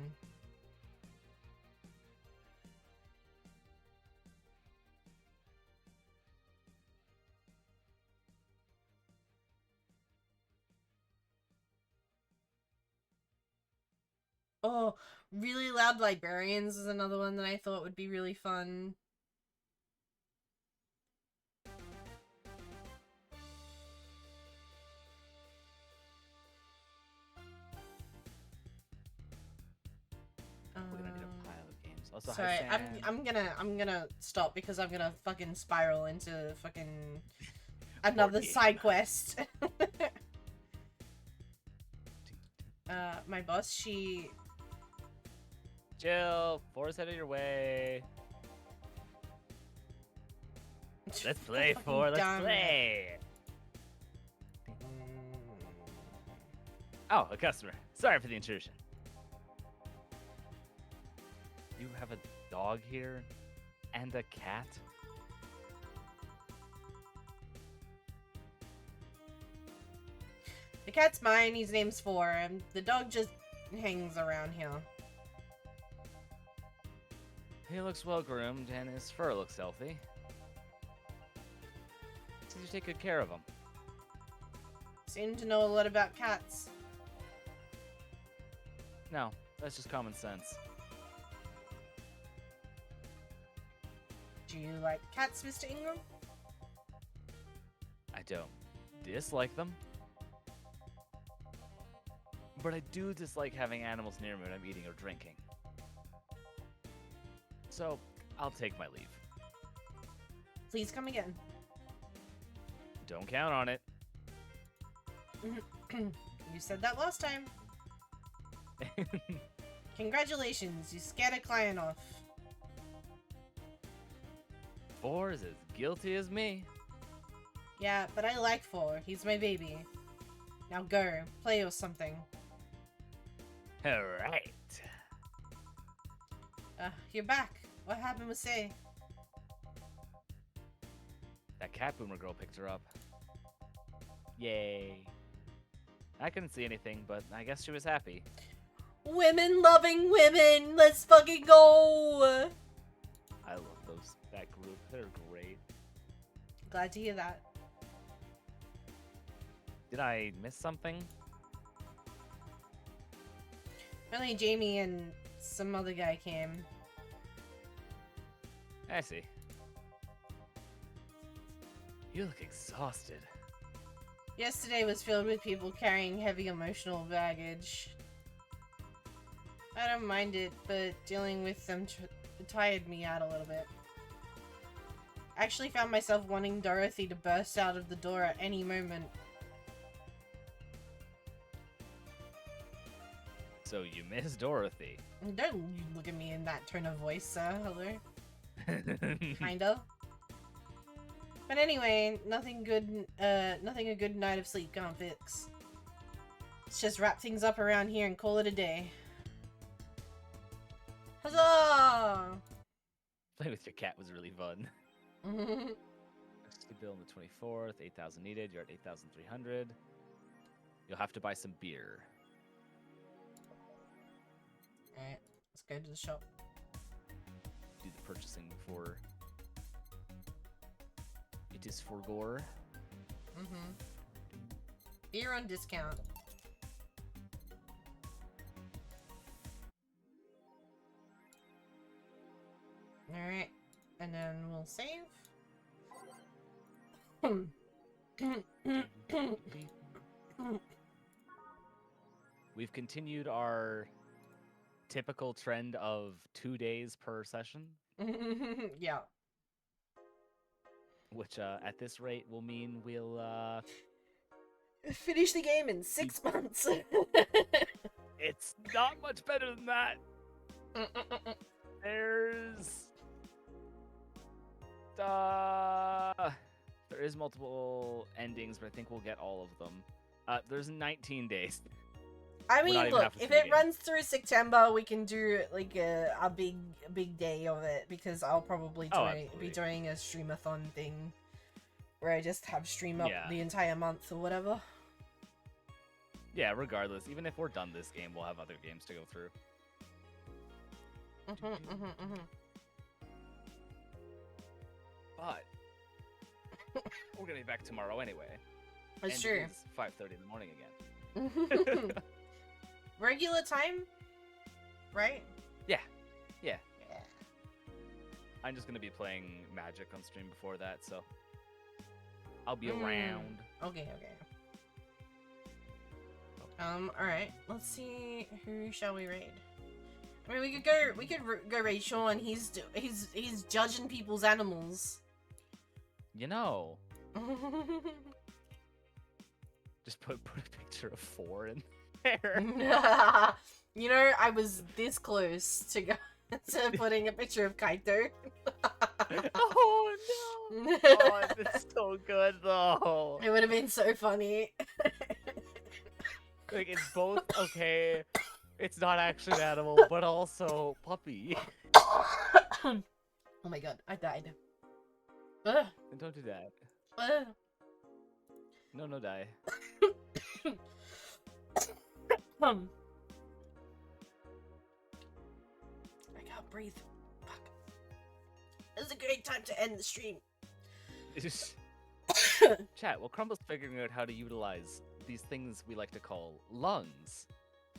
Oh, Really Loud Librarians is another one that I thought would be really fun. We're gonna need a pile of games. Also, Sorry, hi, I'm gonna stop because I'm gonna fucking spiral into fucking another game. side quest. My boss, she... Chill. Forest headed your way. Let's play, Fucking for. Let's dumb. play. Oh, a customer. Sorry for the intrusion. You have a dog here and a cat? The cat's mine, his name's Four, and the dog just hangs around here. He looks well groomed and his fur looks healthy. Did you take good care of him? Seem to know a lot about cats. No, that's just common sense. Do you like cats, Mr. Ingram? I don't dislike them. But I do dislike having animals near me when I'm eating or drinking. So, I'll take my leave. Please come again. Don't count on it. You said that last time. Congratulations, you scared a client off. Four is as guilty as me. Yeah, but I like Four. He's my baby. Now go, play or something. Alright. You're back. What happened with Say? That cat boomer girl picked her up. Yay. I couldn't see anything, but I guess she was happy. Women loving women! Let's fucking go! I love that group. They're great. Glad to hear that. Did I miss something? Only Jamie and some other guy came. I see. You look exhausted. Yesterday was filled with people carrying heavy emotional baggage. I don't mind it, but dealing with them tired me out a little bit. I actually found myself wanting Dorothy to burst out of the door at any moment. So you miss Dorothy. Don't look at me in that tone of voice, sir. Hello? Kinda. But anyway, nothing a good night of sleep can't fix. Let's just wrap things up around here and call it a day. Huzzah! Playing with your cat was really fun. Next bill on the 24th, 8,000 needed. You're at 8,300. You'll have to buy some beer. Alright, let's go to the shop. Do the purchasing before it is for gore. Beer on discount. Alright, and then we'll save. We've continued our typical trend of 2 days per session, Yeah. which at this rate will mean we'll Finish the game in 6 months. it's not much better than that. There is multiple endings, but I think we'll get all of them. There's 19 days. I We're mean, not even look, halfway if through the it game. runs through September, we can do like a big day of it, because I'll probably be absolutely. doing a streamathon thing where I just have stream up Yeah. the entire month or whatever. Yeah, regardless, even if we're done this game, we'll have other games to go through. But we're gonna be back tomorrow anyway. That's and true. It's 5:30 in the morning again. Regular time, right? Yeah. I'm just gonna be playing Magic on stream before that, so I'll be around. Okay. Alright. Let's see, who shall we raid? I mean, we could go raid Sean. He's judging people's animals. You know, just put a picture of 4 in there. You know, I was this close to putting a picture of Kaito. Oh no! Oh, it's so good though. It would have been so funny. Like, it's both okay It's not actually an animal, but also puppy. Oh my god, I died. Ugh, Don't do that. ugh. No, no, die. I can't breathe. Fuck. This is a great time to end the stream. Chat, well, Crumble's figuring out how to utilize these things we like to call lungs.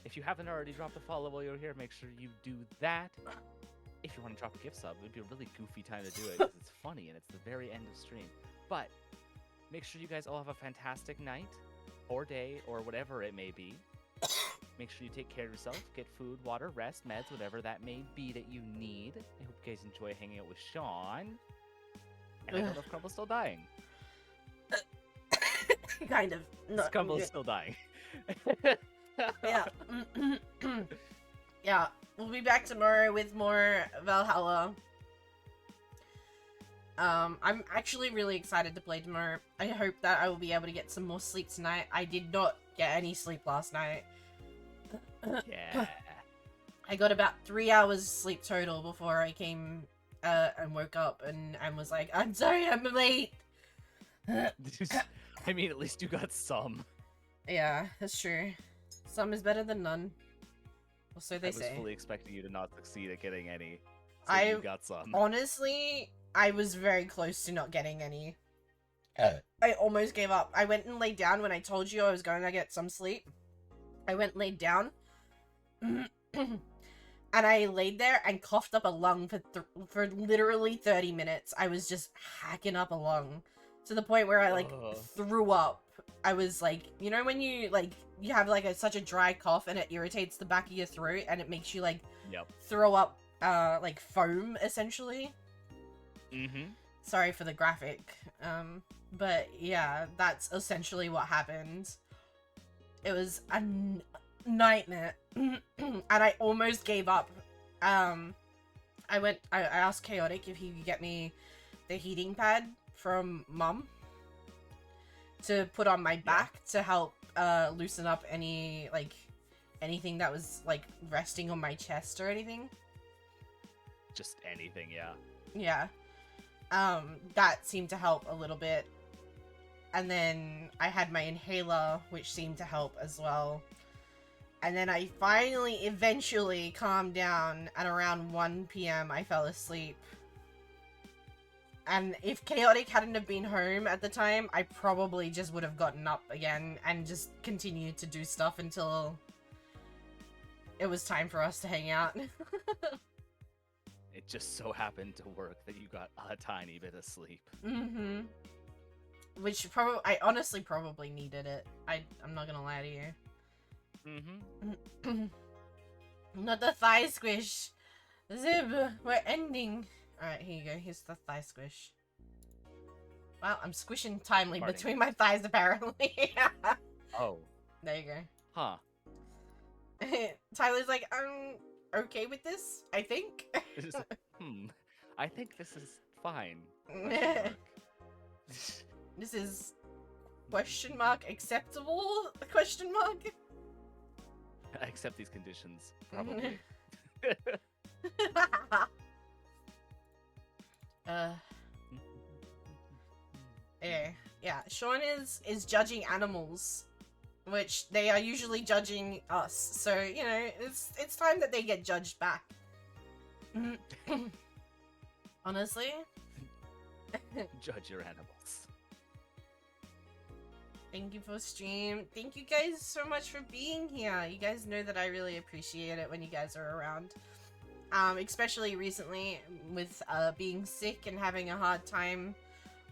If you haven't already dropped a follow while you're here, make sure you do that. If you want to drop a gift sub, it would be a really goofy time to do it because it's funny and it's the very end of stream. But make sure you guys all have a fantastic night or day or whatever it may be. Make sure you take care of yourself, get food, water, rest, meds, whatever that may be that you need. I hope you guys enjoy hanging out with Sean. And I don't know if Crumble's still dying. Kind of. No, Crumble's still dying. Yeah. Yeah. We'll be back tomorrow with more Valhalla. I'm actually really excited to play tomorrow. I hope that I will be able to get some more sleep tonight. I did not get any sleep last night. Yeah. I got about 3 hours sleep total before I came and woke up and was like, I'm sorry, I'm late. I mean, at least you got some. Yeah, that's true. Some is better than none. Or so they say. I was fully expecting you to not succeed at getting any. So you got some. Honestly, I was very close to not getting any. I almost gave up. I went and laid down when I told you I was going to get some sleep. I went and laid down. And I laid there and coughed up a lung for literally 30 minutes. I was just hacking up a lung. To the point where I, like, threw up. I was like, you know when you, like, you have, like, such a dry cough and it irritates the back of your throat and it makes you, like, throw up, like, foam, essentially? Mm-hmm. Sorry for the graphic. But, yeah, that's essentially what happened. It was a nightmare. And I almost gave up. I asked Chaotic if he could get me the heating pad from Mum to put on my back to help loosen up any, like, anything that was, like, resting on my chest or anything. Just anything, yeah. Yeah. That seemed to help a little bit. And then I had my inhaler, which seemed to help as well. And then I finally, eventually calmed down. At around 1 p.m. I fell asleep. And if Chaotic hadn't have been home at the time, I probably just would have gotten up again and just continued to do stuff until it was time for us to hang out. It just so happened to work that you got a tiny bit of sleep. Mm-hmm. Which I honestly probably needed it. I'm not gonna lie to you. Mm-hmm. Not the thigh squish. Zib, we're ending. Alright, here you go. Here's the thigh squish. Wow, I'm squishing timely between my thighs, apparently. Oh. There you go. Huh. Tyler's like, I'm okay with this, I think. I think this is fine. This is... question mark acceptable? Question mark? I accept these conditions, probably. Yeah, Sean is judging animals, which they are usually judging us. So, you know, it's time that they get judged back. Honestly. Judge your animals. Thank you for stream. Thank you guys so much for being here. You guys know that I really appreciate it when you guys are around. Especially recently with being sick and having a hard time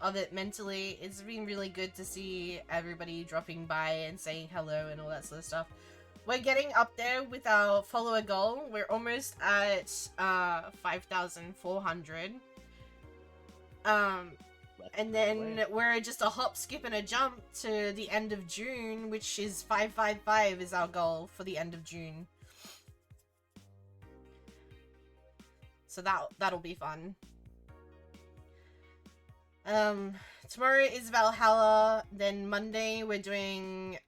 of it mentally. It's been really good to see everybody dropping by and saying hello and all that sort of stuff. We're getting up there with our follower goal. We're almost at 5,400. And then we're just a hop, skip, and a jump to the end of June, which is 555 is our goal for the end of June. So that'll be fun. Tomorrow is Valhalla. Then Monday we're doing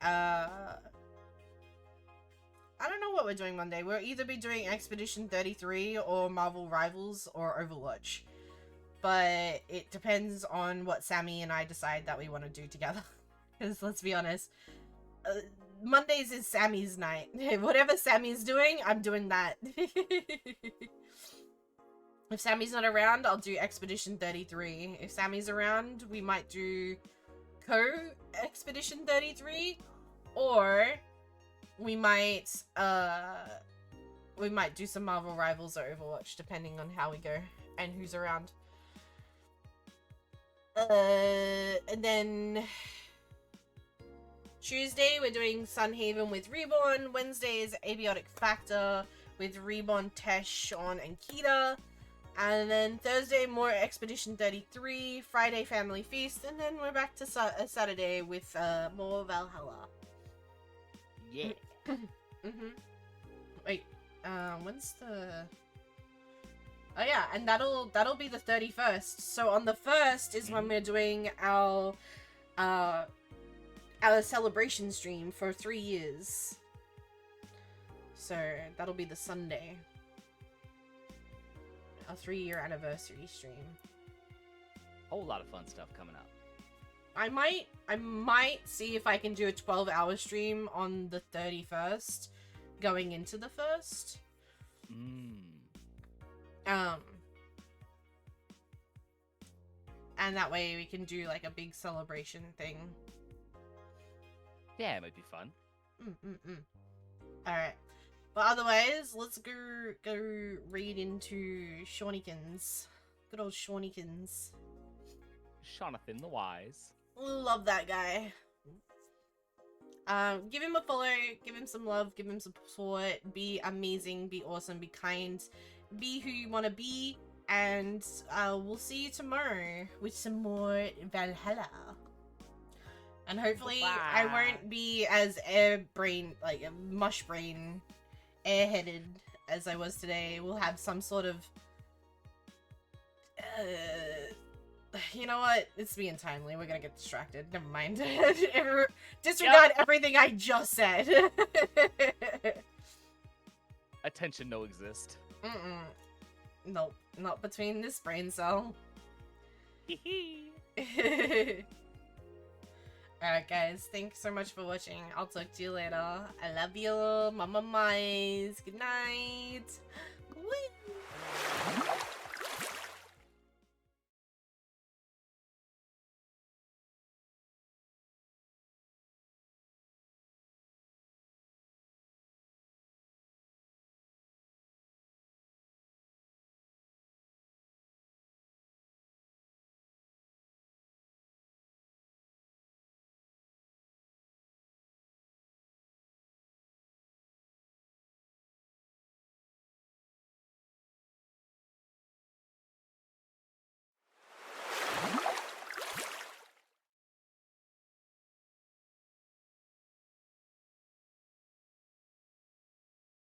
I don't know what we're doing Monday. We'll either be doing Expedition 33 or Marvel Rivals or Overwatch. But it depends on what Sammy and I decide that we want to do together. Because let's be honest, Mondays is Sammy's night. Whatever Sammy's doing, I'm doing that. If Sammy's not around, I'll do Expedition 33. If Sammy's around, we might do Expedition 33, or we might do some Marvel Rivals or Overwatch, depending on how we go and who's around. And then Tuesday we're doing Sunhaven with Reborn. Wednesday is Abiotic Factor with Reborn, Tesh, Sean, and Kita. And then Thursday, more Expedition 33. Friday, Family Feast. And then we're back to Saturday with more Valhalla. Yeah. Wait, when's the... Oh yeah, and that'll be the 31st. So on the 1st is when we're doing our celebration stream for 3 years. So that'll be the Sunday. A 3-year anniversary stream. Whole lot of fun stuff coming up. I might see if I can do a 12-hour stream on the 31st, going into the 1st. And that way we can do like a big celebration thing. Yeah, it might be fun. Alright. But otherwise, let's go read into Shawnikins. Good old Shawnikins. Jonathan the Wise. Love that guy. Give him a follow, give him some love, give him some support, be amazing, be awesome, be kind, be who you want to be, and we'll see you tomorrow with some more Valhalla. And hopefully I won't be as mush brain, airheaded as I was today. We'll have some sort of you know what? It's being timely. We're gonna get distracted. Never mind. Disregard everything I just said. Attention no exist. Nope. Not between this brain cell. Alright guys, thanks so much for watching. I'll talk to you later. I love you. Mama mice. Good night. Woo.